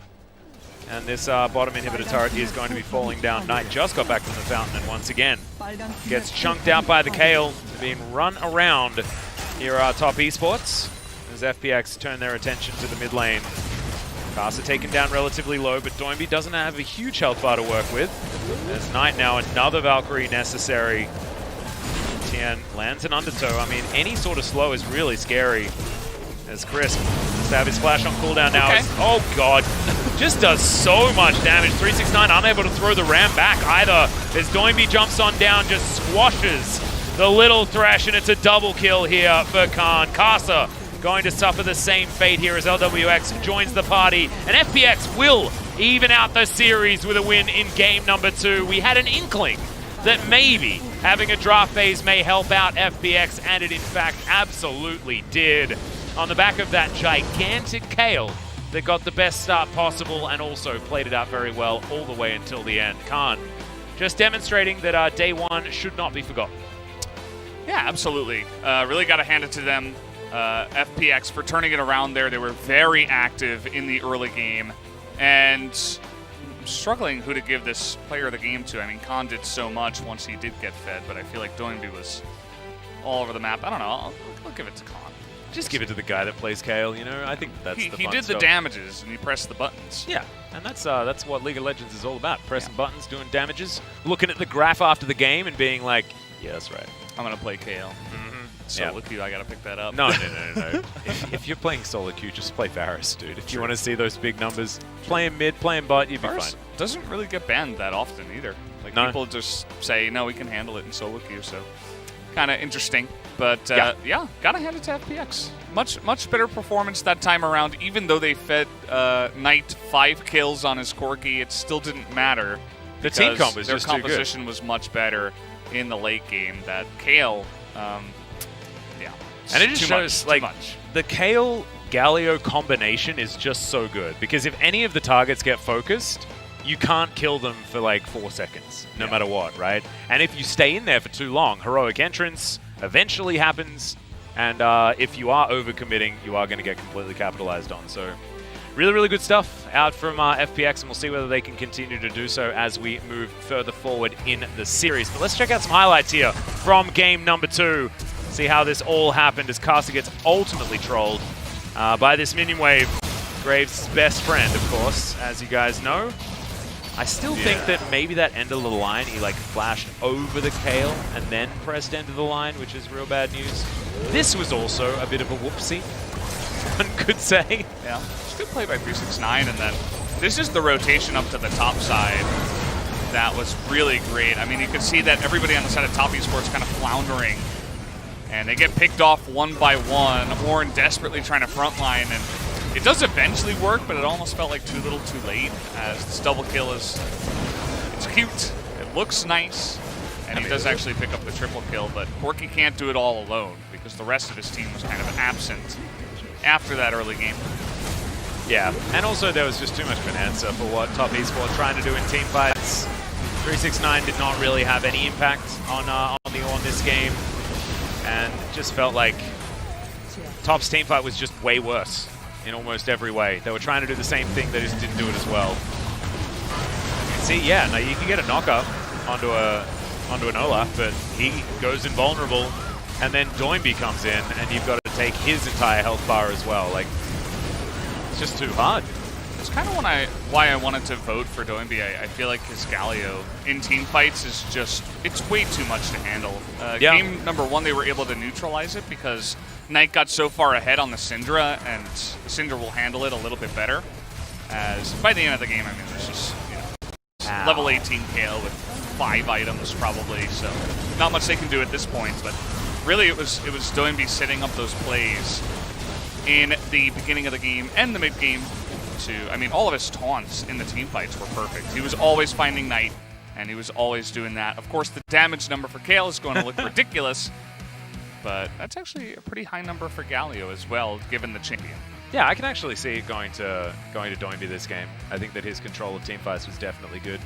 And this bottom inhibitor turret is going to be falling down. Knight just got back from the fountain, and once again gets chunked out by the Kale, being run around here at Top Esports as FPX turn their attention to the mid lane. Casa taken down relatively low, but Doinby doesn't have a huge health bar to work with. There's Knight now, another Valkyrie necessary. Tien lands an undertow. I mean, any sort of slow is really scary. As Chris has to have his flash on cooldown now. Okay. Oh god, just does so much damage. 369 unable to throw the ram back either. As Doinby jumps on down, just squashes the little Thresh, and it's a double kill here for Khan. Casa going to suffer the same fate here as LWX joins the party, and FPX will even out the series with a win in game number 2. We had an inkling that maybe having a draft phase may help out FPX, and it in fact absolutely did. On the back of that gigantic Kale that got the best start possible and also played it out very well all the way until the end. Khan just demonstrating that day one should not be forgotten. Yeah, absolutely. Really got to hand it to them. FPX for turning it around there. They were very active in the early game, and I'm struggling who to give this player of the game to. I mean, Khan did so much once he did get fed, but I feel like Doinby was all over the map. I don't know. I'll give it to Khan. Just give it to the guy that plays Kale, you know? I think that's the fun He did stuff. the damages, and he pressed the buttons. Yeah, and that's what League of Legends is all about. Pressing buttons, doing damages, looking at the graph after the game and being like, yeah, that's right. I'm going to play Kale. Mm-hmm. Solo queue, I gotta pick that up. No. if you're playing solo queue, just play Varus, dude. If you want to see those big numbers, playing mid, playing bot, you'd be fine. Doesn't really get banned that often either. Like people just say, no, we can handle it in solo queue, so kind of interesting. But yeah, gotta hand it to FPX. Much better performance that time around. Even though they fed Knight 5 kills on his Corki, it still didn't matter. The team comp was their just too good. Their composition was much better in the late game. That Kayle, and it just shows like the Kayle Galio combination is just so good because if any of the targets get focused, you can't kill them for like 4 seconds, no matter what, right? And if you stay in there for too long, heroic entrance eventually happens, and if you are overcommitting, you are going to get completely capitalized on. So really, really good stuff out from FPX, and we'll see whether they can continue to do so as we move further forward in the series. But let's check out some highlights here from game number 2. See how this all happened as Caster gets ultimately trolled by this minion wave. Graves' best friend, of course, as you guys know. I still think that maybe that end of the line, he like flashed over the Kayle and then pressed end of the line, which is real bad news. This was also a bit of a whoopsie, one could say. Yeah, it's a good play by 369, and then this is the rotation up to the top side. That was really great. I mean, you could see that everybody on the side of top esports kind of floundering, and they get picked off one by one. Warren desperately trying to frontline, and it does eventually work, but it almost felt like too little too late, as this double kill is, it's cute, it looks nice, and he does actually pick up the triple kill, but Corki can't do it all alone because the rest of his team was kind of absent after that early game. Yeah, and also there was just too much of an answer for what Top Esports trying to do in team fights. 369 did not really have any impact on this game, and it just felt like Top's team fight was just way worse in almost every way. They were trying to do the same thing, they just didn't do it as well. You can see, yeah, now you can get a knockup onto an Olaf, but he goes invulnerable, and then Doinby comes in, and you've got to take his entire health bar as well. Like, it's just too hard. It's kind of why I wanted to vote for Doinby. I feel like his Galio in team fights is just, it's way too much to handle. Game number 1, they were able to neutralize it because Knight got so far ahead on the Syndra, and the Syndra will handle it a little bit better. As by the end of the game, I mean, there's just, level 18 Kayle with 5 items probably, so not much they can do at this point. But really, it was Doinby setting up those plays in the beginning of the game and the mid game. I mean, all of his taunts in the team fights were perfect. He was always finding Knight, and he was always doing that. Of course, the damage number for Kayle is going to look ridiculous, but that's actually a pretty high number for Galio as well, given the champion. Yeah, I can actually see it going to Doinby this game. I think that his control of team fights was definitely good.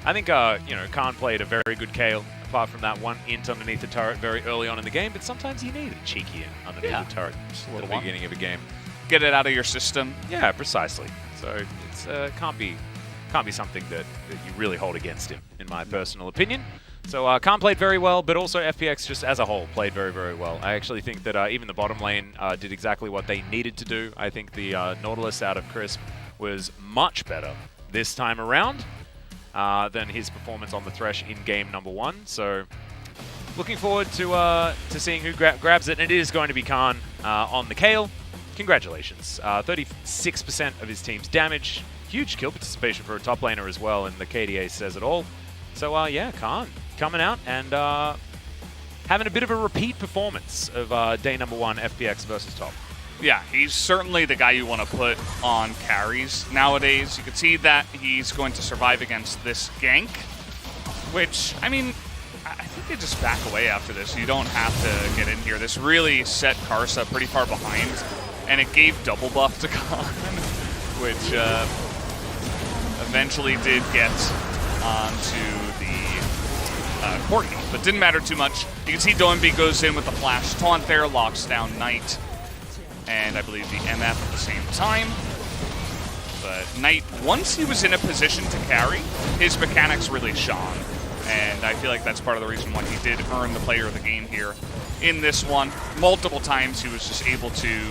I think, Khan played a very good Kayle, apart from that one int underneath the turret very early on in the game, but sometimes you need a cheeky int underneath the turret at the beginning of a game. Get it out of your system. Yeah, precisely. So it's can't be something that you really hold against him, in my personal opinion. So Khan played very well, but also FPX just as a whole played very, very well. I actually think that even the bottom lane did exactly what they needed to do. I think the Nautilus out of Crisp was much better this time around than his performance on the Thresh in game number 1. So looking forward to seeing who grabs it, and it is going to be Khan on the Kayle. Congratulations. 36% of his team's damage. Huge kill participation for a top laner as well, and the KDA says it all. So, yeah, Khan coming out and having a bit of a repeat performance of day number 1 FPX versus Top. Yeah, he's certainly the guy you want to put on carries nowadays. You can see that he's going to survive against this gank, which, I mean, I think they just back away after this. You don't have to get in here. This really set Karsa pretty far behind, and it gave double buff to Khan, which eventually did get onto the Corki, but didn't matter too much. You can see Doinby goes in with the flash taunt there, locks down Knight, and I believe the MF at the same time. But Knight, once he was in a position to carry, his mechanics really shone. And I feel like that's part of the reason why he did earn the player of the game here in this one. Multiple times he was just able to,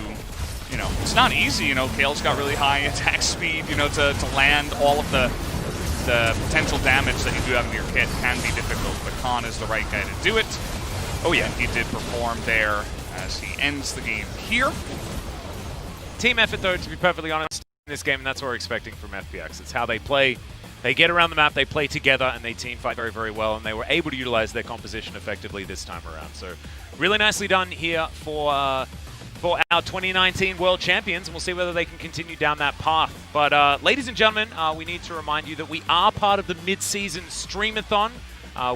it's not easy, Kayle's got really high attack speed, to land all of the potential damage that you do have in your kit can be difficult, but Khan is the right guy to do it. Oh yeah, he did perform there as he ends the game here. Team effort, though, to be perfectly honest, in this game, and that's what we're expecting from FPX. It's how they play. They get around the map, they play together, and they team fight very, very well, and they were able to utilize their composition effectively this time around. So really nicely done here for our 2019 World Champions, and we'll see whether they can continue down that path. But ladies and gentlemen, we need to remind you that we are part of the mid-season Streamathon,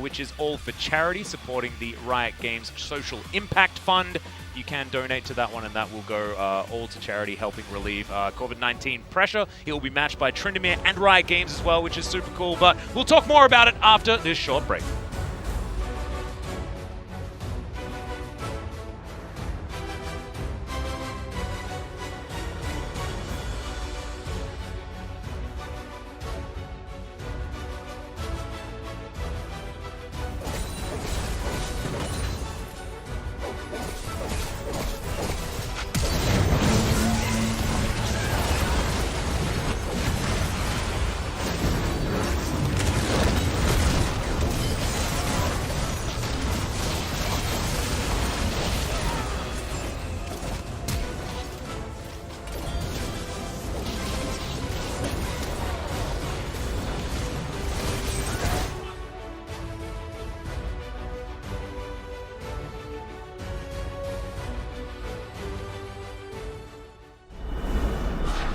which is all for charity, supporting the Riot Games Social Impact Fund. You can donate to that one, and that will go all to charity, helping relieve COVID-19 pressure. It will be matched by Tryndamere and Riot Games as well, which is super cool. But we'll talk more about it after this short break.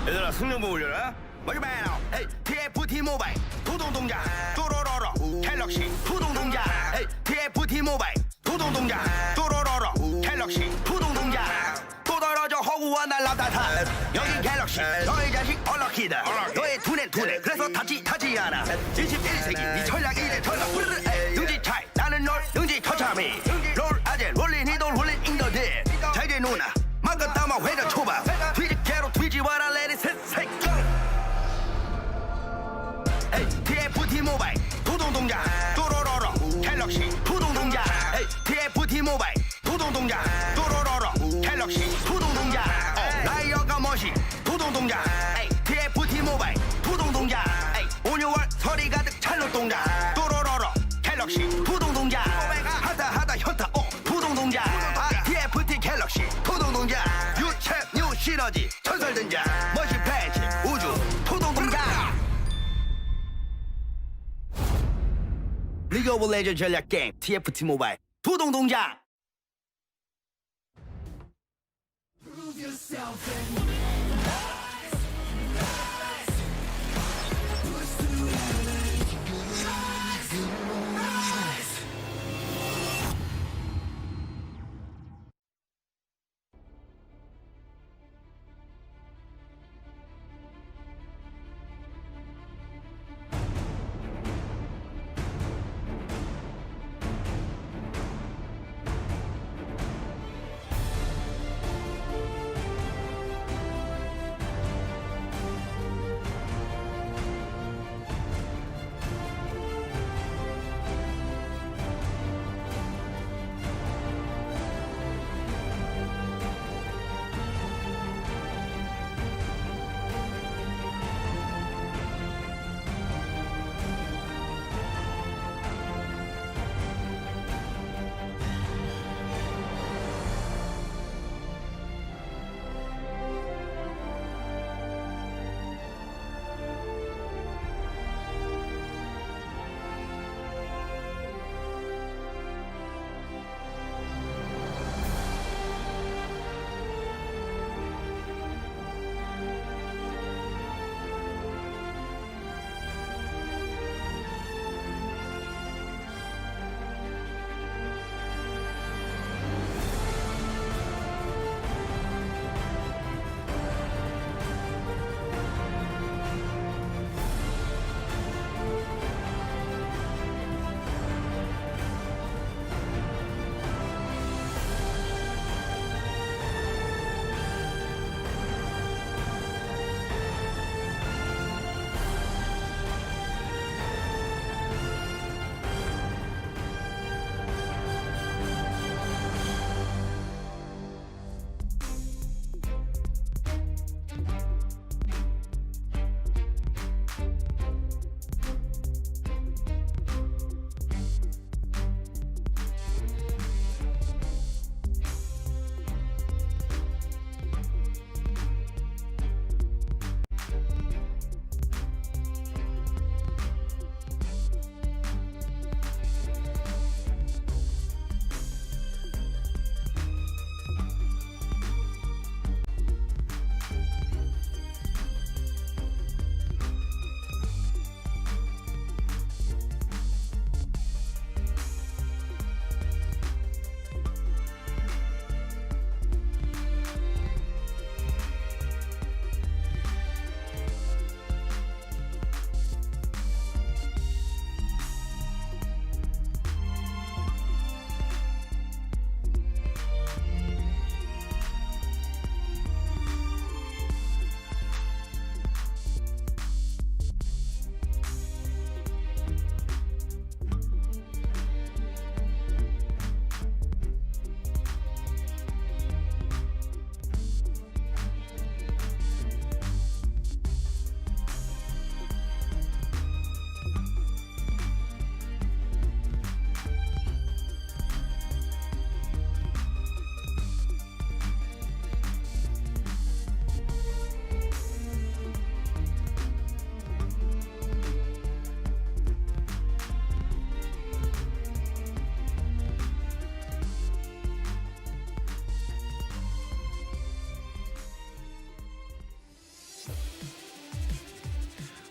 얘들아 승용보 올려라. 마지막으로 헤이 TFT 모바일 도동동작 또로로로 갤럭시 푸동동작 헤이 TFT 모바일 도동동작 또로로로 갤럭시 푸동동작 또 떨어져 허구와 날라다타 여긴 갤럭시 너의 자식 얼럭키다 너의 두뇌 그래서 타지 않아 21세기 네 전략 이래 전략 능지 차이 나는 널 능지 처참히 롤 아재 롤린 이돌 롤린 인더들 자 이제 누나 막간 담아 회전 초밥 뒤집개로 뒤집어라 레디 셋 에이 TFT 모바일 도동동작 또로로로 갤럭시 푸동동작 에이 TFT 모바일 도동동작 또로로로 갤럭시 푸동동작 라이어가 멋이 도동동작 에이 TFT 모바일 푸동동작 에이 온유월 서리 가득 찰롯동작 또로로로 갤럭시 푸동동작 하다 현타 푸동동작 TFT 갤럭시 푸동동작 유체 뉴 시너지 전설등장 멋이 팬츠 우주 푸동동작 리그 오브 레전드 전략 게임 TFT 모바일 푸동동작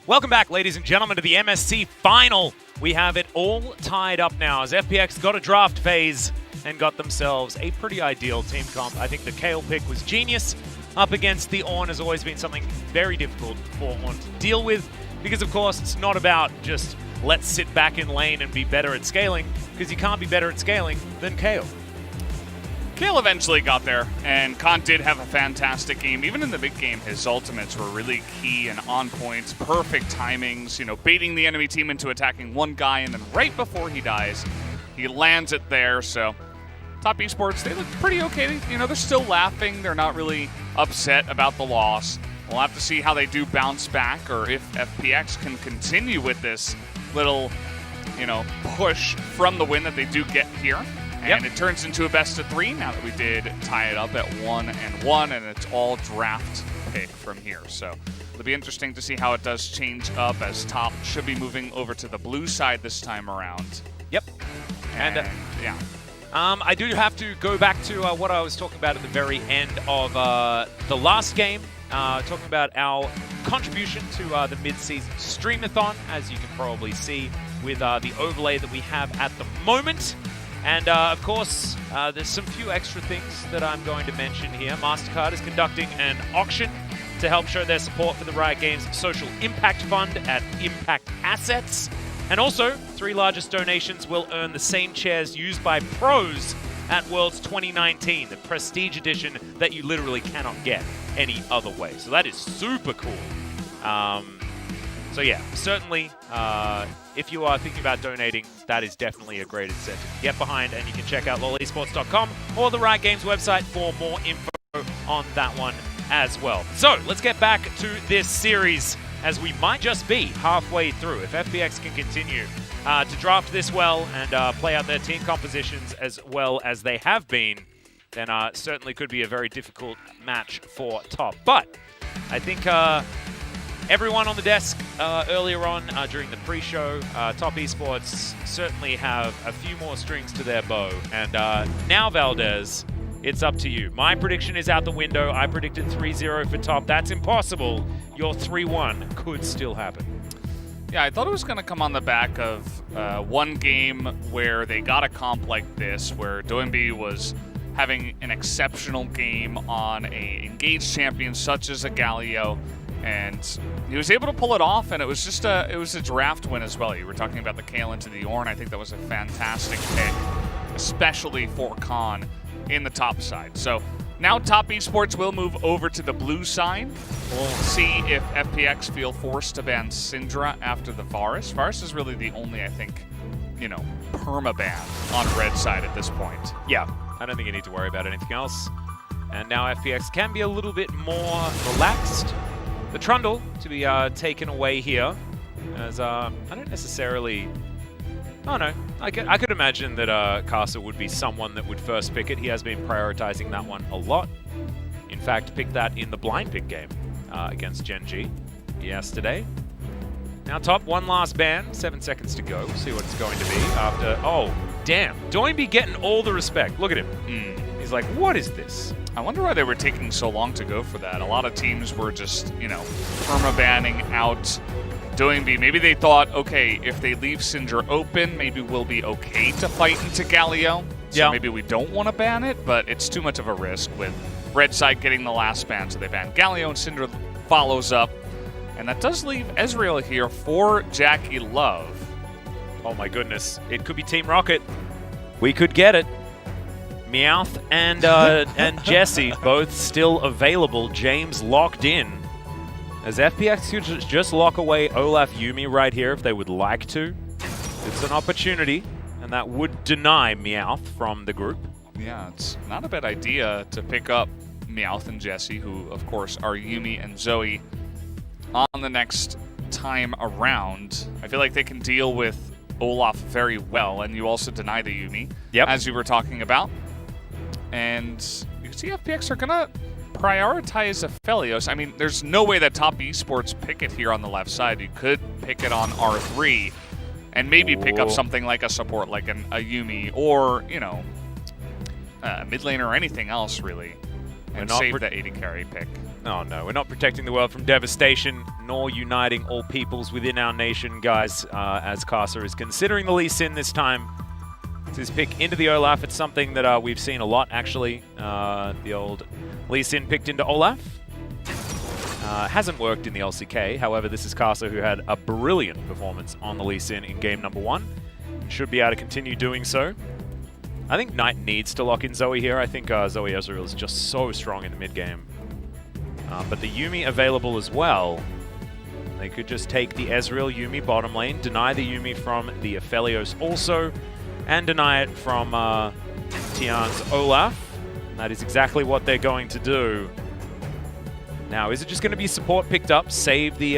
Welcome back, ladies and gentlemen, to the MSC Final. We have it all tied up now as FPX got a draft phase and got themselves a pretty ideal team comp. I think the Kayle pick was genius. Up against the Ornn has always been something very difficult for Ornn to deal with because, of course, it's not about just let's sit back in lane and be better at scaling, because you can't be better at scaling than Kayle. Kayle eventually got there, and Khan did have a fantastic game. Even in the big game, his ultimates were really key and on point, perfect timings, you know, baiting the enemy team into attacking one guy, and then right before he dies, he lands it there. So Top Esports, they look pretty okay. You know, they're still laughing. They're not really upset about the loss. We'll have to see how they do bounce back, or if FPX can continue with this little, you know, push from the win that they do get here. And it turns into a best-of-3 now that we did tie it up at 1-1, and it's all draft pick from here. So it'll be interesting to see how it does change up, as Top should be moving over to the blue side this time around. Yep. And yeah. I do have to go back to what I was talking about at the very end of the last game, talking about our contribution to the mid-season streamathon, as you can probably see with the overlay that we have at the moment. And, of course, there's some few extra things that I'm going to mention here. MasterCard is conducting an auction to help show their support for the Riot Games Social Impact Fund at Impact Assets. And also, 3 largest donations will earn the same chairs used by pros at Worlds 2019, the Prestige Edition that you literally cannot get any other way. So that is super cool. So yeah, certainly, if you are thinking about donating, that is definitely a great incentive to get behind, and you can check out lolesports.com or the Riot Games website for more info on that one as well. So let's get back to this series, as we might just be halfway through. If FPX can continue to draft this well and play out their team compositions as well as they have been, then certainly could be a very difficult match for Top. But I think everyone on the desk earlier on during the pre-show, Top Esports certainly have a few more strings to their bow. And now, Valdez, it's up to you. My prediction is out the window. I predicted 3-0 for Top. That's impossible. Your 3-1 could still happen. Yeah, I thought it was going to come on the back of one game where they got a comp like this, where Doinby was having an exceptional game on a engaged champion such as a Galio, and he was able to pull it off, and it was just a draft win as well. You were talking about the Kayle into the Ornn. I think that was a fantastic pick, especially for Khan in the top side. So now Top Esports will move over to the blue side. We'll see if FPX feel forced to ban Syndra after the Varus. Varus is really the only, I think, you know, perma-ban on red side at this point. Yeah, I don't think you need to worry about anything else. And now FPX can be a little bit more relaxed. The Trundle to be taken away here, as I don't necessarily... Oh no, I could imagine that Castle would be someone that would first pick it. He has been prioritizing that one a lot. In fact, picked that in the blind pick game against Gen G yesterday. Now Top, one last ban, 7 seconds to go. We'll see what it's going to be after... Oh, damn. Doinby getting all the respect. Look at him. He's like, what is this? I wonder why they were taking so long to go for that. A lot of teams were just, you know, perma-banning out Doinby. Maybe they thought, okay, if they leave Syndra open, maybe we'll be okay to fight into Galio. So maybe we don't want to ban it, but it's too much of a risk with red side getting the last ban. So they ban Galio, and Syndra follows up. And that does leave Ezreal here for Jackie Love. Oh my goodness. It could be Team Rocket. We could get it. Meowth and Jesse both still available. James locked in. As FPX could just lock away Olaf Yuumi right here if they would like to. It's an opportunity, and that would deny Meowth from the group. Yeah, it's not a bad idea to pick up Meowth and Jesse, who, of course, are Yuumi and Zoe on the next time around. I feel like they can deal with Olaf very well, and you also deny the Yuumi, as you were talking about. And you can see FPX are going to prioritize Aphelios. I mean, there's no way that Top Esports pick it here on the left side. You could pick it on R3 and maybe pick up something like a support, like a Yuumi, or, you know, a mid laner or anything else, really, and save the AD carry pick. Oh no, we're not protecting the world from devastation, nor uniting all peoples within our nation, guys, as Karsa is considering the Lee Sin this time. It's his pick into the Olaf. It's something that we've seen a lot, actually. The old Lee Sin picked into Olaf. Hasn't worked in the LCK, however, this is Karsa, who had a brilliant performance on the Lee Sin in game number 1. Should be able to continue doing so. I think Knight needs to lock in Zoe here. I think Zoe Ezreal is just so strong in the mid game. But the Yuumi available as well. They could just take the Ezreal Yuumi bottom lane, deny the Yuumi from the Aphelios also, and deny it from Tian's Olaf. And that is exactly what they're going to do. Now, is it just going to be support picked up, save the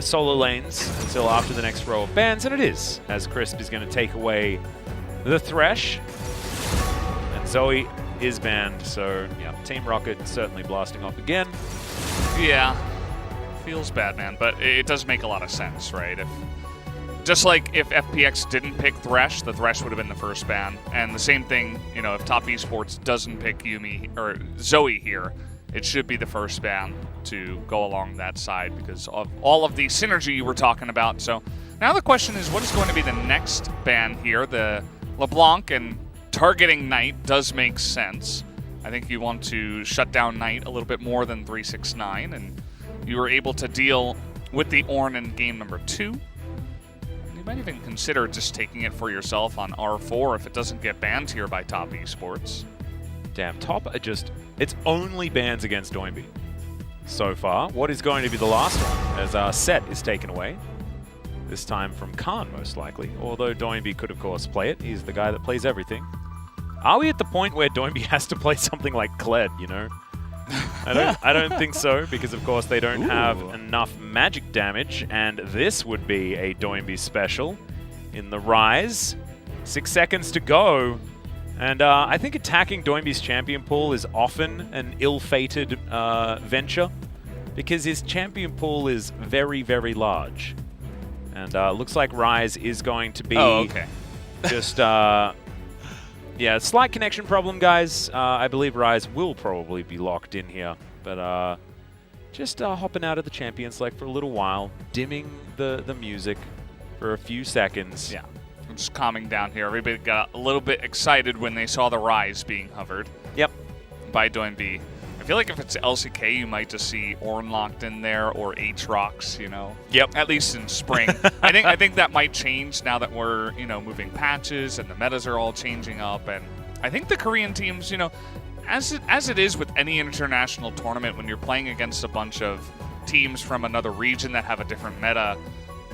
solo lanes until after the next row of bans? And it is, as Crisp is going to take away the Thresh. And Zoe is banned, so yeah, Team Rocket certainly blasting off again. Yeah, feels bad, man, but it does make a lot of sense, right? Just like if FPX didn't pick Thresh, the Thresh would have been the first ban. And the same thing, you know, if Top Esports doesn't pick Yuumi or Zoe here, it should be the first ban to go along that side because of all of the synergy you were talking about. So now the question is, what is going to be the next ban here? The LeBlanc and targeting Knight does make sense. I think you want to shut down Knight a little bit more than 369, and you were able to deal with the Ornn in game number 2. You might even consider just taking it for yourself on R4 if it doesn't get banned here by Top Esports. Damn, Top are just... It's only bans against Doinby so far. What is going to be the last one as our set is taken away? This time from Khan, most likely. Although Doinby could, of course, play it. He's the guy that plays everything. Are we at the point where Doinby has to play something like Kled, you know? I don't think so, because of course they don't have enough magic damage, and this would be a Doinby special in the Rise. 6 seconds to go, and I think attacking Doinby's champion pool is often an ill-fated venture, because his champion pool is very, very large. And looks like Rise is going to be just... Yeah, slight connection problem, guys. I believe Rise will probably be locked in here. But just hopping out of the champion select for a little while, dimming the music for a few seconds. Yeah, I'm just calming down here. Everybody got a little bit excited when they saw the Rise being hovered. Yep. By Doinby. I feel like if it's LCK, you might just see Ornn locked in there or Aatrox, you know. Yep. At least in spring. I think that might change now that we're, you know, moving patches and the metas are all changing up. And I think the Korean teams, you know, as it is with any international tournament, when you're playing against a bunch of teams from another region that have a different meta,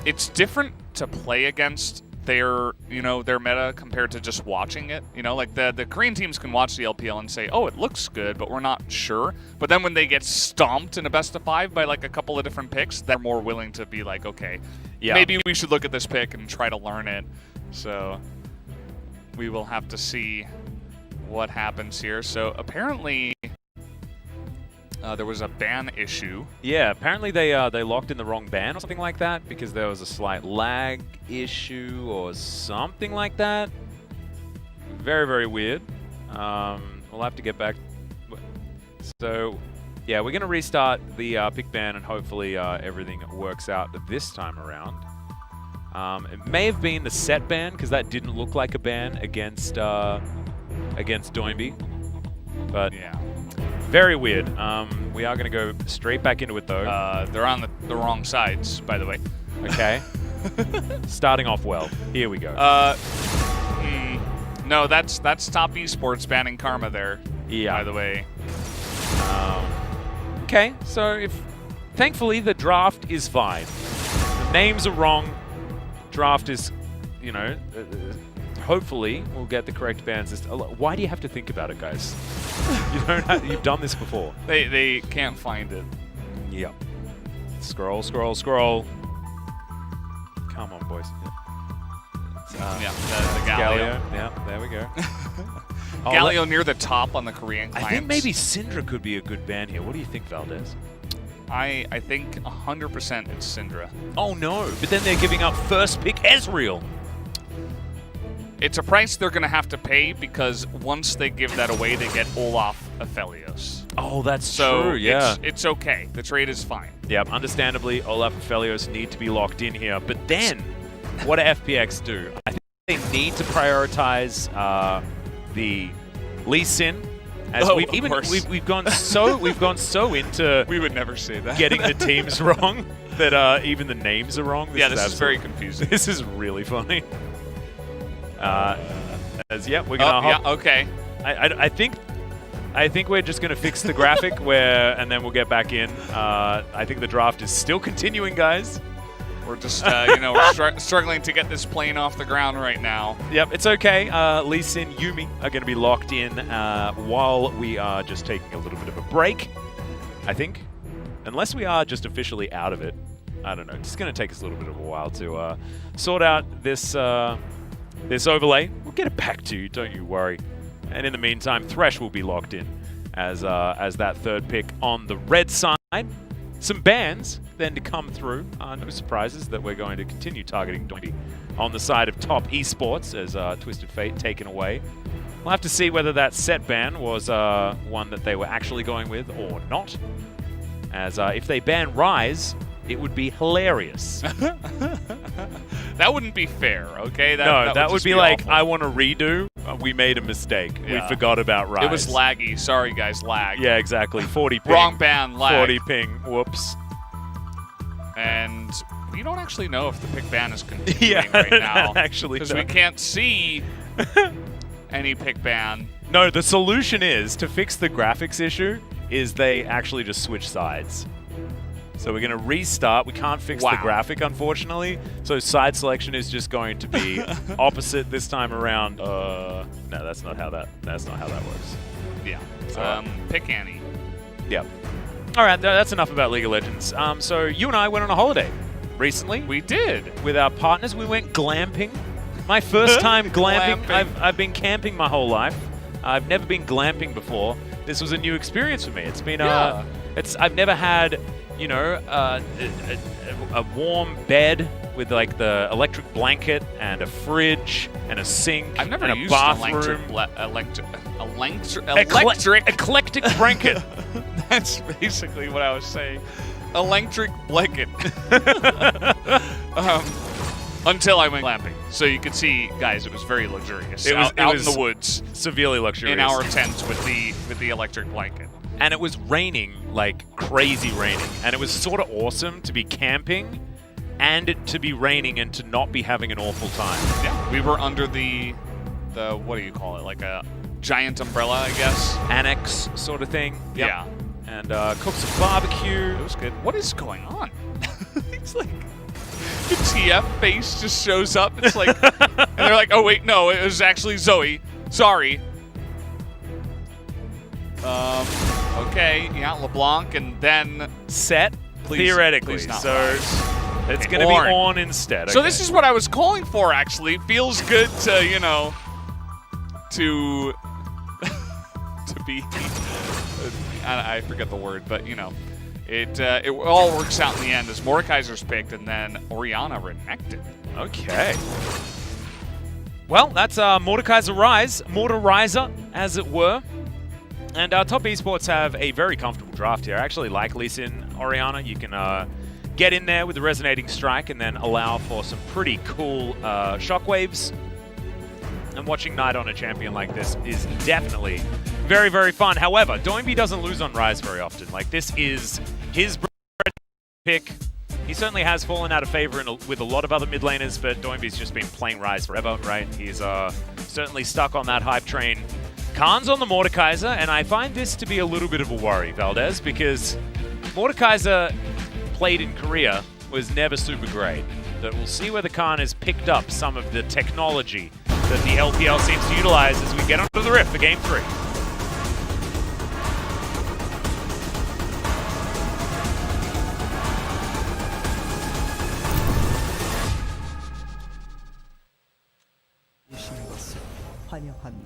it's different to play against their meta compared to just watching it. You know, like the Korean teams can watch the LPL and say, oh, it looks good, but we're not sure. But then when they get stomped in a best of 5 by like a couple of different picks, they're more willing to be like, okay, maybe we should look at this pick and try to learn it. So we will have to see what happens here. So apparently there was a ban issue. Yeah, apparently they locked in the wrong ban or something like that because there was a slight lag issue or something like that. Very, very weird. We'll have to get back. So, yeah, we're going to restart the pick ban and hopefully everything works out this time around. It may have been the set ban because that didn't look like a ban against Doinby. But yeah. Very weird. We are going to go straight back into it, though. They're on the wrong sides, by the way. Okay. Starting off well. Here we go. No, that's Top Esports banning Karma there, by the way. Okay, so thankfully the draft is fine. The names are wrong. Draft is, you know, hopefully we'll get the correct bans. Why do you have to think about it, guys? You've done this before. They can't find it. Yep. Scroll, scroll, scroll. Come on, boys. Yeah, the Galio. Yeah, there we go. Galio near the top on the Korean clients. I think maybe Syndra could be a good ban here. What do you think, Valdez? I think 100% it's Syndra. Oh no, but then they're giving up first pick Ezreal. It's a price they're going to have to pay because once they give that away, they get Olaf Aphelios. Oh, that's So true, yeah. it's okay. The trade is fine. Yep, understandably, Olaf and Aphelios need to be locked in here. But then, what do FPX do? I think they need to prioritize the Lee Sin. As we've gone so into we would never say that getting the teams wrong that even the names are wrong. This is very confusing. This is really funny. We're gonna. Yeah, okay. I think we're just gonna fix the graphic and then we'll get back in. I think the draft is still continuing, guys. We're just we're struggling to get this plane off the ground right now. Yep, it's okay. Lee Sin, Yumi are going to be locked in while we are just taking a little bit of a break, I think. Unless we are just officially out of it. I don't know. It's going to take us a little bit of a while to sort out this this overlay. We'll get it back to you, don't you worry. And in the meantime, Thresh will be locked in as that third pick on the red side. Some bans then to come through. No surprises that we're going to continue targeting Doinby on the side of top esports as Twisted Fate taken away. We'll have to see whether that set ban was one that they were actually going with or not. As if they ban Rise, it would be hilarious. That wouldn't be fair, okay? That would be like, awful. I want to redo. We made a mistake. Yeah. We forgot about Rise. It was laggy. Sorry, guys, lag. Yeah, exactly. 40 ping. Wrong ban, lag. 40 ping. Whoops. And we don't actually know if the pick ban is continuing right now. Actually, because we can't see any pick ban. No, the solution is, to fix the graphics issue, is they actually just switch sides. So we're going to restart. We can't fix the graphic, unfortunately. So side selection is just going to be opposite this time around. No, that's not how that works. Yeah. Pick Annie. Yep. All right, that's enough about League of Legends. So you and I went on a holiday recently. We did. With our partners. We went glamping. My first time glamping. I've been camping my whole life. I've never been glamping before. This was a new experience for me. It's been I've never had, a warm bed with like the electric blanket and a fridge and a sink. I've never and used a bathroom. Eclectic blanket. That's basically what I was saying. Electric blanket. Until I went glamping. So you could see, guys, it was very luxurious. It was out in the woods. Severely luxurious. In our tent with the electric blanket. And it was raining, like crazy raining. And it was sort of awesome to be camping and to be raining and to not be having an awful time. Yeah, we were under the what do you call it? Like a giant umbrella, I guess. Annex sort of thing. Yep. Yeah. And cooked some barbecue. It was good. What is going on? It's like the TF face just shows up. It's like, and they're like, oh wait, no, it was actually Zoe. Sorry. Okay, yeah, LeBlanc, and then Set, theoretically. Please not so it's going to be on instead. So this is what I was calling for, actually. Feels good to, to be, I forget the word, but, it all works out in the end as Mordekaiser's picked, and then Orianna renekted. Okay. Well, that's Mordekaiser Rise, Morderizer, as it were. And our top esports have a very comfortable draft here. I actually like Lee Sin, Orianna. You can get in there with the Resonating Strike and then allow for some pretty cool shockwaves. And watching Knight on a champion like this is definitely very, very fun. However, Doinby doesn't lose on Rise very often. Like, this is his pick. He certainly has fallen out of favor with a lot of other mid laners, but Doinby's just been playing Rise forever, right? He's certainly stuck on that hype train. Khan's on the Mordekaiser, and I find this to be a little bit of a worry, Valdez, because Mordekaiser played in Korea was never super great. But we'll see whether Khan has picked up some of the technology that the LPL seems to utilize as we get onto the Rift for Game 3.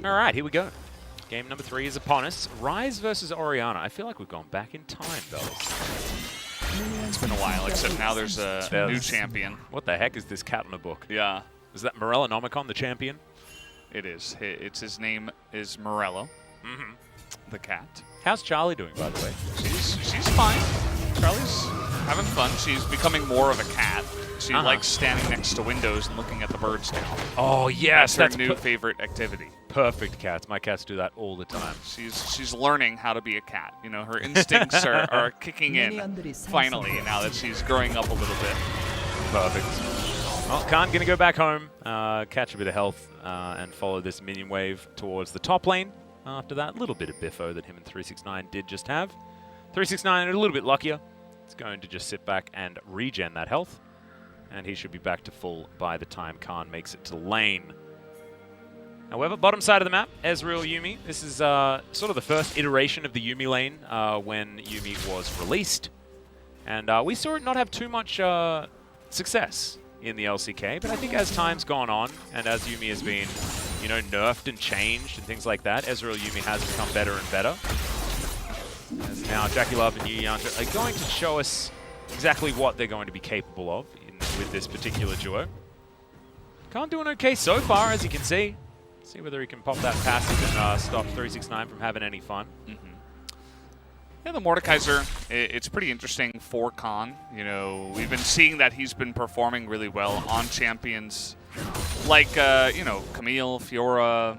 All right, here we go. Game number 3 is upon us. Rise versus Orianna. I feel like we've gone back in time, fellas. It's been a while, except now there's a new champion. What the heck is this cat in a book? Yeah. Is that Morellonomicon, the champion? It is. His name is Morello, the cat. How's Charlie doing, by the way? She's fine. Charlie's having fun. She's becoming more of a cat. She likes standing next to windows and looking at the birds now. Oh yes, that's her new favorite activity. Perfect cats. My cats do that all the time. She's learning how to be a cat. You know, her instincts are kicking in finally now that she's growing up a little bit. Perfect. Well, Khan gonna go back home, catch a bit of health, and follow this minion wave towards the top lane. After that, little bit of biffo that him and 369 did just have. 369 a little bit luckier. It's going to just sit back and regen that health. And he should be back to full by the time Khan makes it to lane. However, bottom side of the map, Ezreal Yuumi. This is sort of the first iteration of the Yuumi lane when Yuumi was released. And we saw it not have too much success in the LCK, but I think as time's gone on, and as Yuumi has been, you know, nerfed and changed and things like that, Ezreal Yuumi has become better and better. As now Jackie Love and Yu Yanta are going to show us exactly what they're going to be capable of with this particular duo. Khan doing okay so far, as you can see. See whether he can pop that passive and stop 369 from having any fun. Yeah, the Mordekaiser, it's pretty interesting for Khan. You know, we've been seeing that he's been performing really well on champions like, you know, Camille, Fiora,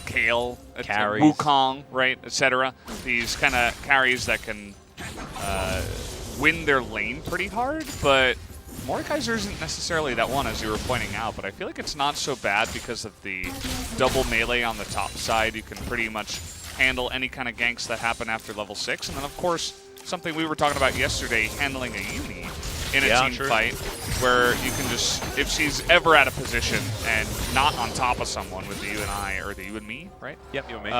Kale, carries. Wukong, right, etc. These kind of carries that can win their lane pretty hard, but Mordekaiser isn't necessarily that one, as you were pointing out, but I feel like it's not so bad because of the double melee on the top side. You can pretty much handle any kind of ganks that happen after level 6. And then, of course, something we were talking about yesterday, handling a Yuumi in a team fight, where you can just, if she's ever at a position and not on top of someone with the you and I, or the you and me, right? Yep, you and me.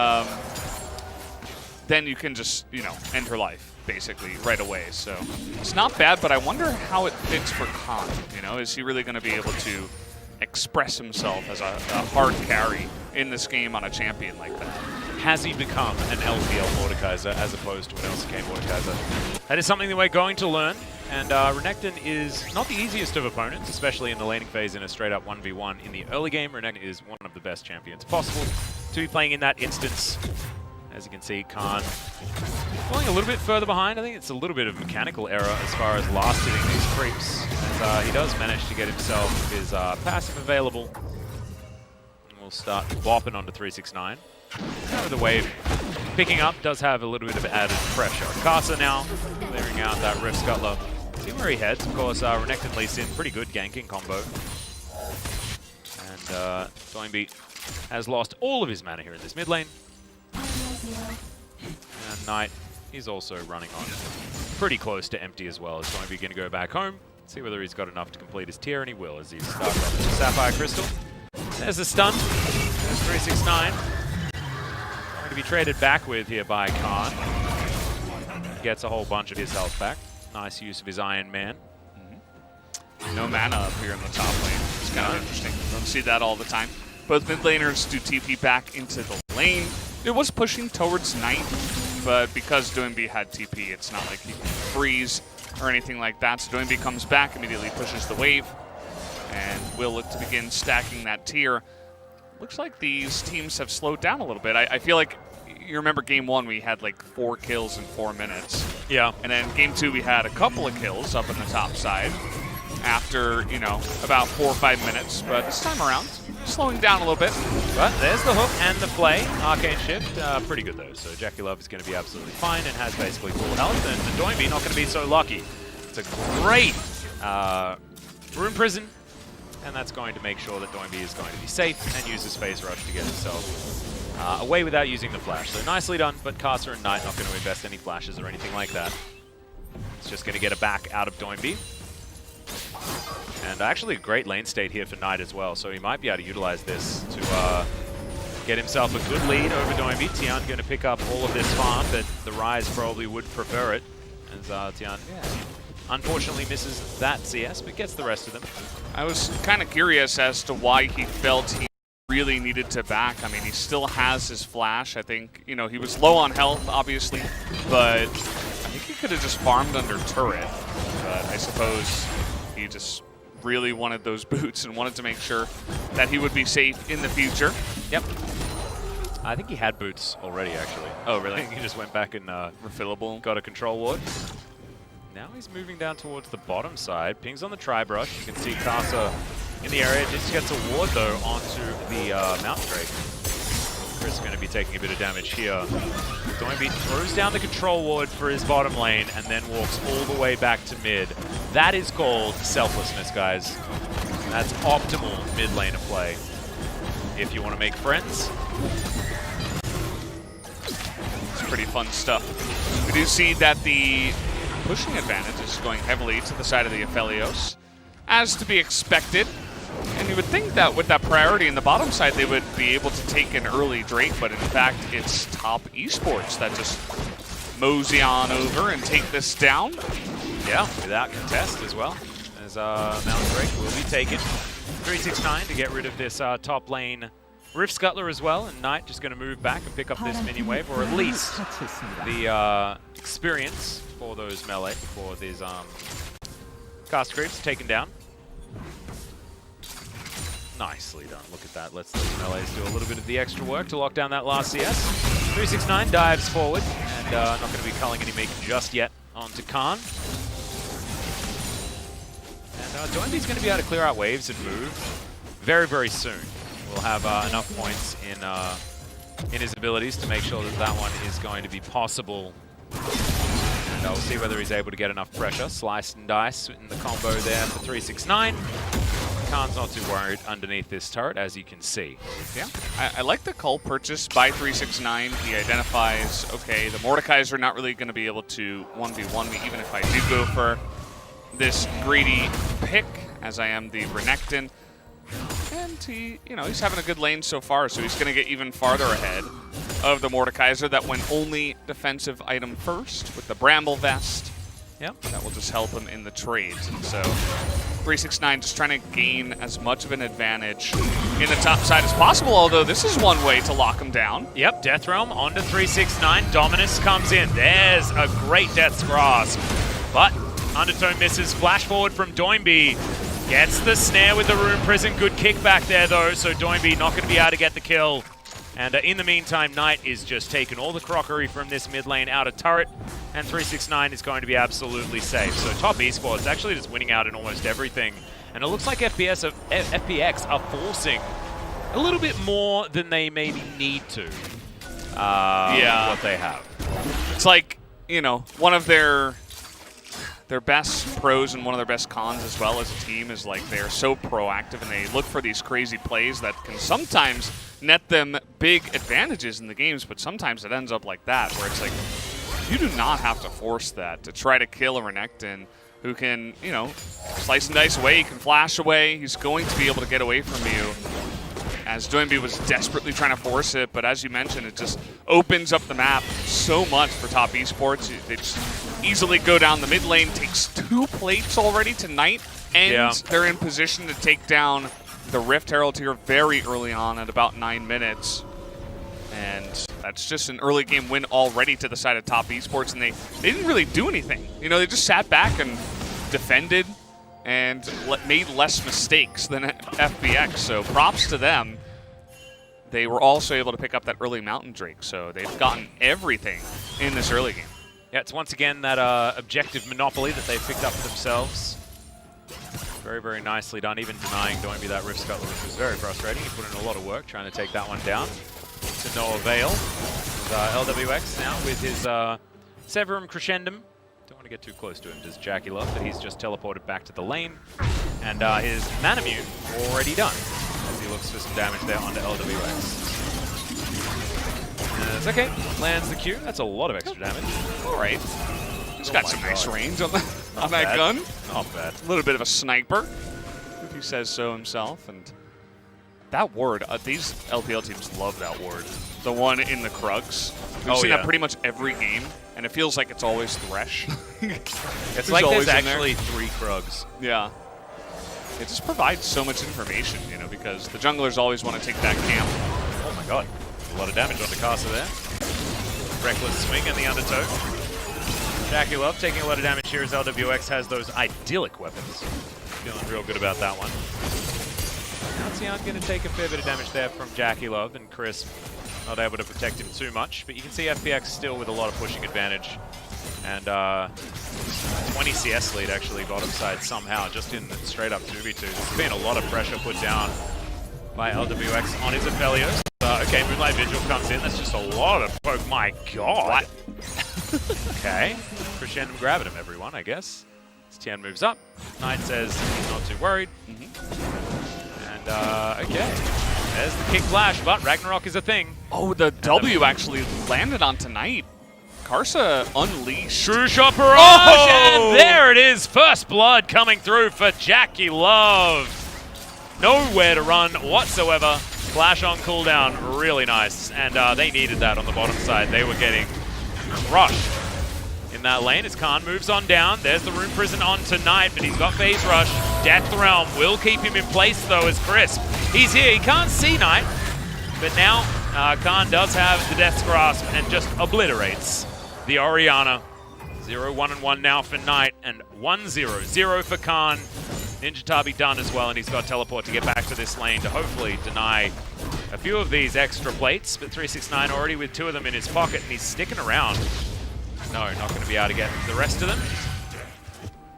Then you can just, you know, end her life, basically, right away. So it's not bad, but I wonder how it fits for Khan. You know, is he really going to be able to express himself as a hard carry in this game on a champion like that? Has he become an LPL Mordekaiser as opposed to an LCK Mordekaiser? That is something that we're going to learn. And Renekton is not the easiest of opponents, especially in the laning phase in a straight-up 1v1 in the early game. Renekton is one of the best champions possible to be playing in that instance. As you can see, Khan going a little bit further behind. I think it's a little bit of mechanical error as far as last hitting these creeps. And he does manage to get himself his passive available. And we'll start bopping onto 369. Now the wave picking up does have a little bit of added pressure. Kasa now clearing out that Rift Scuttler. See where he heads. Of course, Renekton leads in. Pretty good ganking combo. And Doinby has lost all of his mana here in this mid lane. And Knight, he's also running on pretty close to empty as well. Is Doinby going to go back home, see whether he's got enough to complete his tier, and he will as he starts off with the Sapphire Crystal. There's the stun. There's 369. Going to be traded back with here by Khan. Gets a whole bunch of his health back. Nice use of his Iron Man. No mana up here in the top lane. It's kind of interesting. Don't see that all the time. Both mid laners do TP back into the lane. It was pushing towards Knight, but because Doinby had TP, it's not like he can freeze or anything like that. So Doinby comes back, immediately pushes the wave, and will look to begin stacking that tier. Looks like these teams have slowed down a little bit. I feel like, you remember game 1, we had like 4 kills in 4 minutes. Yeah. And then game 2, we had a couple of kills up in the top side after, you know, about 4 or 5 minutes. But this time around, slowing down a little bit. But there's the hook and the play. Arcane Shift, pretty good though. So Jackie Love is going to be absolutely fine and has basically full health. And Doinby not going to be so lucky. It's a great Rune Prison. And that's going to make sure that Doinby is going to be safe and use his Phase Rush to get himself away without using the flash. So nicely done, but Kasa and Knight not going to invest any flashes or anything like that. It's just going to get a back out of Doinby. And actually a great lane state here for Knight as well, so he might be able to utilize this to get himself a good lead over Doinby. Tian going to pick up all of this farm, but the Rise probably would prefer it. As Tian unfortunately misses that CS, but gets the rest of them. I was kind of curious as to why he felt he really needed to back. I mean, he still has his flash. I think, you know, he was low on health, obviously, but I think he could have just farmed under turret. But I suppose he just really wanted those boots and wanted to make sure that he would be safe in the future. Yep. I think he had boots already, actually. Oh, really? I think he just went back and refillable. Got a control ward. Now he's moving down towards the bottom side. Pings on the tri-brush. You can see Casa in the area. Just gets a ward, though, onto the Mountain Drake. Chris is going to be taking a bit of damage here. Doinby throws down the control ward for his bottom lane and then walks all the way back to mid. That is called selflessness, guys. That's optimal mid laner play. If you want to make friends. It's pretty fun stuff. We do see that the pushing advantage is going heavily to the side of the Aphelios, as to be expected. And you would think that with that priority in the bottom side, they would be able to take an early Drake, but in fact, it's Top Esports that just mosey on over and take this down. Yeah, without contest as well, as Mountain Drake will be taken. 369 to get rid of this top lane Rift Scuttler as well, and Knight just going to move back and pick up this minion wave, or at least the experience for those melee before these cast creeps taken down. Nicely done. Look at that. Let's those melees do a little bit of the extra work to lock down that last CS. 369 dives forward, and not going to be culling any Meek just yet onto Khan. And Doinby's going to be able to clear out waves and move very, very soon. We'll have enough points in his abilities to make sure that that one is going to be possible. And we'll see whether he's able to get enough pressure. Slice and dice in the combo there for 369. Khan's not too worried underneath this turret, as you can see. Yeah, I like the cull purchase by 369. He identifies, okay, the Mordekaiser are not really going to be able to 1v1 me, even if I do go for this greedy pick, as I am the Renekton. And he's having a good lane so far, so he's going to get even farther ahead of the Mordekaiser. That went only defensive item first with the Bramble Vest. Yep. That will just help him in the trades. So 369 just trying to gain as much of an advantage in the top side as possible, although this is one way to lock him down. Yep, Death Realm onto 369. Dominus comes in. There's a great Death's Grasp. But Undertone misses. Flash forward from Doinby. Gets the snare with the Rune Prison. Good kickback there, though, so Doinby not going to be able to get the kill. And in the meantime, Knight is just taking all the crockery from this mid lane out of turret, and 369 is going to be absolutely safe. So Top Esports actually just winning out in almost everything. And it looks like FPX are forcing a little bit more than they maybe need to. What they have. It's like, one of their best pros and one of their best cons as well as a team is like they're so proactive and they look for these crazy plays that can sometimes net them big advantages in the games, but sometimes it ends up like that where it's like you do not have to force that to try to kill a Renekton who can, slice and dice away, he can flash away, he's going to be able to get away from you. As Doinby was desperately trying to force it, but as you mentioned, it just opens up the map so much for Top Esports. They just easily go down the mid lane, takes 2 plates already tonight, and they're in position to take down the Rift Herald here very early on at about 9 minutes. And that's just an early game win already to the side of Top Esports, and they didn't really do anything. They just sat back and defended and made less mistakes than FPX, so props to them. They were also able to pick up that early Mountain Drake, so they've gotten everything in this early game. Yeah, it's once again that objective monopoly that they've picked up for themselves. Very, very nicely done, even denying Doinby that Rift Scuttler, which was very frustrating. He put in a lot of work trying to take that one down to no avail. LWX now with his Severum Crescendum. Don't want to get too close to him, does Jackie Love, but he's just teleported back to the lane. And his Manamune already done, as he looks for some damage there onto LWX. It's okay, lands the Q. That's a lot of extra damage. All right. He's got some nice range on that gun. Not bad. A little bit of a sniper, if he says so himself. And that ward, these LPL teams love that ward. The one in the Krugs. We've seen that pretty much every game, and it feels like it's always Thresh. It's like there's actually 3 Krugs. Yeah. It just provides so much information, because the junglers always want to take that camp. Oh my god. A lot of damage on the Casa there. Reckless swing in the undertow. Jackie Love taking a lot of damage here as LWX has those idyllic weapons. Feeling real good about that one. Now Tian going to take a fair bit of damage there from Jackie Love, and Chris not able to protect him too much. But you can see FPX still with a lot of pushing advantage. And 20 CS lead actually bottom side somehow, just in straight up 2v2. There's been a lot of pressure put down by LWX on his Aphelios. Okay, Moonlight Vigil comes in. That's just a lot of poke. My God. Okay. Crescendo grabbing him, everyone, I guess. As Tian moves up, Knight says he's not too worried. And, okay. There's the kick flash, but Ragnarok is a thing. Oh, the W actually landed on Tonight. Karsa unleashed. True shot barrage, and there it is. First blood coming through for Jackie Love. Nowhere to run whatsoever. Flash on cooldown, really nice. And they needed that on the bottom side. They were getting crushed in that lane as Khan moves on down. There's the Rune Prison on Tonight, but he's got Phase Rush. Death Realm will keep him in place, though, as Crisp. He's here. He can't see Knight, but now Khan does have the Death's Grasp and just obliterates the Orianna. 0-1-1 now for Knight, and 1-0-0 for Khan. Ninja Tabi done as well, and he's got teleport to get back to this lane to hopefully deny a few of these extra plates. But 369 already with 2 of them in his pocket, and he's sticking around. No, not going to be able to get the rest of them.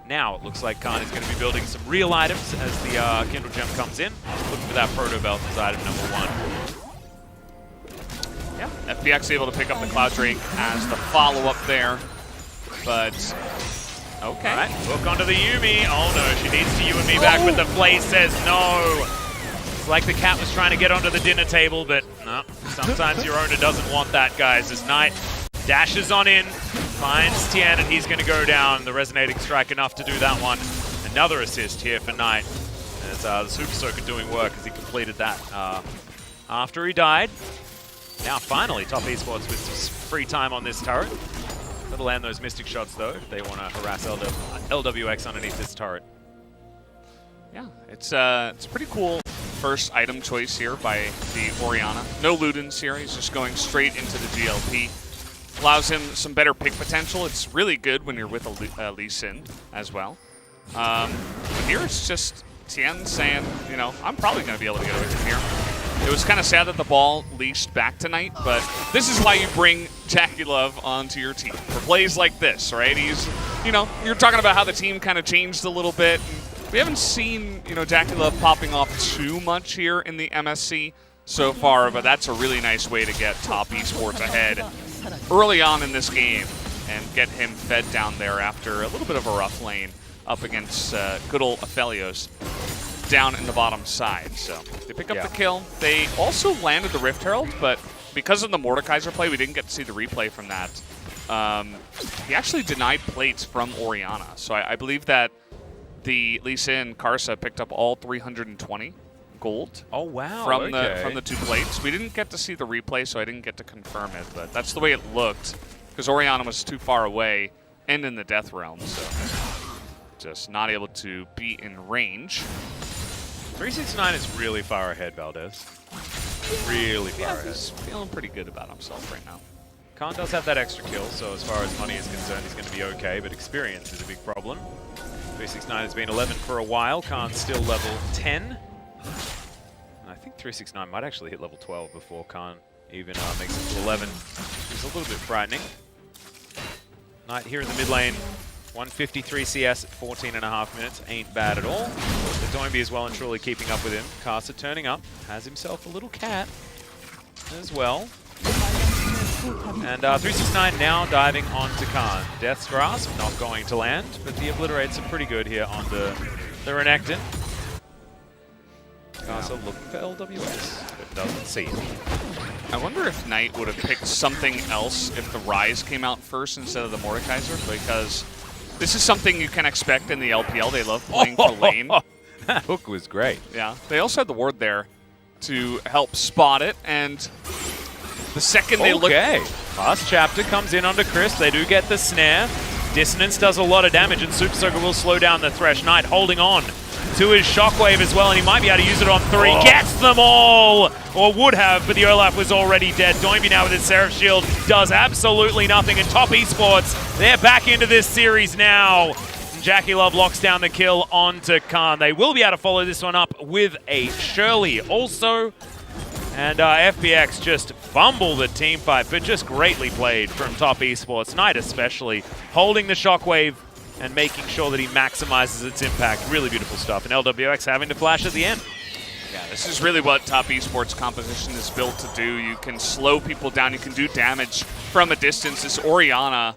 Now it looks like Khan is going to be building some real items as the Kindle Gem comes in. Looking for that Proto Belt as item number 1. Yeah, FPX able to pick up the Cloud Drake as the follow-up there. But, okay. All right, hook onto the Yuumi. Oh no, she needs to you and me back, but the play says no. It's like the cat was trying to get onto the dinner table, but no. Sometimes your owner doesn't want that, guys. As Knight dashes on in, finds Tian, and he's going to go down. The Resonating Strike enough to do that one. Another assist here for Knight. As the Super Soaker doing work as he completed that after he died. Now finally, top esports with some free time on this turret. Gotta land those Mystic shots though if they want to harass LWX underneath this turret. Yeah, it's a pretty cool first item choice here by the Orianna. No Ludens here, he's just going straight into the GLP. Allows him some better pick potential. It's really good when you're with a Lee Sin as well. But here it's just Tian saying, you know, I'm probably going to be able to get away from here. It was kind of sad that the ball leashed back tonight, but this is why you bring Jackie Love onto your team. For plays like this, right? He's, you know, you're talking about how the team kind of changed a little bit. We haven't seen, you know, Jackie Love popping off too much here in the MSC so far, but that's a really nice way to get top esports ahead early on in this game and get him fed down there after a little bit of a rough lane up against good old Aphelios down in the bottom side. So they pick up the kill. They also landed the Rift Herald, but because of the Mordekaiser play, we didn't get to see the replay from that. He actually denied plates from Orianna. So I believe that the Lee Sin Karsa picked up all 320 gold. Oh wow! From the 2 plates. We didn't get to see the replay, so I didn't get to confirm it. But that's the way it looked, because Orianna was too far away and in the Death Realm, so just not able to be in range. 369 is really far ahead, Valdez. Really far ahead. He's feeling pretty good about himself right now. Khan does have that extra kill, so as far as money is concerned, he's going to be okay, but experience is a big problem. 369 has been 11 for a while. Khan's still level 10. And I think 369 might actually hit level 12 before Khan even makes it to 11. It's a little bit frightening. Knight here in the mid lane. 153 CS at 14.5 minutes. Ain't bad at all. The Doinby is well and truly keeping up with him. Karsa turning up. Has himself a little cat as well. And 369 now diving onto Khan. Death's Grasp not going to land, but the Obliterates are pretty good here on the Renekton. Karsa looking for LWS, but doesn't see it. I wonder if Knight would have picked something else if the Rise came out first instead of the Mordekaiser, because this is something you can expect in the LPL. They love playing for lane. That hook was great. Yeah, they also had the ward there to help spot it, and the second they look... Okay, last chapter comes in onto Chris. They do get the snare. Dissonance does a lot of damage, and Super Soaker will slow down the Thresh. Knight holding on to his Shockwave as well, and he might be able to use it on 3. Gets them all! Or would have, but the Olaf was already dead. Doinby now with his Seraph Shield does absolutely nothing, and top esports, they're back into this series now. Jackie Love locks down the kill onto Khan. They will be able to follow this one up with a Shirley also. And FPX just fumble the team fight, but just greatly played from Top Esports. Knight especially, holding the shockwave and making sure that he maximizes its impact. Really beautiful stuff. And LWX having to flash at the end. Yeah, this is really what Top Esports composition is built to do. You can slow people down, you can do damage from a distance. This Orianna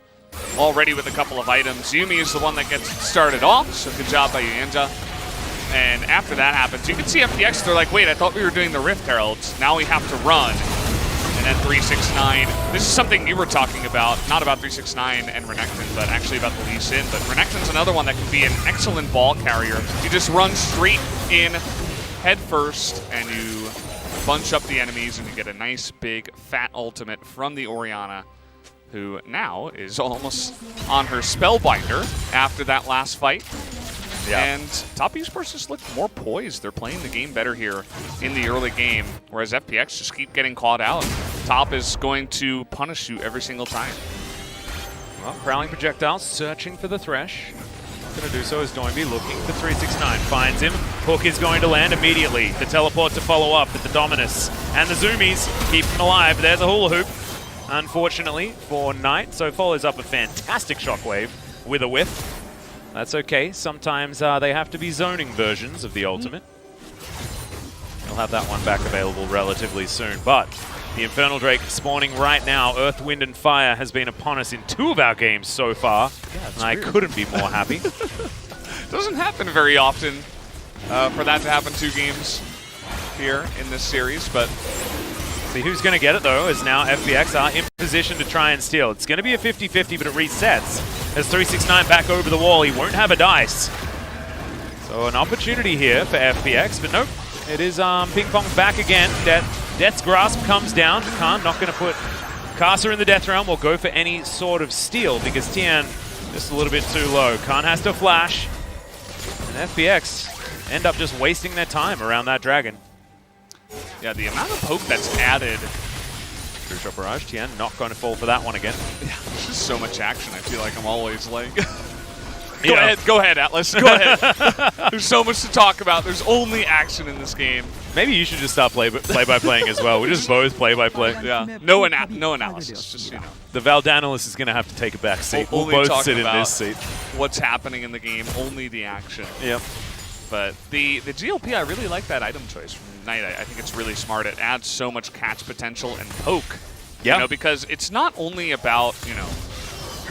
already with a couple of items. Yuumi is the one that gets started off, so good job by Yuanja. And after that happens, you can see FPX, they're like, wait, I thought we were doing the Rift Heralds. Now we have to run. And then 369, this is something you were talking about, not about 369 and Renekton, but actually about the Lee Sin. But Renekton's another one that can be an excellent ball carrier. You just run straight in head first, and you bunch up the enemies, and you get a nice, big, fat ultimate from the Orianna, who now is almost on her Spellbinder after that last fight. Yeah. And Top Esports just look more poised. They're playing the game better here in the early game, whereas FPX just keep getting caught out. Top is going to punish you every single time. Well, Prowling Projectile searching for the Thresh. Going to do so is Doinby looking for 369. Finds him. Hook is going to land immediately. The teleport to follow up with the Dominus. And the Zoomies keep him alive. There's a hula hoop. Unfortunately for Knight. So follows up a fantastic shockwave with a whiff. That's okay. Sometimes they have to be zoning versions of the ultimate. We'll have that one back available relatively soon. But the Infernal Drake spawning right now. Earth, Wind, and Fire has been upon us in 2 of our games so far. Yeah, and I couldn't be more happy. Doesn't happen very often for that to happen 2 games here in this series, but see who's going to get it, though, is now FPX are in position to try and steal. It's going to be a 50-50, but it resets. As 369 back over the wall, he won't have a dice. So an opportunity here for FPX, but nope. It is ping pong back again. Death's Grasp comes down. Khan not going to put Kasa in the Death Realm or go for any sort of steal because Tian just a little bit too low. Khan has to flash. And FPX end up just wasting their time around that dragon. Yeah, the amount of poke that's added. True Shot Barrage, Tian not going to fall for that one again. Yeah, there's just so much action. I feel like I'm always like... Go ahead, Atlas. Go ahead. There's so much to talk about. There's only action in this game. Maybe you should just start play-by-playing as well. We just both play-by-play. Yeah. No analysis. Just, you know. The Valdanalist is going to have to take a back seat. We'll both sit in this seat. What's happening in the game? Only the action. Yep. But the GLP, I really like that item choice from Knight. I think it's really smart. It adds so much catch potential and poke. Yeah. You know, because it's not only about, you know,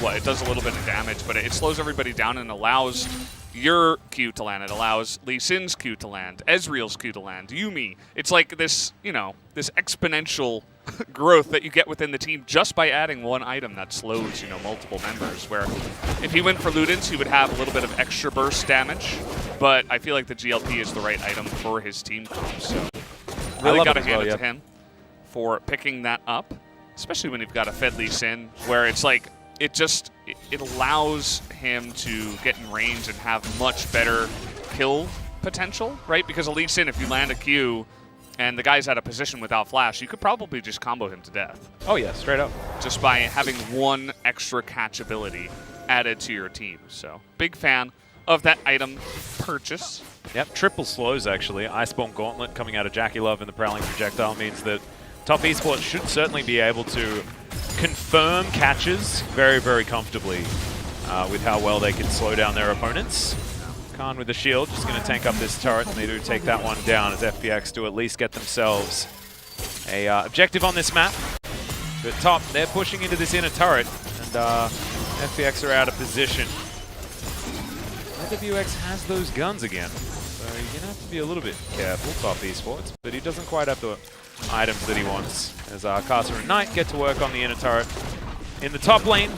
what, it does a little bit of damage, but it slows everybody down and allows your Q to land. It allows Lee Sin's Q to land, Ezreal's Q to land, Yuumi. It's like this, you know, this exponential growth that you get within the team just by adding one item that slows, you know, multiple members. Where if he went for Ludens, he would have a little bit of extra burst damage, but I feel like the GLP is the right item for his team comp. So really got to hand it to him for picking that up, especially when you've got a fed Lee Sin, where it's like, it allows him to get in range and have much better kill potential, right? Because a Lee Sin, if you land a Q and the guy's out of position without flash, you could probably just combo him to death. Oh yeah, straight up. Just by having one extra catch ability added to your team. So, big fan of that item purchase. Yep, triple slows actually. Iceborne Gauntlet coming out of Jackie Love and the Prowling Projectile means that Top Esports should certainly be able to confirm catches very, very comfortably with how well they can slow down their opponents. Khan with the shield, just going to tank up this turret, and they do take that one down as FPX do at least get themselves a objective on this map. But Top, they're pushing into this inner turret, and FPX are out of position. LWX has those guns again, so you're going to have to be a little bit careful, Top Esports, but he doesn't quite have the items that he wants. As Kasa and Knight get to work on the inner turret in the top lane,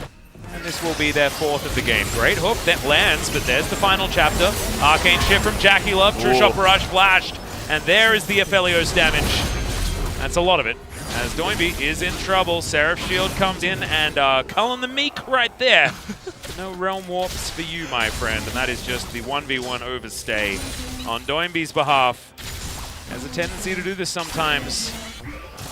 and this will be their 4th of the game. Great hook that lands, but there's the final chapter. Arcane Shift from Jackie Love, True Shot Barrage flashed, and there is the Aphelios damage. That's a lot of it. As Doinby is in trouble, Seraph Shield comes in, and Cullen the Meek right there. No Realm Warps for you, my friend, and that is just the 1v1 overstay on Doinby's behalf. Has a tendency to do this sometimes.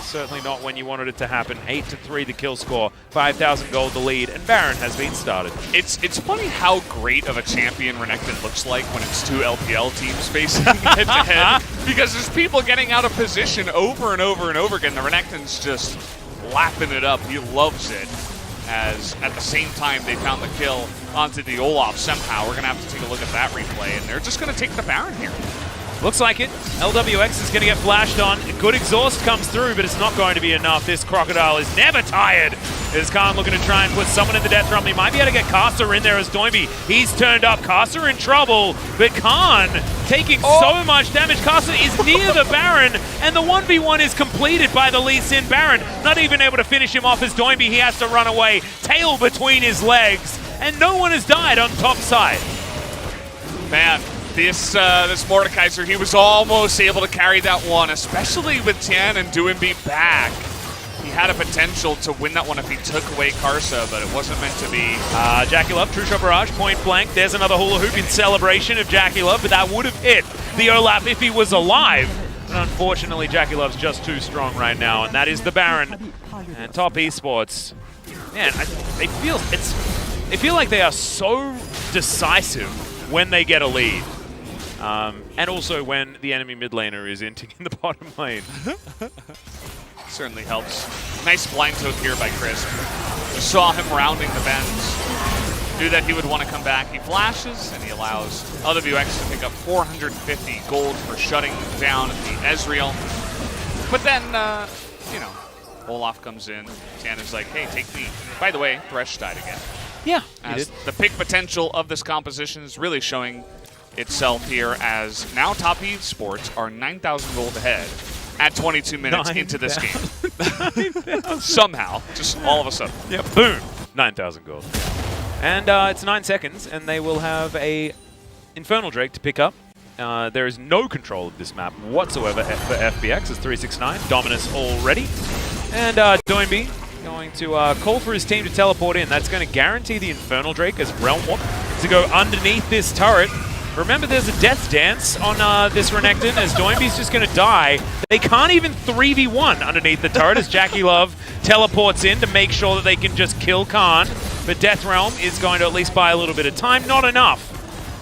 certainly not when you wanted it to happen. 8-3 the kill score, 5,000 gold the lead, and Baron has been started. It's funny how great of a champion Renekton looks like when it's two LPL teams facing head-to-head, because there's people getting out of position over and over and over again. The Renekton's just lapping it up. He loves it. As at the same time they found the kill onto the Olaf somehow. We're going to have to take a look at that replay, and they're just going to take the Baron here. Looks like it. LWX is going to get flashed on. A good exhaust comes through, but it's not going to be enough. This Crocodile is never tired. Is Khan looking to try and put someone in the death realm. He might be able to get Caster in there as Doinby. He's turned up. Caster in trouble, but Khan taking so much damage. Caster is near the Baron, and the 1v1 is completed by the Lee Sin Baron. Not even able to finish him off as Doinby. He has to run away, tail between his legs, and no one has died on top side. Man. This Mordekaiser, he was almost able to carry that one, especially with Tian and Doinby back. He had a potential to win that one if he took away Karsa, but it wasn't meant to be. Jackie Love, True Shot Barrage, point blank. There's another hula hoop in celebration of Jackie Love, but that would have hit the Olaf if he was alive. But unfortunately, Jackie Love's just too strong right now, and that is the Baron. And Top Esports, man, they feel like they are so decisive when they get a lead. And also when the enemy mid laner is inting in the bottom lane. Certainly helps. Nice blind toke here by Chris. Just saw him rounding the bends. Knew that he would want to come back. He flashes, and he allows LWX to pick up 450 gold for shutting down the Ezreal. But then, you know, Olaf comes in. Tiana's like, hey, take me. By the way, Thresh died again. Yeah, as the pick potential of this composition is really showing itself here, as now Top Esports are 9,000 gold ahead at 22 minutes into this game. Somehow, just all of a sudden. Yeah, boom, 9,000 gold. And it's 9 seconds, and they will have a Infernal Drake to pick up. There is no control of this map whatsoever for FPX. It's 369, Dominus already. And Doinby going to call for his team to teleport in. That's going to guarantee the Infernal Drake as Realm Warp to go underneath this turret. Remember, there's a death dance on this Renekton as Doinby's just going to die. They can't even 3v1 underneath the turret as Jackie Love teleports in to make sure that they can just kill Khan. But Death Realm is going to at least buy a little bit of time. Not enough,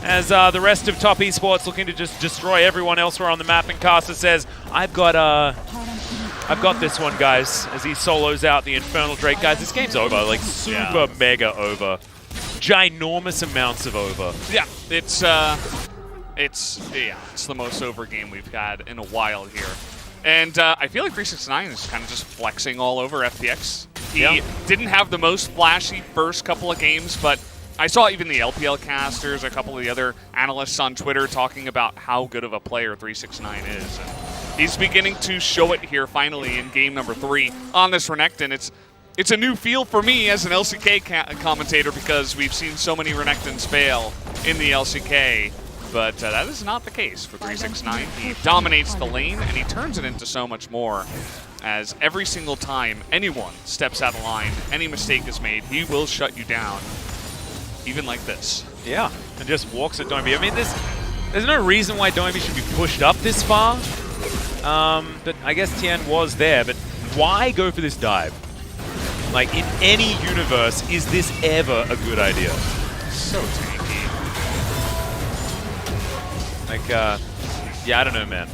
as the rest of Top Esports looking to just destroy everyone elsewhere on the map. And Caster says, I've got this one, guys, as he solos out the Infernal Drake. Guys, this game's over, like super mega over. Ginormous amounts of over. Yeah, it's the most over game we've had in a while here. And I feel like 369 is kind of just flexing all over FPX. He didn't have the most flashy first couple of games, but I saw even the LPL casters, a couple of the other analysts on Twitter talking about how good of a player 369 is. And he's beginning to show it here finally in game number 3 on this Renekton. It's a new feel for me as an LCK commentator because we've seen so many Renektons fail in the LCK, but that is not the case for 369. He dominates the lane, and he turns it into so much more, as every single time anyone steps out of line, any mistake is made, he will shut you down, even like this. Yeah, and just walks at Doinby. I mean, there's no reason why Doinby should be pushed up this far, but I guess Tian was there, but why go for this dive? Like, in any universe, is this ever a good idea? So tanky. Like, yeah, I don't know, man.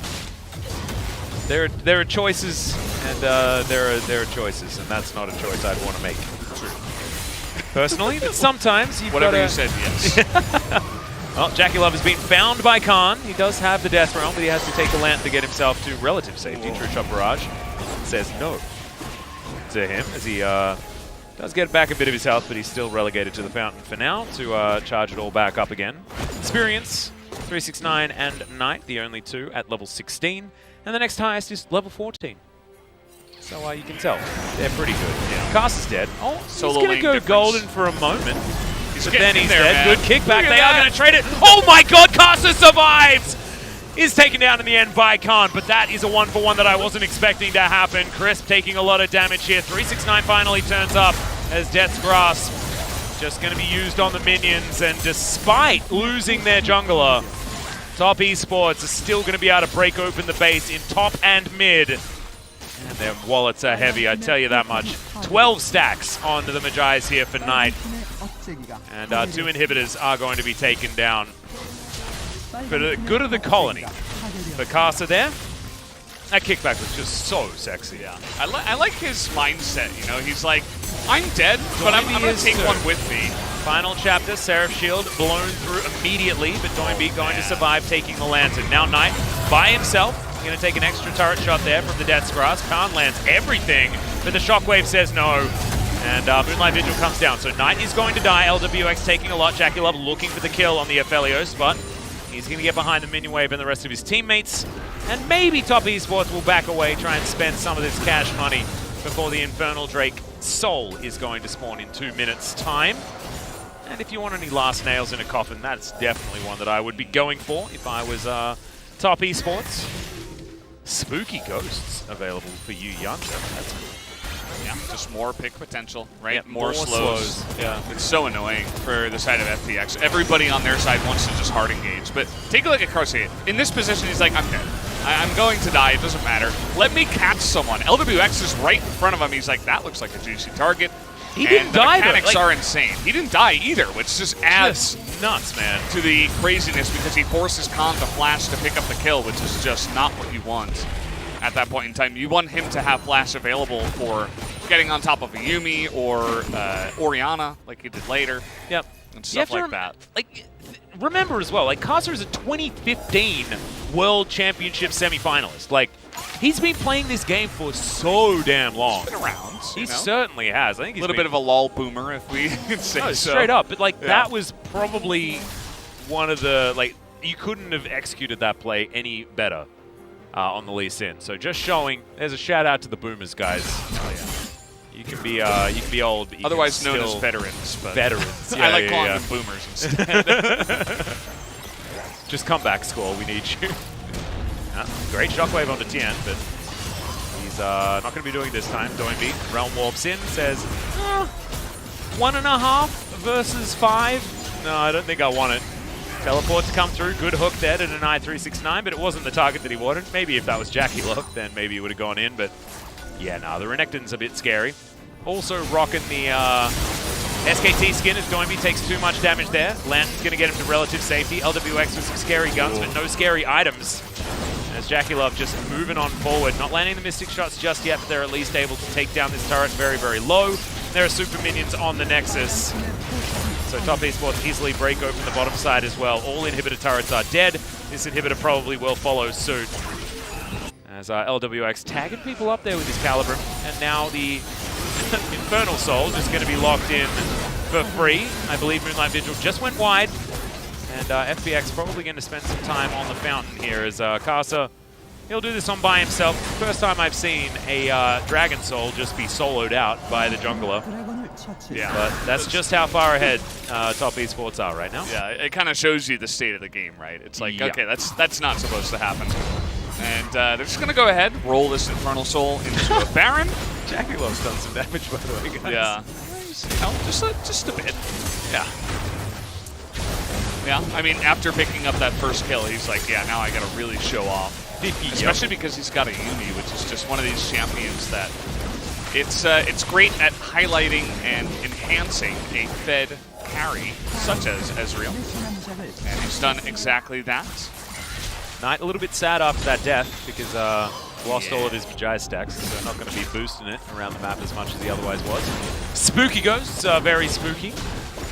There are choices, and there are choices, and that's not a choice I'd want to make. True. Personally, but sometimes you've Whatever gotta... you said, yes. Well, Jackie Love has been found by Khan. He does have the Death Realm, but he has to take a lantern to get himself to relative safety. True Shot Barrage says no to him, as he does get back a bit of his health, but he's still relegated to the fountain for now to charge it all back up again. Experience, 369 and Knight, the only two at level 16, and the next highest is level 14. So you can tell, they're pretty good. Yeah. Caster's dead. Oh, Solo he's going to go difference. golden for a moment, but then he's there, dead. man. Good kickback, they are going to trade it. Oh my god, Caster survives! Is taken down in the end by Khan, but that is a 1-for-1 that I wasn't expecting to happen. Crisp taking a lot of damage here. 369 finally turns up as Death's Grasp just going to be used on the minions, and despite losing their jungler, Top Esports is still going to be able to break open the base in top and mid. And their wallets are heavy, I tell you that much. 12 stacks onto the Magi's here for Knight. And 2 inhibitors are going to be taken down. For the good of the colony. For Casa there. That kickback was just so sexy. Yeah, I like his mindset, you know, he's like, I'm dead, but I'm going to take one with me. Final chapter, Seraph Shield blown through immediately, but Doinbeat going to survive taking the Lantern. Now Knight by himself, going to take an extra turret shot there from the Death's Grasp. Khan lands everything, but the Shockwave says no. And Moonlight Vigil comes down, so Knight is going to die. LWX taking a lot. Jackie Love looking for the kill on the Aphelios, but he's going to get behind the minion wave and the rest of his teammates. And maybe Top Esports will back away, try and spend some of this cash money before the Infernal Drake Soul is going to spawn in 2 minutes' time. And if you want any last nails in a coffin, that's definitely one that I would be going for if I was Top Esports. Spooky Ghosts available for you, Yanja. That's cool. Yeah, just more pick potential, right? Yeah, more slows. Yeah. It's so annoying for the side of FPX. Everybody on their side wants to just hard engage. But take a look at Carcia. In this position, he's like, I'm dead. I'm going to die. It doesn't matter. Let me catch someone. LWX is right in front of him. He's like, that looks like a juicy target. He didn't die, the mechanics though. are insane. He didn't die either, which just adds nuts, man, to the craziness because he forces Khan to flash to pick up the kill, which is just not what you want at that point in time. You want him to have flash available for getting on top of a Yumi or Orianna, like he did later. Yep. And stuff like that. Like, remember as well, like, Casa is a 2015 World Championship semifinalist. Like, he's been playing this game for so damn long. He's been around. He certainly has. I think he's a little bit of a LoL boomer, if we could say so. Straight up. But, like, Yeah. that was probably one of the, like, you couldn't have executed that play any better on the Lee Sin. So just showing, there's a shout out to the boomers, guys. Oh, yeah. You can be old, but you otherwise can known still as veterans. But veterans. I like calling them boomers instead. Just come back, score. We need you. Great shockwave onto Tien, but he's not going to be doing this time. Doinbeat, Realm Warps in, says 1.5 versus 5. No, I don't think I want it. Teleport to come through. Good hook there to deny 369, but it wasn't the target that he wanted. Maybe if that was Jackie Love, then maybe he would have gone in, but yeah, no, the Renekton's a bit scary. Also rocking the SKT skin as Doinbeat takes too much damage there. Lantern's going to get him to relative safety. LWX with some scary guns, but no scary items. As Jackie Love just moving on forward. Not landing the Mystic shots just yet, but they're at least able to take down this turret very, very low. There are super minions on the Nexus. So Top Esports easily break open the bottom side as well. All inhibitor turrets are dead. This inhibitor probably will follow suit. As LWX tagging people up there with his Calibrum. And now the Infernal Soul just going to be locked in for free. I believe Moonlight Vigil just went wide. And FPX probably going to spend some time on the fountain here as Casa, he'll do this on by himself. First time I've seen a Dragon Soul just be soloed out by the jungler. Yeah. But that's just how far ahead Top Esports are right now. Yeah, it kind of shows you the state of the game, right? It's like, okay, that's not supposed to happen. And they're just going to go ahead, roll this Infernal Soul into a Baron. Jackie Love's done some damage, by the way, guys. Yeah. Just a bit. Yeah. Yeah, I mean, after picking up that first kill, he's like, yeah, now I got to really show off. Especially because he's got a Yumi, which is just one of these champions that it's great at highlighting and enhancing a fed carry, such as Ezreal. And he's done exactly that. Knight a little bit sad after that death because lost all of his Magi stacks, so not going to be boosting it around the map as much as he otherwise was. Spooky Ghosts are very spooky,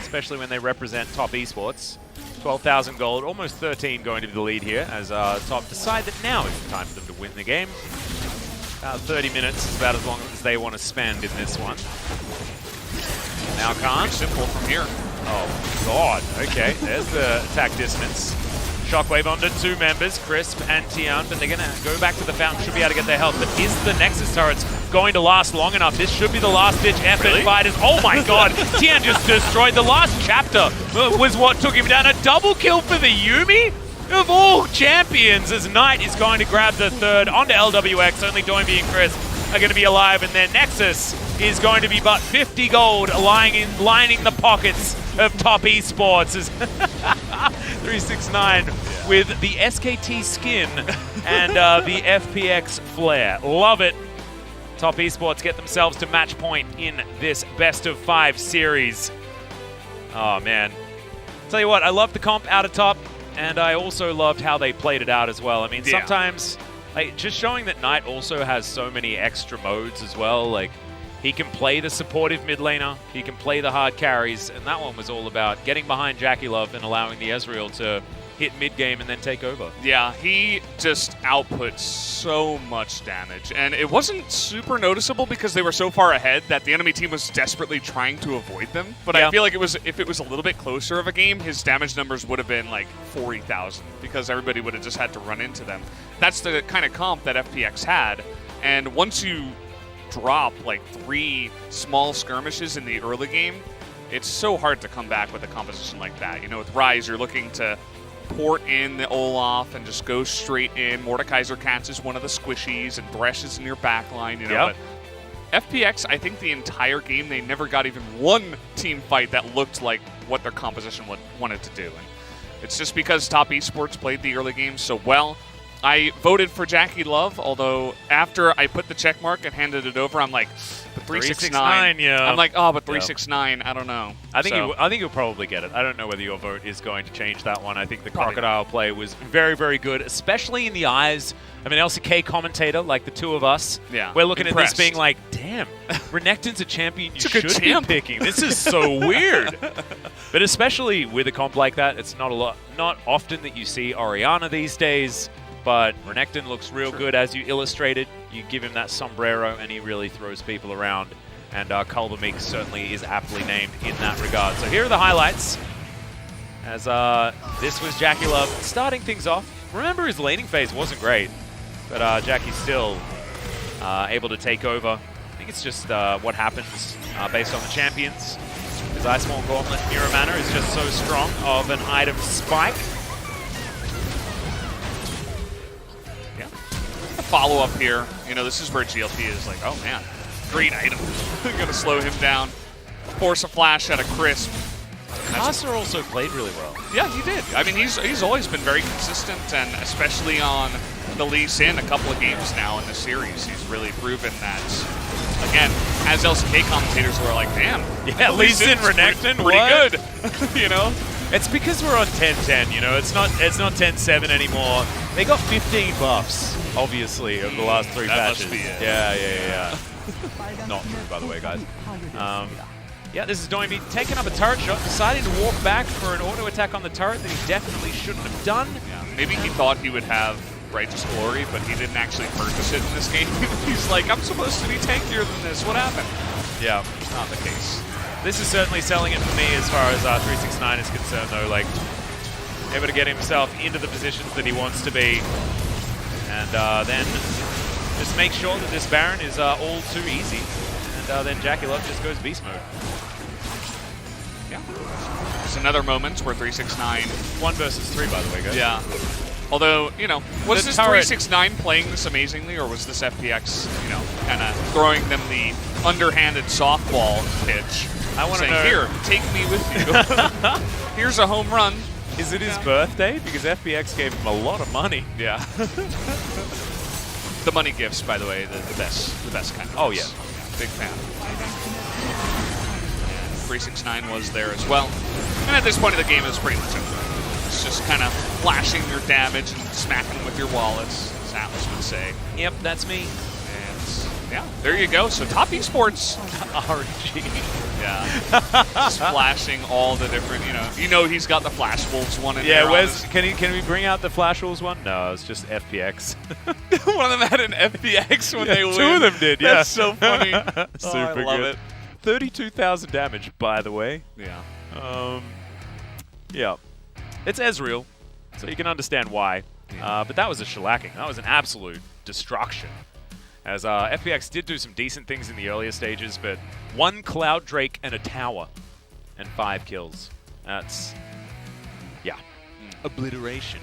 especially when they represent Top Esports. 12,000 gold, almost 13 going to be the lead here as Top decide that now is the time for them to win the game. About 30 minutes is about as long as they want to spend in this one. Now Khan. Simple from here. Oh, God. Okay, there's the attack dissonance. Shockwave onto 2 members, Crisp and Tian, but they're going to go back to the fountain, should be able to get their health. But is the Nexus turrets going to last long enough? This should be the last-ditch effort. Really? Fighters. Oh my God, Tian just destroyed. The last chapter was what took him down. A double kill for the Yumi? Of all champions, as Knight is going to grab the third onto LWX. Only Doinbeat and Crisp are going to be alive, and their Nexus is going to be but 50 gold lining the pockets of Top Esports. 369 with the SKT skin and the FPX flare. Love it. Top Esports get themselves to match point in this best-of-5 series. Oh, man. Tell you what, I loved the comp out of top, and I also loved how they played it out as well. I mean, sometimes, like, just showing that Knight also has so many extra modes as well. Like, he can play the supportive mid laner, he can play the hard carries, and that one was all about getting behind Jackie Love and allowing the Ezreal to hit mid-game and then take over. Yeah, he just output so much damage, and it wasn't super noticeable because they were so far ahead that the enemy team was desperately trying to avoid them. But I feel like if it was a little bit closer of a game, his damage numbers would have been like 40,000 because everybody would have just had to run into them. That's the kind of comp that FPX had, and once you drop like 3 small skirmishes in the early game, it's so hard to come back with a composition like that. You know, with Ryze, you're looking to port in the Olaf and just go straight in. Mordekaiser catches one of the squishies and Thresh is in your backline, you know. But FPX, I think the entire game, they never got even one team fight that looked like what their composition wanted to do. And it's just because Top Esports played the early game so well. I voted for Jackie Love, although after I put the check mark and handed it over, I'm like, but 369. Yeah. I'm like, oh, but 369, I don't know. I think you'll probably get it. I don't know whether your vote is going to change that one. I think the Crocodile play was very, very good, especially in the eyes of an LCK commentator like the two of us. Yeah, we're looking at this being like, damn, Renekton's a champion you should be picking. This is so weird. But especially with a comp like that, it's not often that you see Orianna these days. But Renekton looks real good, as you illustrated. You give him that sombrero, and he really throws people around. And Kulbamik certainly is aptly named in that regard. So here are the highlights. As this was Jackie Love starting things off. Remember, his laning phase wasn't great, but Jackie's still able to take over. I think it's just what happens based on the champions. His Iceborne Gauntlet Mirror Mana is just so strong of an item spike. Follow up here. You know, this is where GLP is like, oh man, great item. Gonna slow him down. Force a flash at a crisp. Kaiser also played really well. Yeah, he did. I mean, he's always been very consistent, and especially on the Lee Sin, a couple of games now in the series, he's really proven that. Again, as LCK commentators were like, damn, yeah, Lee Sin Renekton, pretty good. You know. It's because we're on 10-10, you know, it's not 10-7 anymore. They got 15 buffs, obviously, over the last 3 patches. Must be it. Yeah. Not true, by the way, guys. Yeah, this is Doinby taking up a turret shot, deciding to walk back for an auto attack on the turret that he definitely shouldn't have done. Yeah, maybe he thought he would have Righteous Glory, but he didn't actually purchase it in this game. He's like, I'm supposed to be tankier than this. What happened? Yeah. Not the case. This is certainly selling it for me as far as 369 is concerned, though. Like, able to get himself into the positions that he wants to be. And then just make sure that this Baron is all too easy. And then Jackie Love just goes beast mode. Yeah. There's another moment where 369... 1 versus 3, by the way, guys. Yeah. Although, you know, was this 369 playing this amazingly, or was this FPX, you know, kind of throwing them the underhanded softball pitch? I want to know. Here, take me with you. Here's a home run. Is it his birthday? Because FPX gave him a lot of money. Yeah. The money gifts, by the way, the best kind of. Oh yeah, big fan. And 369 was there as well. And at this point of the game, it's pretty much over. It's just kind of flashing your damage and smacking with your wallets, as Atlas would say. Yep, that's me. And yeah, there you go. So Top Esports. RNG. Yeah. Just flashing all the different, you know he's got the Flash Wolves one in there. Yeah, Wes, can we bring out the Flash Wolves one? No, it's just FPX. One of them had an FPX when they win. 2 of them did, yeah. That's so funny. Super I love good. it. 32,000 damage, by the way. Yeah. Yeah. It's Ezreal, so you can understand why. Yeah. But that was a shellacking. That was an absolute destruction. As FPX did do some decent things in the earlier stages, but 1 Cloud Drake and a tower and 5 kills. That's, yeah, obliteration,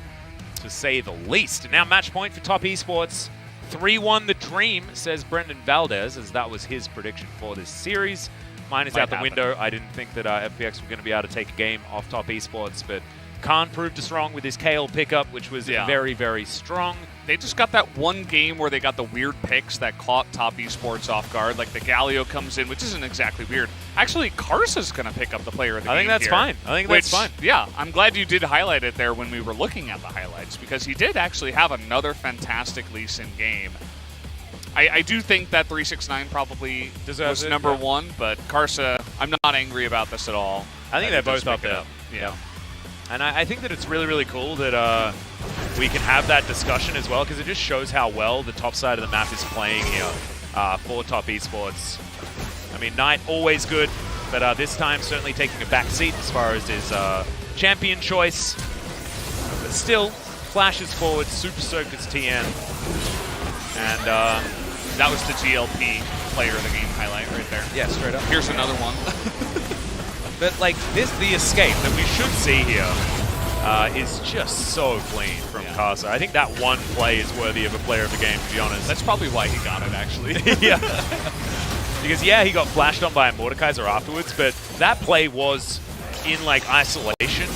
to say the least. And now match point for Top Esports. 3-1 the Dream, says Brendan Valdez, as that was his prediction for this series. Mine is out the window. I didn't think that FPX were going to be able to take a game off Top Esports, but Khan proved us wrong with his KL pickup, which was very, very strong. they just got that one game where they got the weird picks that caught top esports off guard. Like the Galio comes in, which isn't exactly weird. Actually, Karsa's going to pick up the player of the game. I think that's here, fine. I think that's fine. Yeah, I'm glad you did highlight it there when we were looking at the highlights, because he did actually have another fantastic Lee Sin game. I do think that 369 probably deserves was number one, but Karsa, I'm not angry about this at all. I think they're both up there. Yeah. And I think that it's really, really cool that we can have that discussion as well, because it just shows how well the top side of the map is playing here for top esports. I mean, Knight always good, but this time certainly taking a back seat as far as his champion choice. But still, flashes forward, super soakers TN. And that was the GLP player of the game highlight right there. Yeah, straight up. Here's another one. But like the escape that we should see here is just so clean from Karsa. I think that one play is worthy of a player of the game, to be honest. That's probably why he got it, actually. Yeah. Because, yeah, he got flashed on by a Mordekaiser afterwards, but that play was in, like, isolation.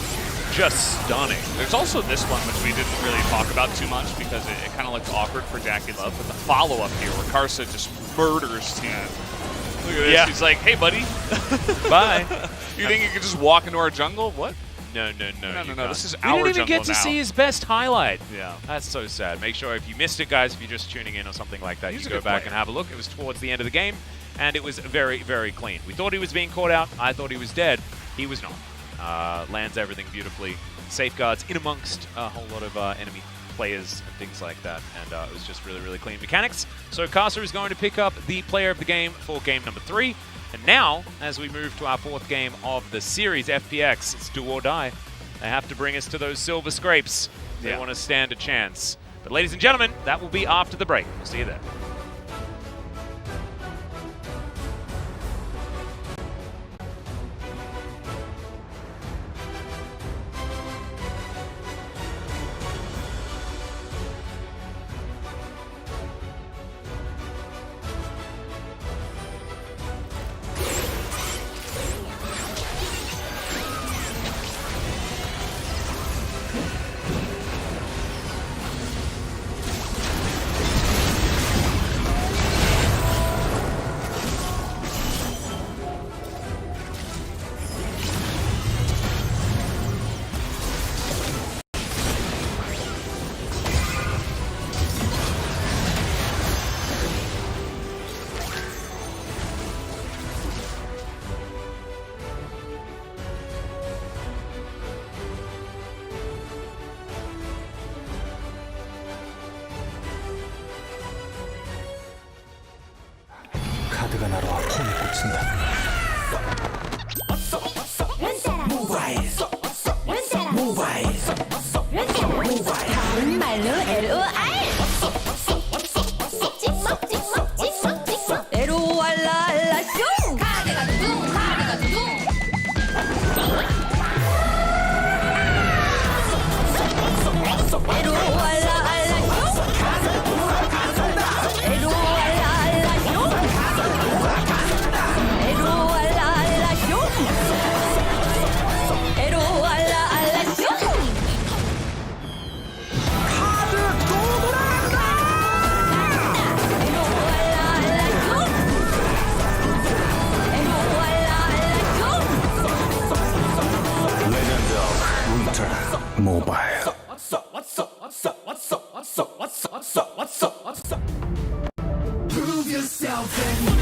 Just stunning. There's also this one, which we didn't really talk about too much because it kind of looked awkward for Jacket's Love, but the follow-up here where Karsa just murders Tian. Look at this. Yeah. He's like, hey, buddy. Bye. You think you could just walk into our jungle? What? No. No. This is we our didn't even jungle get to now. see his best highlight. Yeah. That's so sad. Make sure if you missed it, guys, if you're just tuning in or something like that, He's you a go good back player. and have a look. It was towards the end of the game, and it was very, very clean. We thought he was being caught out. I thought he was dead. He was not. Lands everything beautifully. Safeguards in amongst a whole lot of enemy players and things like that, and it was just really, really clean mechanics. So Karsa is going to pick up the player of the game for game number 3. And now, as we move to our 4th game of the series, FPX, it's do or die. They have to bring us to those silver scrapes. They want to stand a chance. But ladies and gentlemen, that will be after the break. We'll see you there. 카드가 나로 폼에 꽂힌다. 다른 말로 LOR LOR라라쇼 카드가 두둥 카드가 두둥 모바일. Prove yourself and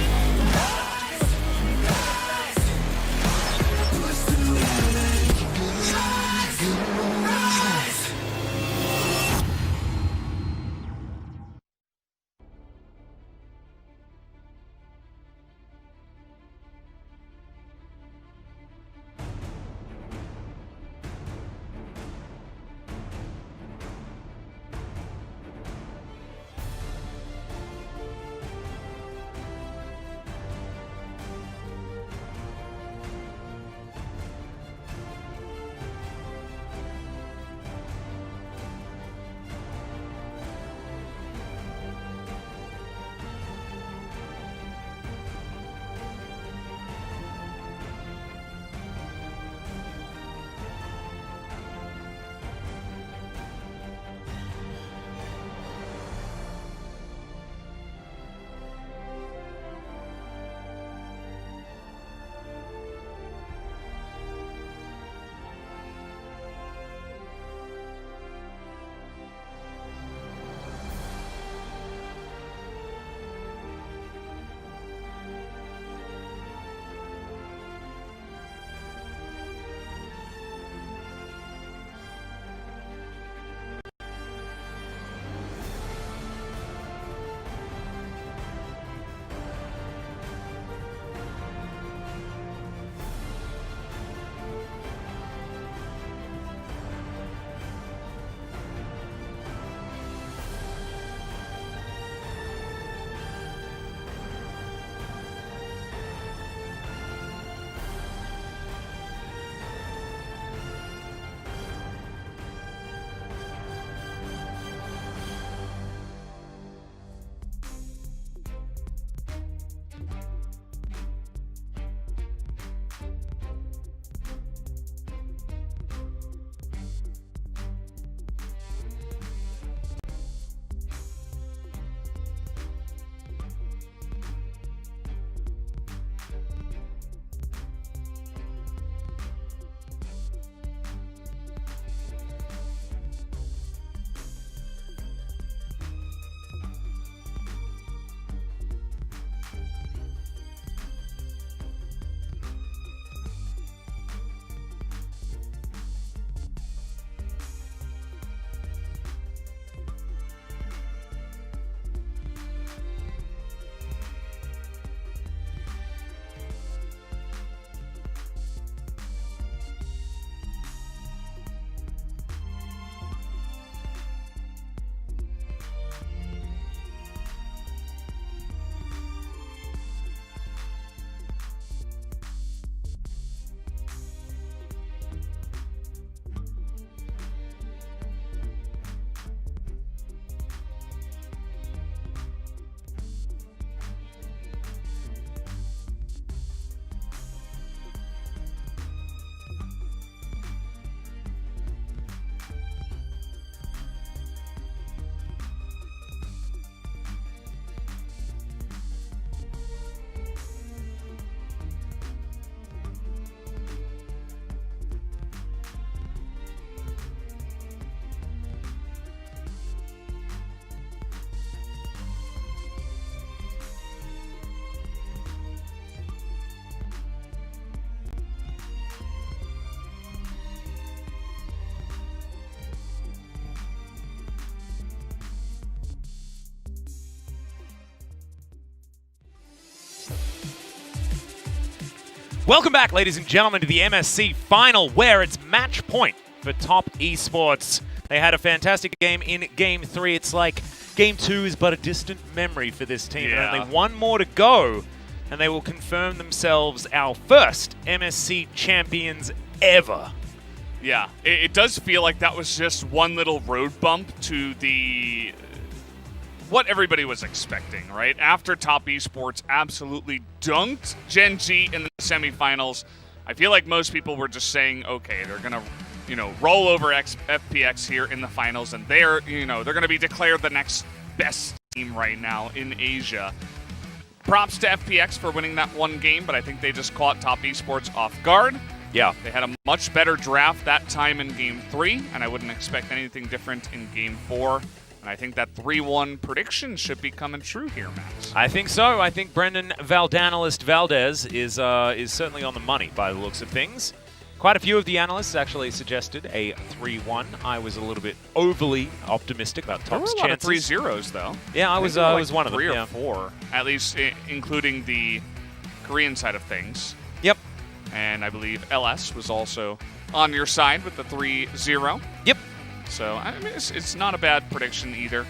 Welcome back, ladies and gentlemen, to the MSC final, where it's match point for Top Esports. They had a fantastic game in Game 3. It's like Game 2 is but a distant memory for this team. Yeah. And only one more to go, and they will confirm themselves our first MSC champions ever. Yeah, it does feel like that was just one little road bump to what everybody was expecting, right? After Top Esports absolutely dunked Gen G in the semifinals, I feel like most people were just saying, okay, they're gonna, roll over FPX here in the finals, and they're gonna be declared the next best team right now in Asia. Props to FPX for winning that one game, but I think they just caught Top Esports off guard. Yeah. They had a much better draft that time in Game 3, and I wouldn't expect anything different in Game 4. And I think that 3-1 prediction should be coming true here, Max. I think so. I think Brendan Valdanalist Valdez is certainly on the money by the looks of things. Quite a few of the analysts actually suggested a 3-1. I was a little bit overly optimistic about Top's There were a lot of chances. 3-0s, though. Yeah, I was one of them. 3 or yeah. 4, at least including the Korean side of things. Yep. And I believe LS was also on your side with the 3-0. Yep. So, I mean, it's not a bad prediction either.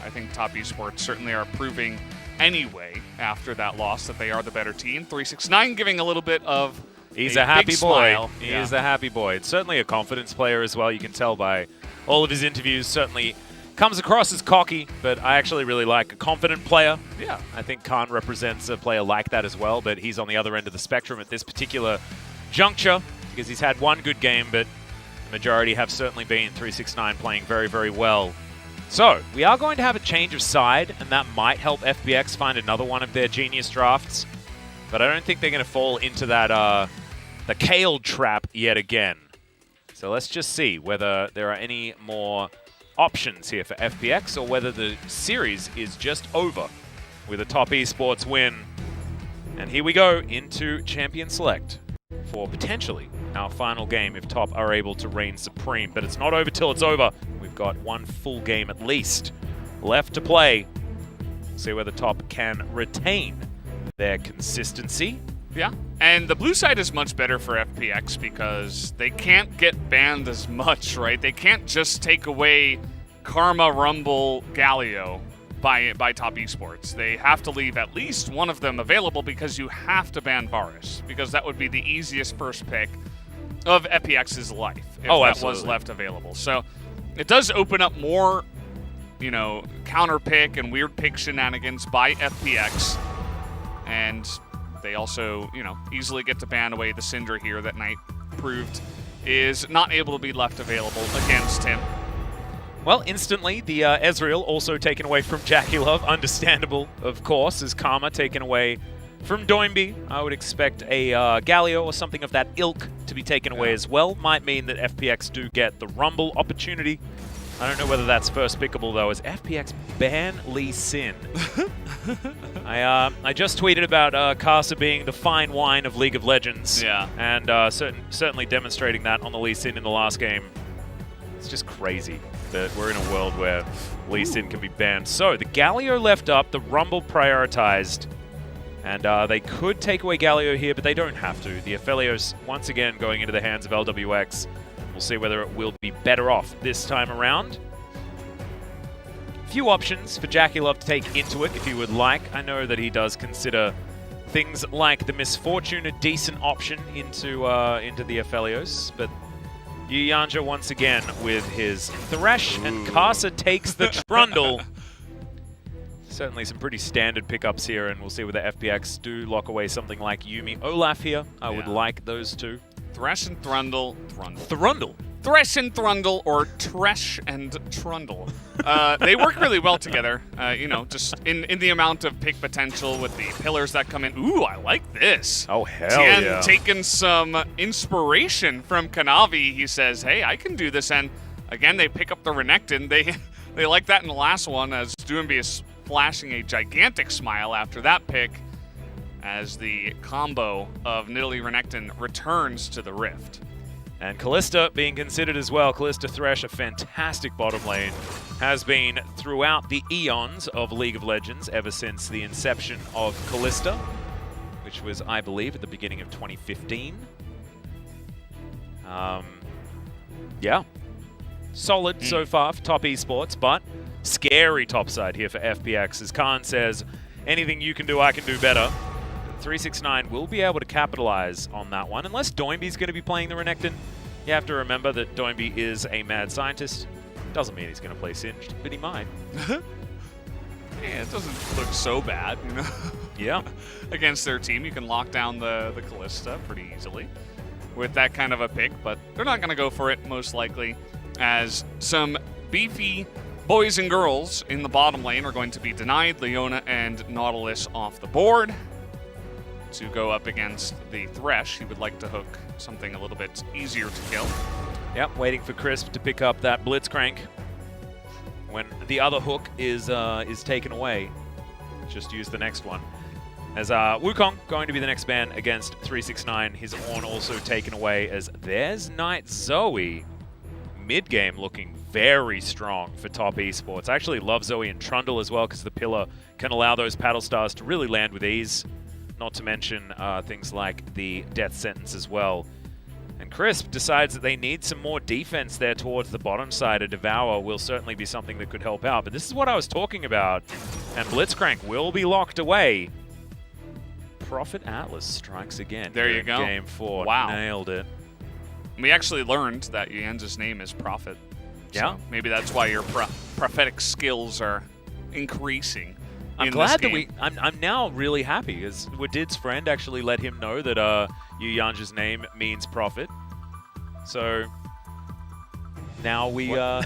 I think Top Esports certainly are proving anyway after that loss that they are the better team. 369 giving a little bit of He's a happy big boy. smile. He is a happy boy. It's certainly a confidence player as well. You can tell by all of his interviews. Certainly comes across as cocky, but I actually really like a confident player. Yeah. I think Khan represents a player like that as well, but he's on the other end of the spectrum at this particular juncture because he's had one good game, but the majority have certainly been 369 playing very, very well. So, we are going to have a change of side, and that might help FPX find another one of their genius drafts, but I don't think they're going to fall into that the Kale trap yet again. So let's just see whether there are any more options here for FPX or whether the series is just over with a Top Esports win. And here we go into Champion Select for potentially our final game if Top are able to reign supreme. But it's not over till it's over. We've got one full game at least left to play. See whether Top can retain their consistency. Yeah, and the blue side is much better for FPX because they can't get banned as much, right? They can't just take away Karma, Rumble, Galio by Top Esports. They have to leave at least one of them available because you have to ban Varus, because that would be the easiest first pick of FPX's life if that was left available. So it does open up more, counter pick and weird pick shenanigans by FPX, and they also, easily get to ban away the Syndra here that Knight proved is not able to be left available against him. Well, instantly, the Ezreal also taken away from JackeyLove. Understandable, of course, is Karma taken away from Doinby. I would expect a Galio or something of that ilk to be taken away as well. Might mean that FPX do get the Rumble opportunity. I don't know whether that's first pickable, though, as FPX ban Lee Sin. I just tweeted about Casa being the fine wine of League of Legends. Yeah. And certainly demonstrating that on the Lee Sin in the last game. It's just crazy that we're in a world where Lee Sin can be banned. So, the Galio left up, the Rumble prioritized. And they could take away Galio here, but they don't have to. The Aphelios, once again, going into the hands of LWX. We'll see whether it will be better off this time around. Few options for JackeyLove to take into it if he would like. I know that he does consider things like the Misfortune a decent option into the Aphelios, but Yuyanja once again with his Thresh, and Casa takes the Trundle. Certainly some pretty standard pickups here, and we'll see whether FPX do lock away something like Yuumi Olaf here. I would like those two. Thresh and Trundle. Thrundle. Thresh and Trundle, or Tresh and Trundle. They work really well together, just in the amount of pick potential with the pillars that come in. Ooh, I like this. Oh, hell Tien yeah. taking some inspiration from Kanavi. He says, hey, I can do this. And again, they pick up the Renekton. They like that in the last one, as Doinby is flashing a gigantic smile after that pick, as the combo of Nidalee Renekton returns to the Rift. And Kalista being considered as well. Kalista Thresh, a fantastic bottom lane, has been throughout the eons of League of Legends ever since the inception of Kalista, which was, I believe, at the beginning of 2015. Yeah. Solid so far for top esports, but scary topside here for FPX. As Khan says, anything you can do, I can do better. 369 will be able to capitalize on that one, unless Doinby's going to be playing the Renekton. You have to remember that Doinby is a mad scientist. Doesn't mean he's going to play Singed, but he might. Yeah, it doesn't look so bad, you know? Yeah. Against their team, you can lock down the Kalista pretty easily with that kind of a pick, but they're not going to go for it, most likely, as some beefy boys and girls in the bottom lane are going to be denied. Leona and Nautilus off the board to go up against the Thresh. He would like to hook something a little bit easier to kill. Yep, waiting for Crisp to pick up that Blitzcrank. When the other hook is taken away, just use the next one. As Wukong going to be the next ban against 369. His Ornn also taken away as there's Knight Zoe. Mid-game looking very strong for top esports. I actually love Zoe and Trundle as well because the pillar can allow those paddle stars to really land with ease. Not to mention things like the death sentence as well. And Crisp decides that they need some more defense there towards the bottom side. A Devour will certainly be something that could help out. But this is what I was talking about. And Blitzcrank will be locked away. Prophet Atlas strikes again. There you go. Game 4. Wow. Nailed it. We actually learned that Yen's name is Prophet. Yeah. So maybe that's why your prophetic skills are increasing. I'm glad that I'm now really happy because Wadid's friend actually let him know that Yuyanja's name means prophet. So now we yeah.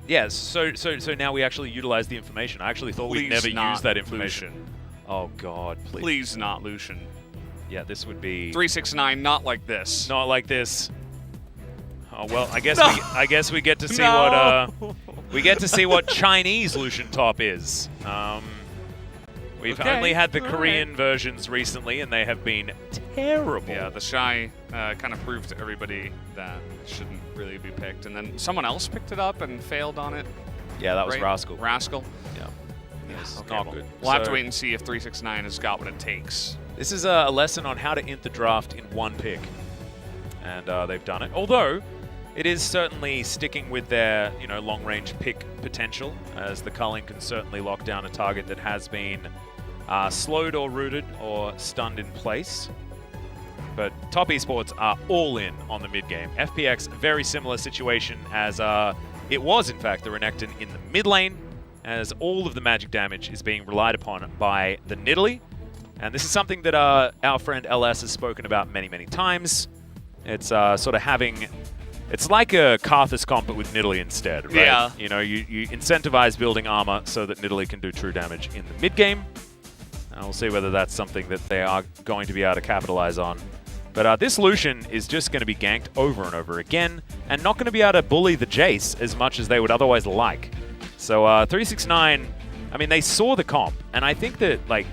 Yes. So now we actually utilize the information. I actually thought we'd never use that information. Lucian. Oh God, please. Please not Lucian. Yeah, this would be 369. Not like this. Not like this. Oh well, I guess No. I guess we get to see No. what Chinese Lucian top is. We've only had the Korean versions recently, and they have been terrible. Yeah, the Shy kind of proved to everybody that it shouldn't really be picked, and then someone else picked it up and failed on it. Yeah, that was right? Rascal. Rascal. Yeah. Yes. Okay, Not well, good. We'll have to wait and see if 369 has got what it takes. This is a lesson on how to int the draft in one pick, and they've done it. Although it is certainly sticking with their long-range pick potential, as the culling can certainly lock down a target that has been slowed or rooted or stunned in place. But top esports are all in on the mid game. FPX, very similar situation as it was in fact the Renekton in the mid lane, as all of the magic damage is being relied upon by the Nidalee. And this is something that our friend LS has spoken about many, many times. It's sort of having... It's like a Karthus comp, but with Nidalee instead, right? Yeah. You incentivize building armor so that Nidalee can do true damage in the mid game. And we'll see whether that's something that they are going to be able to capitalize on. But this Lucian is just going to be ganked over and over again, and not going to be able to bully the Jace as much as they would otherwise like. So 369, I mean, they saw the comp, and I think that, like,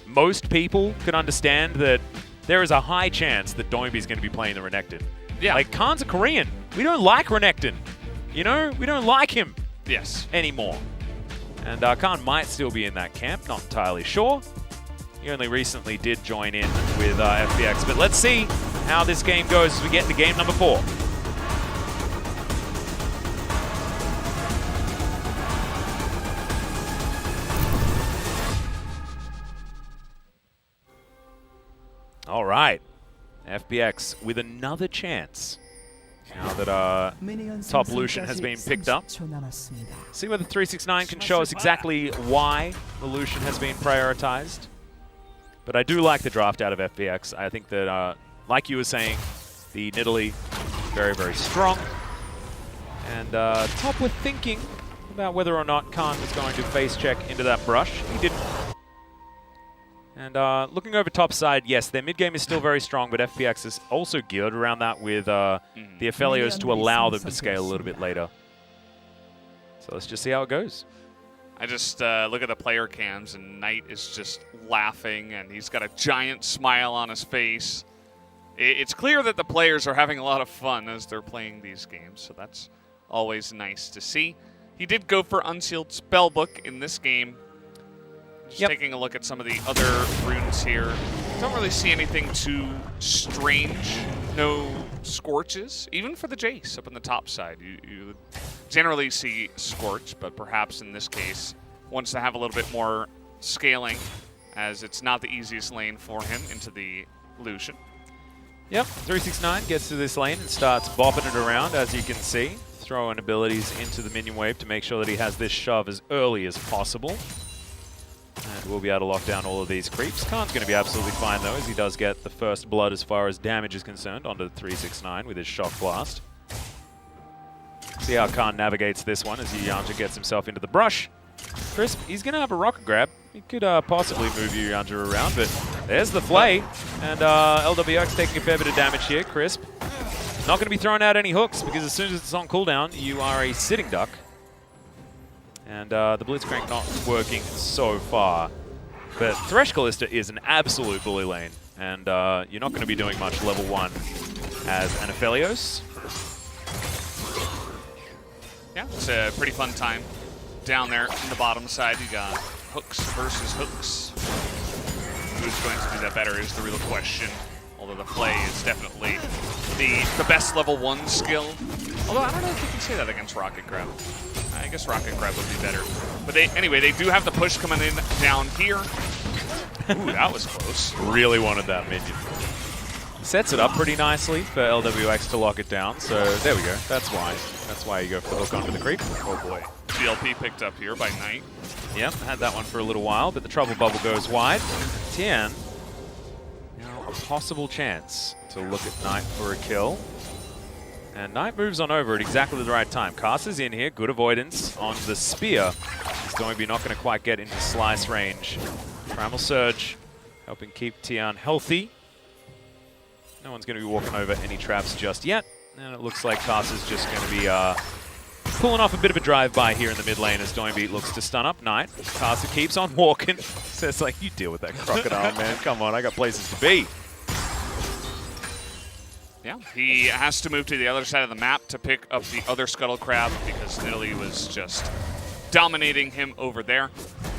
most people can understand that there is a high chance that Doinby is going to be playing the Renekton. Yeah. Like, Khan's a Korean. We don't like Renekton. We don't like him anymore. And Khan might still be in that camp, not entirely sure. He only recently did join in with FPX. But let's see how this game goes as we get into game number 4. All right. FPX with another chance. Now that top Lucian has been picked up. See whether 369 can show us exactly why the Lucian has been prioritized. But I do like the draft out of FPX. I think that, like you were saying, the Nidalee very, very strong. And top were thinking about whether or not Khan was going to face check into that brush. He didn't. And looking over top side, yes, their mid-game is still very strong, but FPX is also geared around that with the Aphelios to allow them to scale a little bit later. So let's just see how it goes. I just look at the player cams, and Knight is just laughing, and he's got a giant smile on his face. It's clear that the players are having a lot of fun as they're playing these games, so that's always nice to see. He did go for Unsealed Spellbook in this game. Just taking a look at some of the other runes here. Don't really see anything too strange. No Scorches, even for the Jace up on the top side. You generally see Scorch, but perhaps in this case wants to have a little bit more scaling, as it's not the easiest lane for him into the Lucian. Yep, 369 gets to this lane and starts bopping it around, as you can see. Throwing abilities into the minion wave to make sure that he has this shove as early as possible. And we'll be able to lock down all of these creeps. Khan's going to be absolutely fine, though, as he does get the first blood as far as damage is concerned onto the 369 with his Shock Blast. See how Khan navigates this one as Yanja gets himself into the brush. Crisp, he's going to have a rocket grab. He could possibly move Yanja around, but there's the flay. And LWX taking a fair bit of damage here. Crisp not going to be throwing out any hooks, because as soon as it's on cooldown, you are a sitting duck. And the Blitzcrank not working so far. But Thresh Callista is an absolute bully lane. And you're not going to be doing much level 1 as an Aphelios. Yeah, it's a pretty fun time. Down there in the bottom side, you got hooks versus hooks. Who's going to do that better is the real question. Although the play is definitely the best level 1 skill. Although I don't know if you can say that against Rocket Grab. I guess Rocket Grab would be better. But anyway, they do have the push coming in down here. Ooh, that was close. Really wanted that minion. Sets it up pretty nicely for LWX to lock it down. So there we go. That's why. That's why you go for the hook onto the creep. Oh boy. GLP picked up here by Knight. Yep, had that one for a little while, but the trouble bubble goes wide. Tien, now a possible chance to look at Knight for a kill. And Knight moves on over at exactly the right time. Caster's in here, good avoidance on the spear. He's going to be not going to quite get into slice range. Primal Surge helping keep Tien healthy. No one's going to be walking over any traps just yet. And it looks like Caster's just going to be pulling off a bit of a drive-by here in the mid lane as Doinbeat looks to stun up Knight. Caster keeps on walking. Says like, you deal with that crocodile, man. Come on, I got places to be. Yeah, he has to move to the other side of the map to pick up the other Scuttle Crab because Nidalee was just dominating him over there.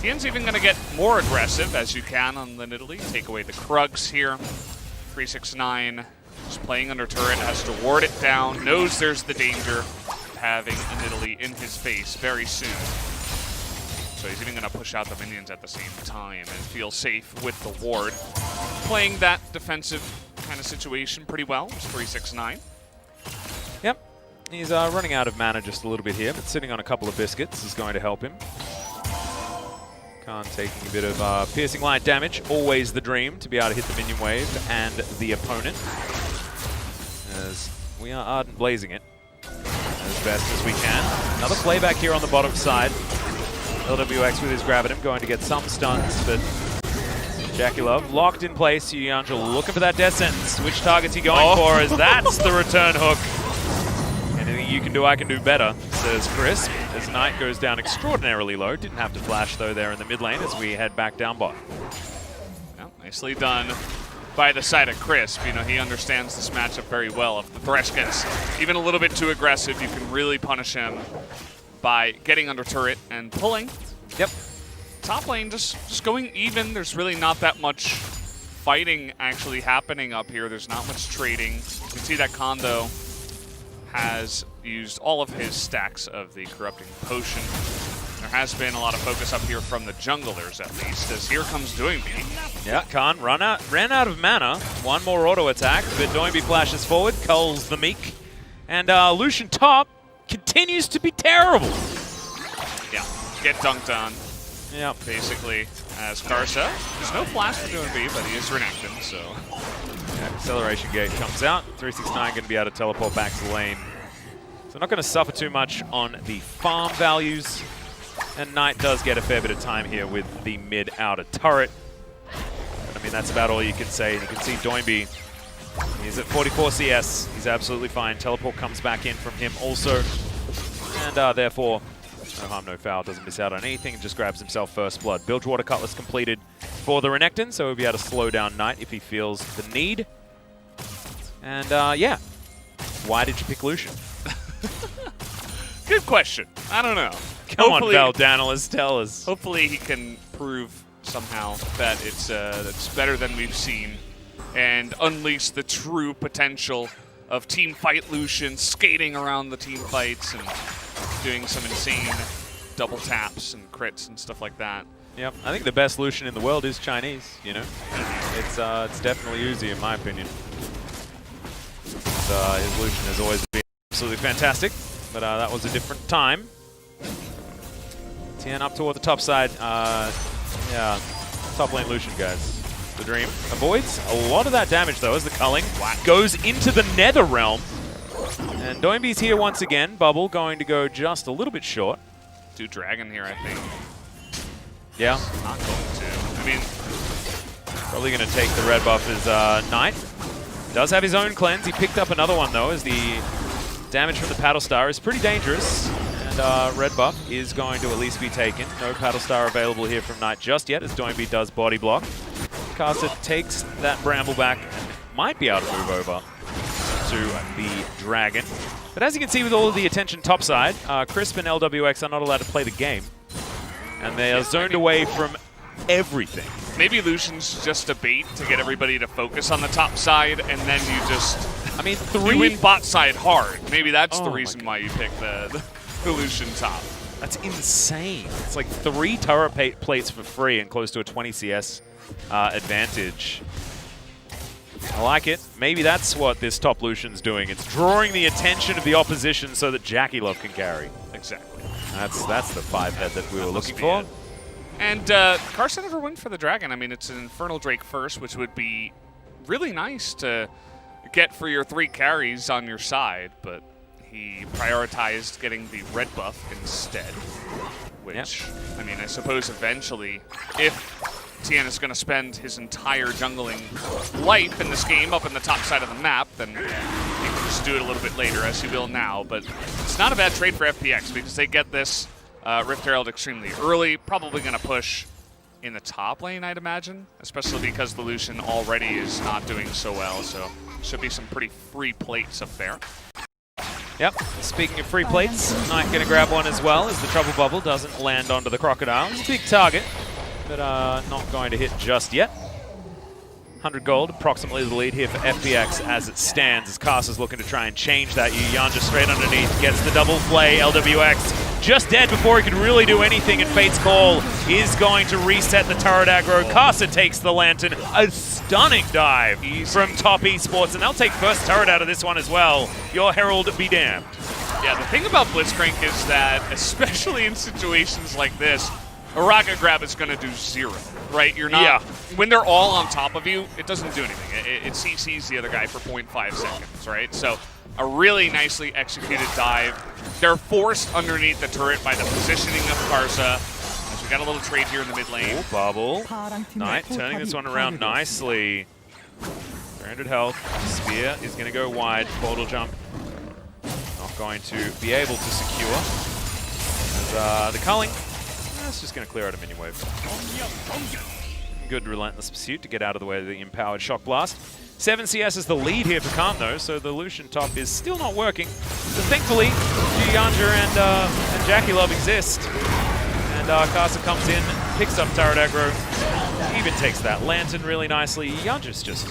Tien's even going to get more aggressive, as you can on the Nidalee. Take away the Krugs here. 369 just playing under turret, has to ward it down, knows there's the danger of having a Nidalee in his face very soon. So he's even going to push out the minions at the same time and feel safe with the ward. Playing that defensive kind of situation pretty well. It's 369. Yep. He's running out of mana just a little bit here, but sitting on a couple of biscuits is going to help him. Khan taking a bit of piercing light damage. Always the dream to be able to hit the minion wave and the opponent. As we are Ardent blazing it as best as we can. Another playback here on the bottom side. LWX with his Gravitum going to get some stuns, but Jackie Love locked in place. Yanja looking for that death sentence. Which target's he going for? As that's the return hook. Anything you can do, I can do better, says Crisp. As Knight goes down extraordinarily low. Didn't have to flash, though, there in the mid lane as we head back down bot. Well, nicely done by the side of Crisp. You know, he understands this matchup very well. If the Thresh gets even a little bit too aggressive, you can really punish him by getting under turret and pulling. Yep. Top lane just going even. There's really not that much fighting actually happening up here. There's not much trading. You can see that Khan, though, has used all of his stacks of the Corrupting Potion. There has been a lot of focus up here from the junglers, at least, as here comes Doinbeat. Yeah, Khan ran out of mana. One more auto attack, but Doinbeat flashes forward, culls the Meek. And Lucian top continues to be terrible. Yeah, get dunked on. Yeah, basically, as Karsa. There's no flash for Doinbeat, but he is Renekton, so. Yeah, acceleration gate comes out. 369 going to be able to teleport back to the lane. So not going to suffer too much on the farm values. And Knight does get a fair bit of time here with the mid-outer turret. But, I mean, that's about all you can say. And you can see Doinbeat, he's at 44 CS. He's absolutely fine. Teleport comes back in from him also. And therefore, no harm, no foul. Doesn't miss out on anything. Just grabs himself first blood. Bilgewater Cutlass completed for the Renekton, so he'll be able to slow down Knight if he feels the need. And yeah, why did you pick Lucian? Good question. I don't know. Come on, Val Danilis, tell us. Hopefully he can prove somehow that it's that's better than we've seen, and unleash the true potential of team fight Lucian skating around the team fights and doing some insane double taps and crits and stuff like that. Yep, I think the best Lucian in the world is Chinese, you know? It's definitely Uzi in my opinion. His Lucian has always been absolutely fantastic, but that was a different time. Tien up toward the top side. Yeah, top lane Lucian, guys. The Dream avoids a lot of that damage, though, as the culling goes into the Nether Realm. And Doinby's here once again. Bubble going to go just a little bit short. Do Dragon here, I think. Yeah. Not going to. I mean, probably going to take the red buff as Knight. Does have his own cleanse. He picked up another one, though, as the damage from the Paddle Star is pretty dangerous. And red buff is going to at least be taken. No Paddle Star available here from Knight just yet, as Doinby does body block. Casa takes that Bramble back and might be able to move over to the Dragon. But as you can see with all of the attention topside, Crisp and LWX are not allowed to play the game. And they are zoned away from everything. Maybe Lucian's just a bait to get everybody to focus on the top side, and then you just... I mean, you win bot side hard. Maybe that's the reason why you pick the Lucian top. That's insane. It's like 3 turret plates for free and close to a 20 CS advantage. I like it. Maybe that's what this top Lucian's doing. It's drawing the attention of the opposition so that Jackie Love can carry. Exactly. That's the 5-head that we were looking for. And Carson never went for the Dragon. I mean, it's an Infernal Drake first, which would be really nice to get for your 3 carries on your side, but he prioritized getting the red buff instead, which, I mean, I suppose eventually, if Tien is going to spend his entire jungling life in this game up in the top side of the map, then he can just do it a little bit later, as he will now. But it's not a bad trade for FPX, because they get this Rift Herald extremely early, probably going to push in the top lane, I'd imagine, especially because the Lucian already is not doing so well, so should be some pretty free plates up there. Yep, speaking of free plates, Knight going to grab one as well, as the Trouble Bubble doesn't land onto the Crocodile. It's a big target, but not going to hit just yet. 100 gold, approximately the lead here for FPX as it stands, as Casa's looking to try and change that. Yanja straight underneath, gets the double play. LWX just dead before he could really do anything, and Fate's Call is going to reset the turret aggro. Casa takes the Lantern. A stunning dive from Top Esports, and they'll take first turret out of this one as well. Your Herald be damned. Yeah, the thing about Blitzcrank is that, especially in situations like this, a rocket grab is going to do 0, right? You're not. When they're all on top of you, it doesn't do anything. It CCs the other guy for 0.5 seconds, right? So a really nicely executed dive. They're forced underneath the turret by the positioning of Karsa. As we got a little trade here in the mid lane. Ooh, bubble. Knight turning this one around nicely. 300 health. Spear is going to go wide. Portal jump. Not going to be able to secure. As the culling. That's just going to clear out a mini wave. Good relentless pursuit to get out of the way of the empowered shock blast. 7 CS is the lead here for Khan though, so the Lucian top is still not working. So thankfully, Yanja and Jackie Love exist. And Casa comes in, picks up turret aggro, even takes that Lantern really nicely. Yanja's just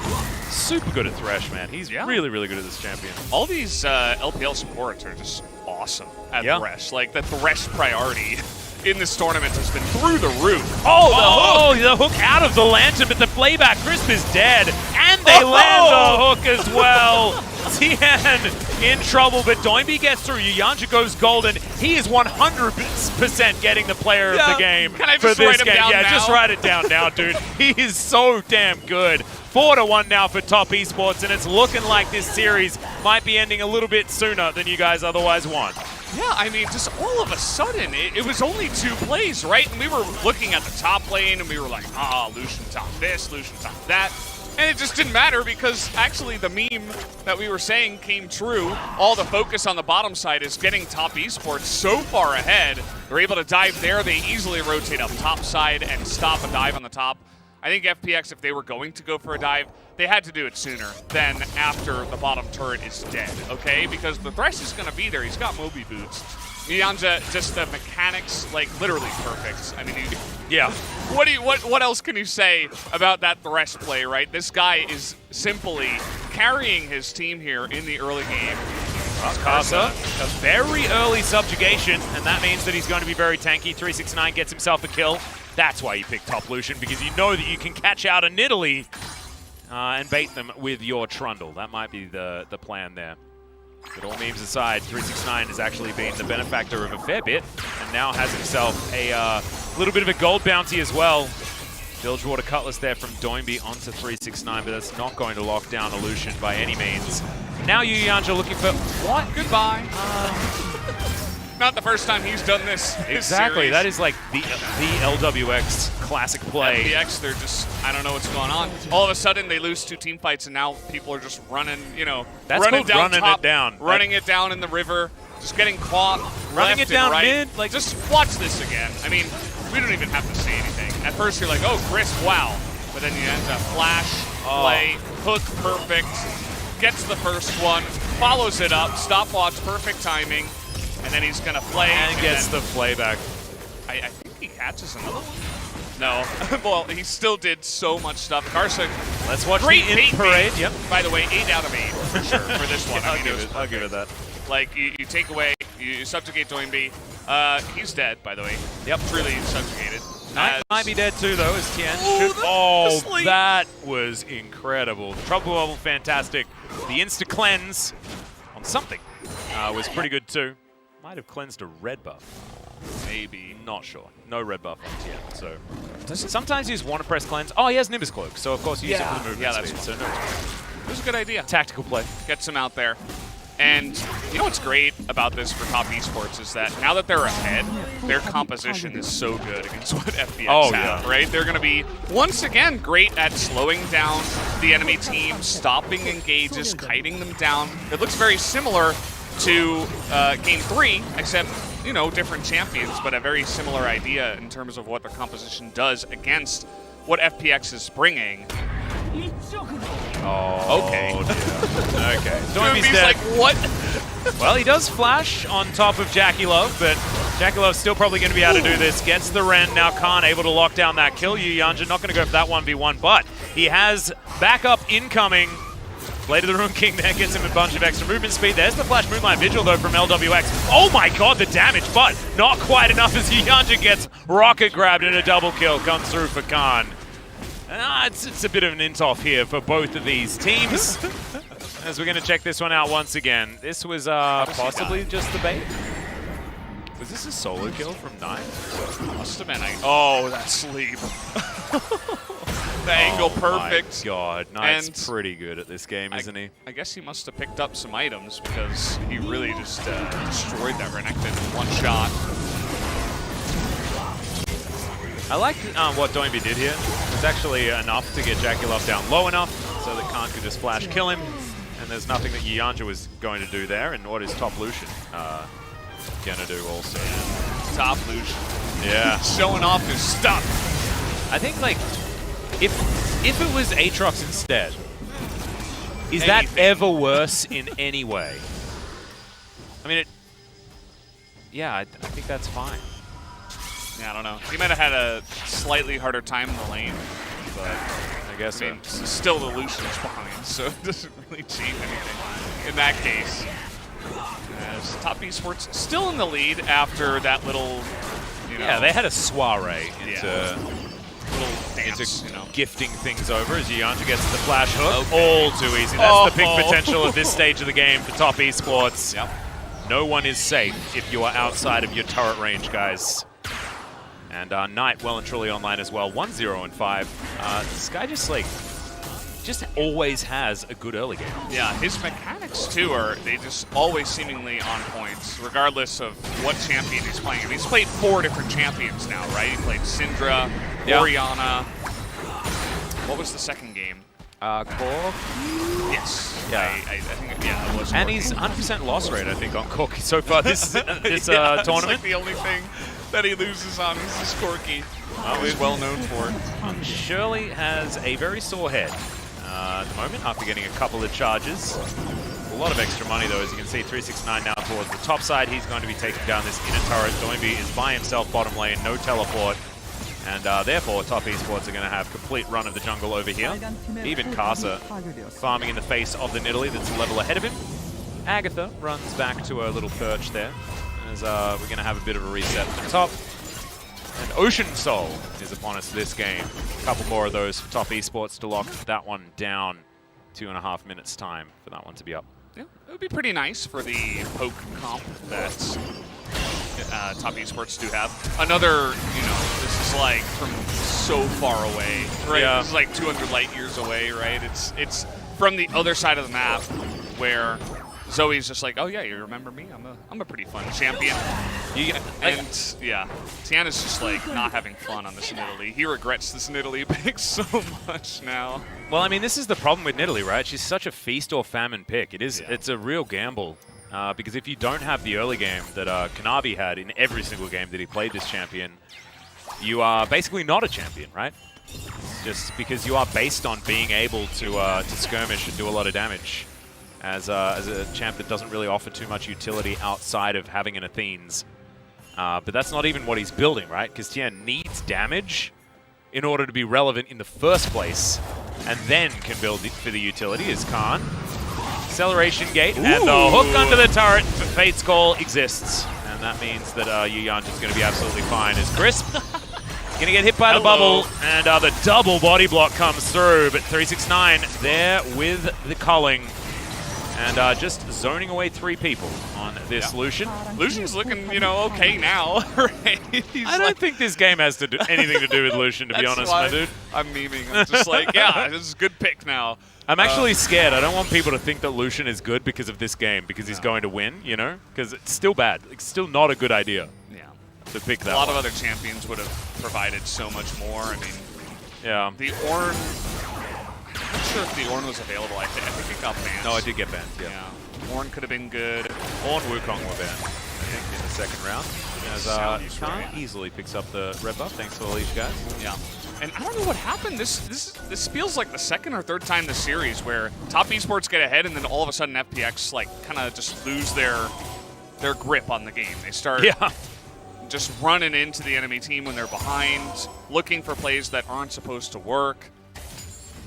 super good at Thresh, man. He's really, really good at this champion. All these LPL supports are just awesome at Thresh. Like, the Thresh priority in this tournament has been through the roof. Oh, the hook out of the Lantern, but the playback, Crisp is dead, and they land a hook as well. Tien in trouble, but Doinby gets through. Yanja goes golden. He is 100% getting the player of the game Can I for just this write him game. down now? Just write it down now, dude. He is so damn good. 4-1 now for Top Esports, and it's looking like this series might be ending a little bit sooner than you guys otherwise want. Yeah, I mean, just all of a sudden, it was only 2 plays, right? And we were looking at the top lane, and we were like, Lucian top this, Lucian top that. And it just didn't matter because actually the meme that we were saying came true. All the focus on the bottom side is getting Top Esports so far ahead. They're able to dive there. They easily rotate up top side and stop a dive on the top I think FPX, if they were going to go for a dive, they had to do it sooner than after the bottom turret is dead, okay? Because the Thresh is going to be there. He's got Moby boots. Yanja, just the mechanics, like, literally perfect. I mean, yeah. What else can you say about that Thresh play, right? This guy is simply carrying his team here in the early game. Casa, a very early subjugation, and that means that he's going to be very tanky. 369 gets himself a kill. That's why you pick top Lucian, because you know that you can catch out a Nidalee and bait them with your Trundle. That might be the plan there. But all memes aside, 369 has actually been the benefactor of a fair bit, and now has himself a little bit of a gold bounty as well. Bilgewater Cutlass there from Doinby onto 369, but that's not going to lock down a Lucian by any means. Now Yuyanja looking for what? Goodbye. Not the first time he's done this. Exactly. Series. That is like the LWX classic play. FPX, they're just, I don't know what's going on. All of a sudden, they lose 2 team fights, and now people are just running, you know, that's running down running top, it down. running it down in the river, just getting caught, running left it down and right. mid. Like, just watch this again. I mean, we don't even have to say anything. At first, you're like, oh, Chris, wow. But then you end up flash, play, hook, perfect, gets the first one, follows it up, stopwatch, perfect timing, and then he's going to play. And gets the play back. I think he catches another one. No. Well, he still did so much stuff. Carson, let's watch great the in parade. Yep. By the way, 8 out of 8 for sure for this one. Yeah, I'll give it that. Like, you take away, you subjugate Doinby. He's dead, by the way. Yep. Truly subjugated. Might be dead too, though, as Tien. That was incredible. The Trouble Bubble, fantastic. The insta-cleanse on something was pretty good too. Might have cleansed a red buff. Maybe. Not sure. No red buff on Tien, so. Sometimes you just want to press cleanse. Oh, he has Nimbus Cloak, so of course you use it for the movement speed, so no. It was a good idea. Tactical play. Gets him out there. And you know what's great about this for top esports is that now that they're ahead, their composition is so good against what FPX have, right? They're going to be, once again, great at slowing down the enemy team, stopping engages, kiting them down. It looks very similar to Game 3, except, you know, different champions, but a very similar idea in terms of what their composition does against what FPX is bringing. Oh, okay. Okay. Doinby's dead. Like, what? Well, he does flash on top of Jackie Love, but Jackie Love's still probably going to be able to do this. Gets the Ren. Now Khan able to lock down that kill. Yuyanja not going to go for that 1v1, but he has backup incoming. Blade of the Ruin King there gets him a bunch of extra movement speed. There's the Flash Moonlight Vigil, though, from LWX. Oh my god, the damage, but not quite enough as Yuyanja gets rocket grabbed and a double kill comes through for Khan. It's a bit of an int-off here for both of these teams. As we're going to check this one out once again. This was possibly just the bait. Was this a solo kill from Knight? Must have been. Oh, that sleep. The angle perfect. My god, Knight's pretty good at this game, isn't he? I guess he must have picked up some items because he really just destroyed that Renekton in one shot. I like what Doinby did here. It was actually enough to get Jackie Love down low enough so that Khan could just flash kill him. And there's nothing that Yuyanja was going to do there. And what is top Lucian going to do also? Top Lucian. Yeah. Showing off his stuff. I think, like, if it was Aatrox instead, is that ever worse in any way? I mean, yeah, I think that's fine. Yeah, I don't know. He might have had a slightly harder time in the lane, but I guess still the Lucian's behind, so it doesn't really change anything in that case. As top esports still in the lead after that little, you know. Yeah, they had a soiree into little dance, gifting things over as Yuyanja gets the flash hook. All too easy. That's the peak potential of this stage of the game for top esports. Yep. No one is safe if you are outside of your turret range, guys. And Knight well and truly online as well. 1-0 and 5. This guy just always has a good early game. Yeah, his mechanics too they just always seemingly on points, regardless of what champion he's playing. I mean, he's played 4 different champions now, right? He played Syndra, Orianna. What was the second game? Cork? Yes. Yeah. I think, it was. And he's 100% loss rate, I think, on Corky so far this yeah, tournament. It's like the only thing that he loses on is Corky. He's well known for it. Shirley has a very sore head at the moment after getting a couple of charges. A lot of extra money though, as you can see. 369 now towards the top side. He's going to be taking down this inner turret. Doinby is by himself bottom lane, no teleport. And therefore, Top Esports are going to have complete run of the jungle over here. Even Casa farming in the face of the Nidalee that's a level ahead of him. Agatha runs back to her little perch there, as we're going to have a bit of a reset at the top. And Ocean Soul is upon us this game. A couple more of those for Top Esports to lock that one down. 2.5 minutes time for that one to be up. Yeah, it would be pretty nice for the poke comp that Top Esports do have. Another, this is like from so far away, right? Yeah. This is like 200 light years away, right? It's from the other side of the map where Zoe's just like, oh yeah, you remember me? I'm a pretty fun champion. And yeah, Tiana's just like not having fun on this Nidalee. He regrets this Nidalee pick so much now. Well, I mean, this is the problem with Nidalee, right? She's such a feast or famine pick. It's a real gamble. Because if you don't have the early game that Kanavi had in every single game that he played this champion, you are basically not a champion, right? Just because you are based on being able to skirmish and do a lot of damage as a champ that doesn't really offer too much utility outside of having an Athene's. But that's not even what he's building, right? Because Tian needs damage in order to be relevant in the first place, and then can build for the utility as Khan. Acceleration gate, and the hook under the turret for Fate's Call exists. And that means that Yuyanj is going to be absolutely fine as Crisp going to get hit by the bubble, and the double body block comes through, but 369 there with the culling. And just zoning away 3 people on this Lucian. Lucian's looking, okay now, right? I don't think this game has to do anything to do with Lucian, to be honest, my dude. I'm memeing. I'm just like, yeah, this is a good pick now. I'm actually scared. I don't want people to think that Lucian is good because of this game, because he's going to win, Because it's still bad. It's still not a good idea. Yeah. To pick that A lot one. of other champions would have provided so much more. I mean, yeah. The Ornn, I'm not sure if the Ornn was available. I think it got banned. No, it did get banned, yeah. Ornn could have been good. Ornn Wukong were banned, I think, in the second round. As Khan easily picks up the red buff, thanks to the leash, guys. Yeah. And I don't know what happened. This feels like the second or third time this series where Top Esports get ahead and then all of a sudden FPX kind of just lose their grip on the game. They start just running into the enemy team when they're behind, looking for plays that aren't supposed to work.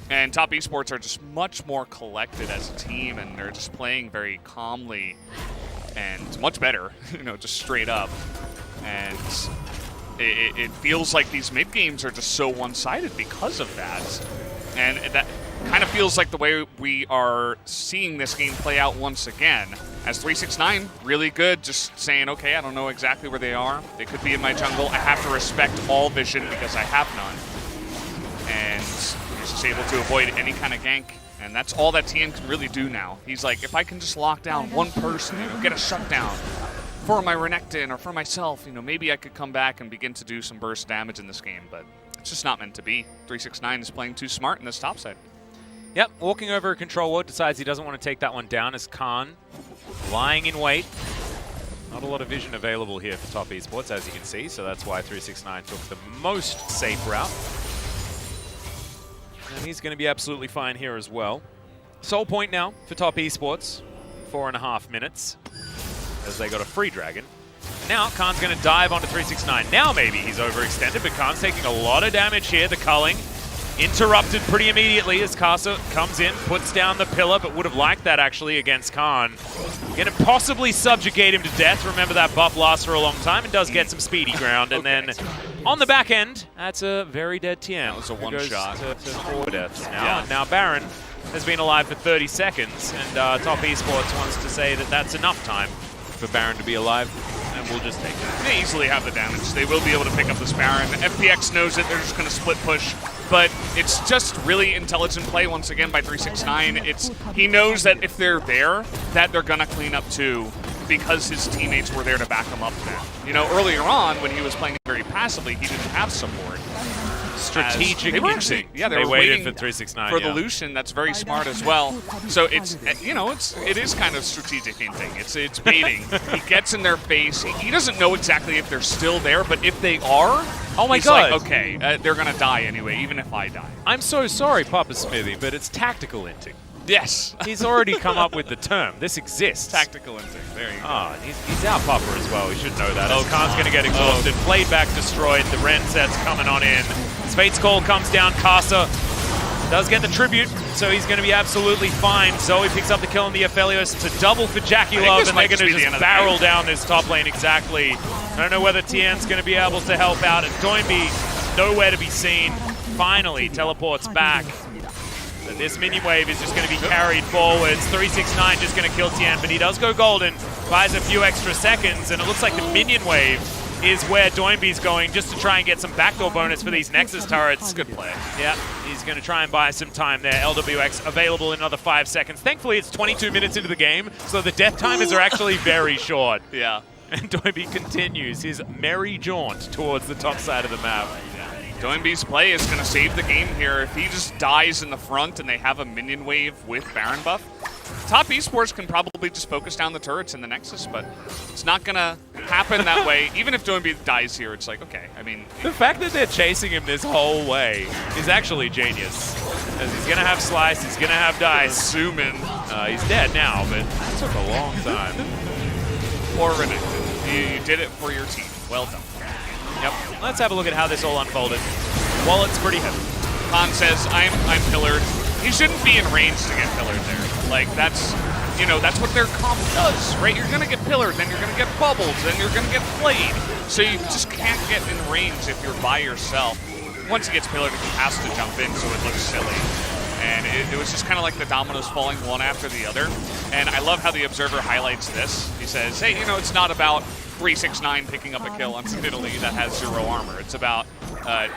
And Top Esports are just much more collected as a team, and they're just playing very calmly and much better, just straight up. And it feels like these mid games are just so one-sided because of that. And that kind of feels like the way we are seeing this game play out once again. As 369, really good, just saying, okay, I don't know exactly where they are. They could be in my jungle. I have to respect all vision because I have none. And he's just able to avoid any kind of gank. And that's all that Tian can really do now. He's like, if I can just lock down one person, get a shutdown for my Renekton or for myself, maybe I could come back and begin to do some burst damage in this game, but it's just not meant to be. 369 is playing too smart in this top side. Yep, walking over a control ward, decides he doesn't want to take that one down as Khan lying in wait. Not a lot of vision available here for Top Esports, as you can see, so that's why 369 took the most safe route. And he's going to be absolutely fine here as well. Soul point now for Top Esports, 4.5 minutes, as they got a free dragon. Now Khan's going to dive onto 369. Now maybe he's overextended, but Khan's taking a lot of damage here. The culling interrupted pretty immediately as Casa comes in, puts down the pillar, but would have liked that actually against Khan. Going to possibly subjugate him to death. Remember that buff lasts for a long time and does get some speedy ground. And then on the back end, that's a very dead Tian. That was a one-shot. To 4 deaths now. Now Baron has been alive for 30 seconds, and Top Esports wants to say that that's enough time for Baron to be alive, and we'll just take it. They easily have the damage. They will be able to pick up this Baron. FPX knows it. They're just going to split push. But it's just really intelligent play once again by 369. He knows that if they're there, that they're going to clean up too, because his teammates were there to back him up then. Earlier on, when he was playing very passively, he didn't have support. Strategic they were instinct. actually, yeah, they were waited waiting for 369 for the Lucian. That's very smart as well. So it's, you know, it is kind of strategic hinting. It's baiting. He gets in their face. He doesn't know exactly if they're still there, but if they are, oh my he's God, like, okay, they're gonna die anyway, even if I die. I'm so sorry, Papa Smithy, but it's tactical inting. Yes. He's already come up with the term. This exists. Tactical instinct. There you go. Ah, he's our Papa as well. We should know that. Khan's going to get exhausted. Played back destroyed. The Ren set's coming on in. Fate's Call comes down. Casa does get the tribute, so he's going to be absolutely fine. Zoe picks up the kill on the Aphelios to double for Jackie Love, and they're going to just barrel down this top lane exactly. I don't know whether Tien's going to be able to help out, and Doinby nowhere to be seen. Finally teleports back. But this minion wave is just going to be carried forwards. 369 just going to kill Tien, but he does go golden, buys a few extra seconds, and it looks like the minion wave is where Doinby's going just to try and get some backdoor bonus for these Nexus turrets. Good play. Yeah, he's going to try and buy some time there. LWX available in another 5 seconds. Thankfully, it's 22 minutes into the game, so the death timers are actually very short. Yeah. And Doinby continues his merry jaunt towards the top side of the map. Doinby's play is going to save the game here. If he just dies in the front and they have a minion wave with Baron buff, top esports can probably just focus down the turrets in the Nexus, but it's not going to happen that way. Even if Doinby dies here, it's like, okay, I mean... The fact that they're chasing him this whole way is actually genius. Because he's going to have Slice, he's going to have Dice. Zoom in. He's dead now, but that took a long time. Poor Renekton. You did it for your team. Well done. Yep. Let's have a look at how this all unfolded. Wallet's pretty heavy. Khan says, I'm pillared. He shouldn't be in range to get pillared there. Like, that's, you know, that's what their comp does, right? You're going to get pillared, then you're going to get bubbled, then you're going to get played. So you just can't get in range if you're by yourself. Once he gets pillared, he has to jump in, so it looks silly. And it was just kind of like the dominoes falling one after the other. And I love how the Observer highlights this. He says, hey, you know, it's not about 369 picking up a kill on Fiddly that has 0 armor. It's about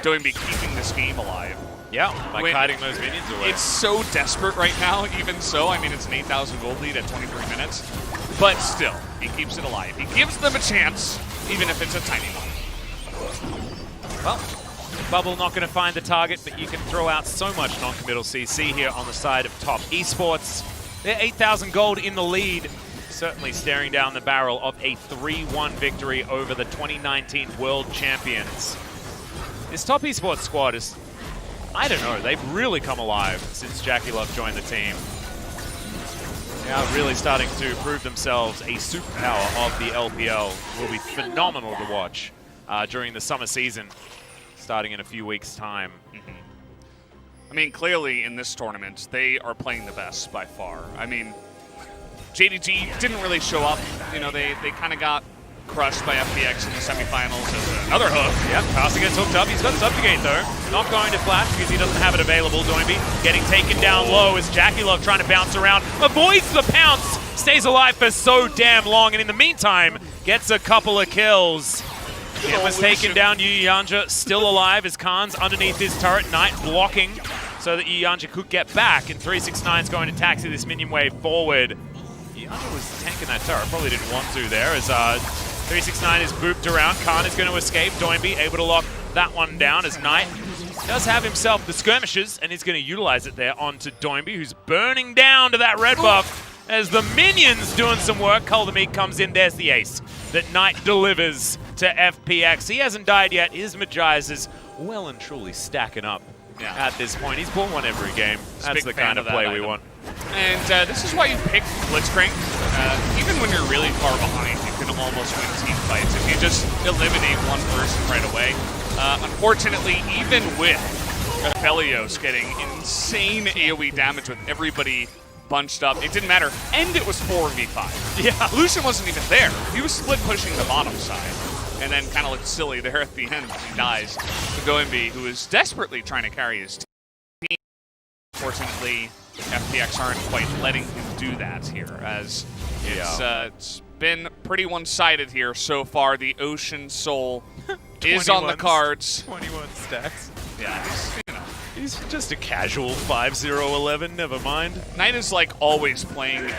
Doinby keeping this game alive. Yeah, by kiting those minions away. It's so desperate right now, even so. I mean, it's an 8,000 gold lead at 23 minutes. But still, he keeps it alive. He gives them a chance, even if it's a tiny one. Well, Bubble not going to find the target, but you can throw out so much non-committal CC here on the side of top esports. They're 8,000 gold in the lead. Certainly staring down the barrel of a 3-1 victory over the 2019 World Champions. This top esports squad is, I don't know, they've really come alive since Jackie Love joined the team. They are really starting to prove themselves a superpower of the LPL. Will be phenomenal to watch during the summer season, starting in a few weeks' time. I mean, clearly in this tournament, they are playing the best by far. I mean, JDG didn't really show up. You know, they kind of got crushed by FPX in the semifinals. Another hook. Yep, Casa gets hooked up. He's got Subjugate though. Not going to flash because he doesn't have it available. Doinby getting taken down low as Jackie Love trying to bounce around. Avoids the pounce. Stays alive for so damn long. And in the meantime, gets a couple of kills. It was taken down. Yuyanja still alive as Khan's underneath his turret. Knight blocking so that Yuyanja could get back. And 369 is going to taxi this minion wave forward. Yuyanja was tanking that turret. Probably didn't want to there as 369 is booped around. Khan is going to escape. Doinby able to lock that one down as Knight does have himself the skirmishes and he's going to utilize it there onto Doinby, who's burning down to that red buff as the minions doing some work. Kuldameek comes in. There's the ace that Knight delivers to FPX. He hasn't died yet. His Magize is well and truly stacking up at this point. He's bought one every game. That's the kind of play we want. And this is why you pick Blitzcrank. Even when you're really far behind, you can almost win team fights if you just eliminate one person right away. Unfortunately, even with Aphelios getting insane AoE damage with everybody bunched up, it didn't matter. And it was 4v5. Yeah. Lucian wasn't even there. He was split pushing the bottom side. And then kind of looked silly there at the end. He dies to Doinby, who is desperately trying to carry his team. Unfortunately, FPX aren't quite letting him do that here, as it's been pretty one-sided here so far. The Ocean Soul is on the cards. 21 stacks. Yeah, He's just a casual 5-0-11, never mind. Knight is like always playing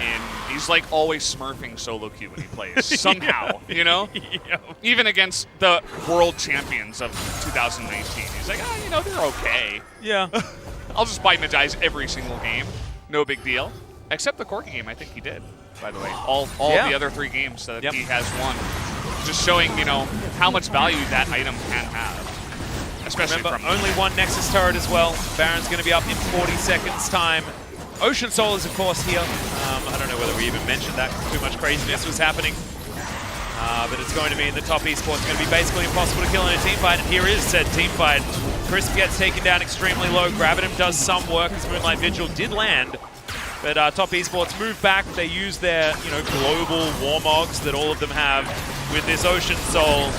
he's like always smurfing solo queue when he plays, somehow, you know? Yeah. Even against the world champions of 2019. He's like, you know, they're okay. Yeah. I'll just bite the dice every single game. No big deal. Except the Corki game, I think he did, by the way. All the other 3 games that he has won. Just showing, you know, how much value that item can have. Especially Remember, from only one Nexus turret as well. Baron's going to be up in 40 seconds time. Ocean Soul is, of course, here. I don't know whether we even mentioned that. Too much craziness was happening. But it's going to mean the top esports are going to be basically impossible to kill in a team fight. And here is said team fight. Crisp gets taken down extremely low. Gravitum does some work as Moonlight Vigil did land. But top esports move back. They use their, you know, global warmogs that all of them have with this Ocean Soul.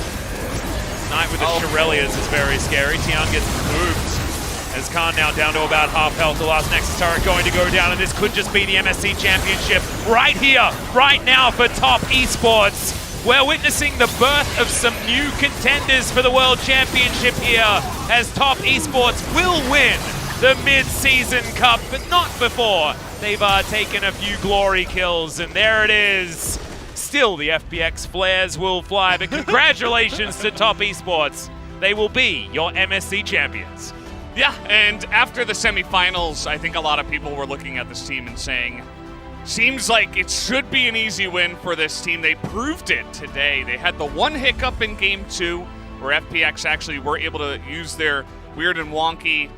Knight with the Shirelias is very scary. Tian gets moved. As Khan now down to about half health. The last Nexus turret going to go down, and this could just be the MSC Championship right here, right now for top esports. We're witnessing the birth of some new contenders for the World Championship here, as top esports will win the mid-season cup, but not before they've taken a few glory kills, and there it is. Still, the FPX flares will fly, but congratulations to top esports. They will be your MSC champions. Yeah, and after the semifinals, I think a lot of people were looking at this team and saying, seems like it should be an easy win for this team. They proved it today. They had the one hiccup in Game 2, where FPX actually were able to use their weird and wonky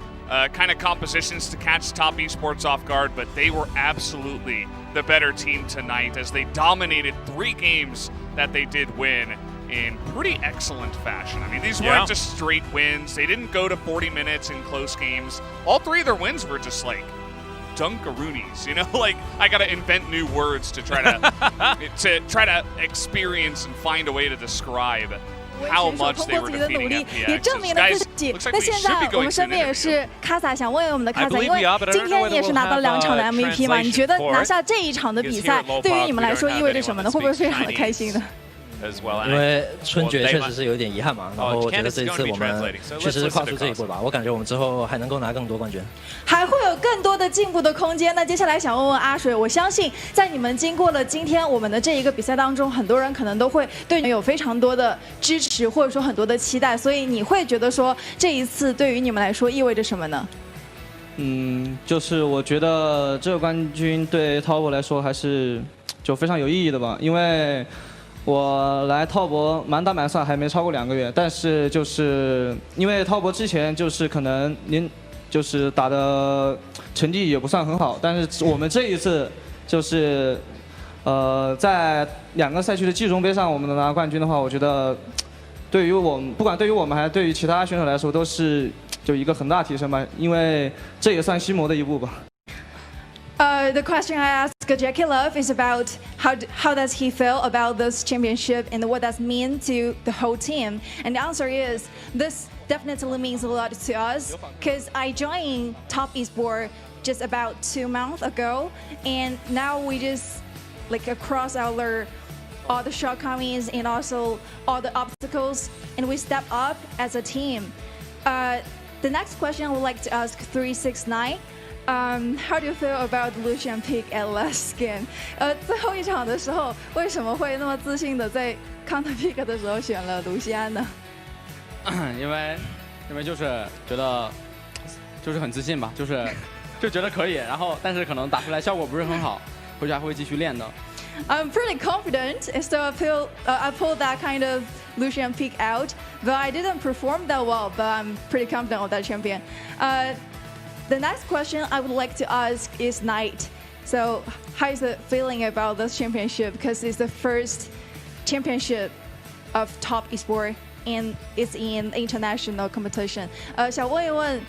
kind of compositions to catch top esports off guard, but they were absolutely the better team tonight as they dominated 3 games that they did win in pretty excellent fashion. I mean, these weren't just straight wins. They didn't go to 40 minutes in close games. All 3 of their wins were just like dunkaroonies, you know? Like, I gotta invent new words to try to experience and find a way to describe how much they were defeating FPX. 也证明了自己。那现在我们身边也是卡萨，想问问我们的卡萨，因为今天你也是拿到2场的 MVP 嘛？你觉得拿下这一场的比赛，对于你们来说意味着什么呢？会不会非常的开心呢？ 因为春决确实是有点遗憾嘛，然后我觉得这一次我们确实是跨出这一步吧，我感觉我们之后还能够拿更多冠军，还会有更多的进步的空间。那接下来想问问阿水，我相信在你们经过了今天我们的这一个比赛当中，很多人可能都会对你有非常多的支持，或者说很多的期待，所以你会觉得说这一次对于你们来说意味着什么呢？就是我觉得这个冠军对 TOP 来说还是就非常有意义的吧，因为 我来滔博满打满算还没超过2个月，但是就是因为滔博之前就是可能就是打的成绩也不算很好，但是我们这一次就是在2个赛区的季中杯上我们能拿冠军的话，我觉得对于我们不管对于我们还是对于其他选手来说都是就一个很大提升吧，因为这也算心魔的一步吧。 The question I asked Jackie Love is about how does he feel about this championship and what does it mean to the whole team? And the answer is this definitely means a lot to us because I joined Top Esport just about 2 months ago, and now we just like across all the shortcomings and also all the obstacles, and we step up as a team. The next question I would like to ask 369. How do you feel about Lucian pick at last skin? 最后一场的时候，为什么会那么自信的在 counter pick 的时候选了卢锡安呢？因为就是觉得就是很自信吧，就觉得可以，然后但是可能打出来效果不是很好，回去还会继续练的。I'm pretty confident, so I pulled that kind of Lucian pick out, but I didn't perform that well. But I'm pretty confident of that champion. The next question I would like to ask is Knight. So, how is it feeling about this championship? Because it's the first championship of top esport and it's in international competition. 想问一问，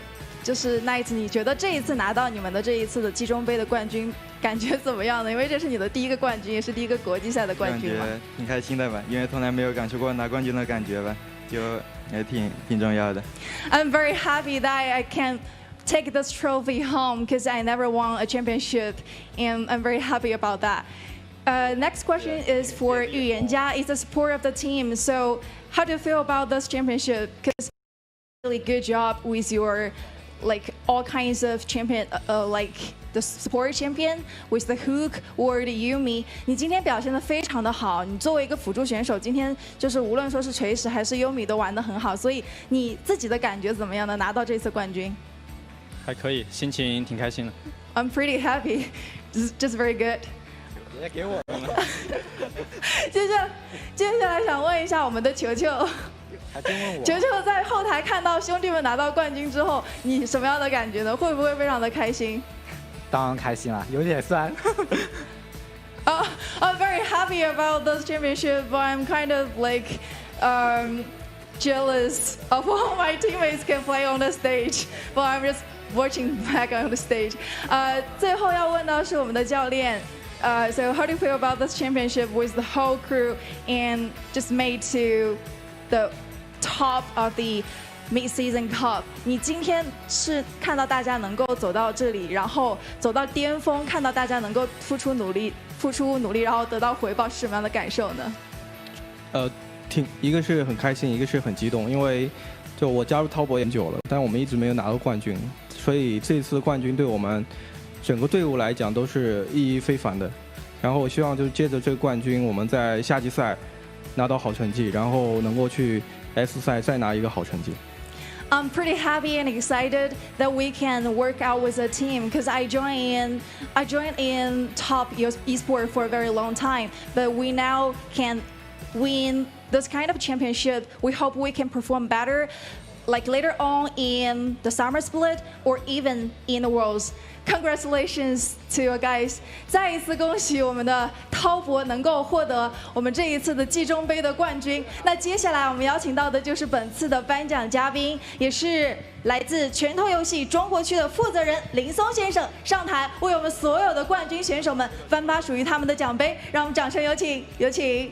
就是 Knight， 你觉得这一次拿到你们的这一次的季中杯的冠军，感觉怎么样呢？因为这是你的第1个冠军，也是第1个国际赛的冠军嘛。感觉挺开心的吧，因为从来没有感受过拿冠军的感觉吧，就也挺重要的。I'm very happy that I can take this trophy home because I never won a championship, and I'm very happy about that. Next question is for Yu Yanjia. It's the support of the team. So, how do you feel about this championship? Because really good job with your like all kinds of champion, like the support champion with the hook or the Yumi。你今天表现得非常的好，你作为一个辅助选手，今天就是无论说是锤石还是Yumi都玩得很好，所以你自己的感觉怎么样呢？拿到这次冠军？还可以，心情挺开心的。I'm pretty happy, just very good。别给我们。接下来想问一下我们的球球。球球在后台看到兄弟们拿到冠军之后，你什么样的感觉呢？会不会非常的开心？当然开心了，有点酸。I'm very happy about this championship, but I'm kind of like jealous of how my teammates can play on the stage, but I'm just watching back on the stage. 最后要问到是我们的教练。So how do you feel about this championship with the whole crew and just made to the top of the mid-season cup？ 你今天是看到大家能够走到这里，然后走到巅峰，看到大家能够付出努力，然后得到回报，是什么样的感受呢？一个是很开心，一个是很激动，因为就我加入滔博也很久了，但我们一直没有拿到冠军，所以这次冠军对我们整个队伍来讲都是意义非凡的。然后我希望就借着这个冠军，我们在夏季赛拿到好成绩，然后能够去 S 赛再拿一个好成绩。I'm pretty happy and excited that we can work out with a team because I joined in top esport for a very long time, but we now can win this kind of championship. We hope we can perform better, like later on in the summer split or even in the Worlds. Congratulations to you guys！ 再一次恭喜我们的滔博能够获得我们这一次的季中杯的冠军。那接下来我们邀请到的就是本次的颁奖嘉宾，也是来自拳头游戏中国区的负责人林松先生上台为我们所有的冠军选手们颁发属于他们的奖杯。让我们掌声有请，有请。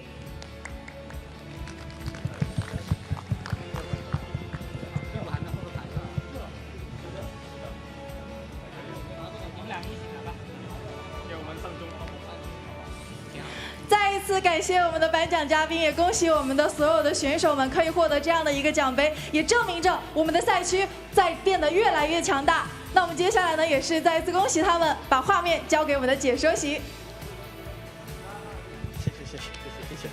再一次感谢我们的颁奖嘉宾，也恭喜我们的所有的选手们可以获得这样的一个奖杯，也证明着我们的赛区在变得越来越强大。那我们接下来呢，也是再一次恭喜他们，把画面交给我们的解说席。谢谢。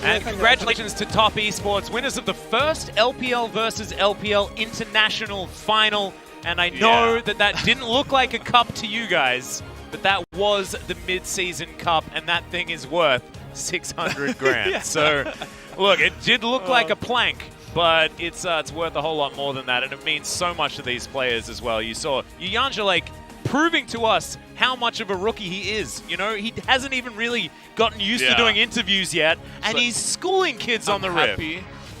And congratulations to Top Esports, winners of the first LPL versus LPL International Final. And I know that didn't look like a cup to you guys, but that was the mid-season cup, and that thing is worth 600 grand. So, look, it did look like a plank, but it's worth a whole lot more than that, and it means so much to these players as well. You saw Yuyanjalake proving to us how much of a rookie he is. You know, he hasn't even really gotten used to doing interviews yet, and he's schooling kids on the rip.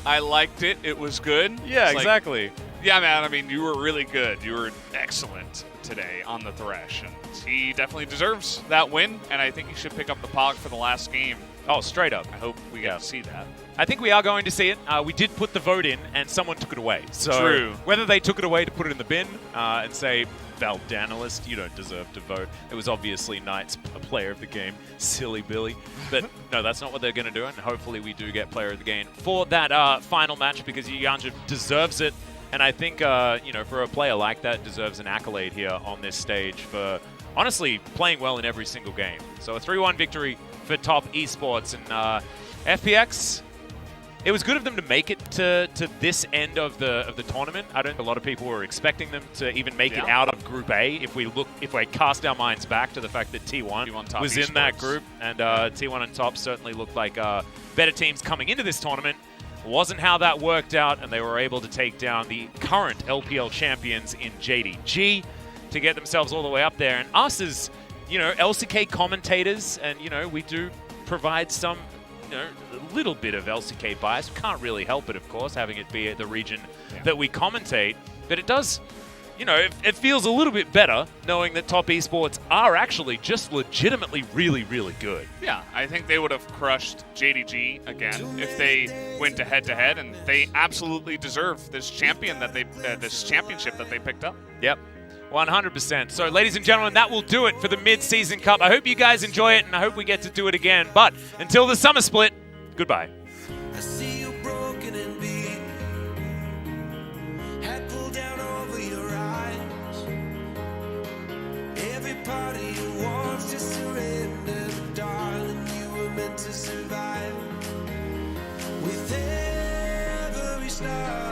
I liked it. It was good. Yeah, exactly. Yeah, man, I mean, you were really good. You were excellent today on the Thresh, and he definitely deserves that win, and I think he should pick up the Pog for the last game. Oh, straight up. I hope we get to see that. I think we are going to see it. We did put the vote in, and someone took it away. So True. Whether they took it away to put it in the bin and say, Valdanalist, you don't deserve to vote. It was obviously Knight's player of the game. Silly Billy. But no, that's not what they're going to do, and hopefully we do get player of the game for that final match because Yanja deserves it. And I think, you know, for a player like that, deserves an accolade here on this stage for honestly playing well in every single game. So a 3-1 victory for Top Esports. And FPX, it was good of them to make it to this end of the tournament. I don't think a lot of people were expecting them to even make it out of Group A. If we cast our minds back to the fact that T1 was in that group, and T1 and Top certainly looked like better teams coming into this tournament. Wasn't how that worked out, and they were able to take down the current LPL champions in JDG to get themselves all the way up there. And us as, you know, LCK commentators, and, you know, we do provide some, you know, a little bit of LCK bias. We can't really help it, of course, having it be the region that we commentate. But it does, you know, it feels a little bit better knowing that Top Esports are actually just legitimately really, really good. Yeah, I think they would have crushed JDG again if they went to head-to-head, and they absolutely deserve this championship that they picked up. Yep. 100%. So, ladies and gentlemen, that will do it for the Mid-Season Cup. I hope you guys enjoy it, and I hope we get to do it again. But until the summer split, goodbye. I see you broken and beat, head pulled down over your eyes. Every part of you wants to surrender, but darling, you were meant to survive. With every star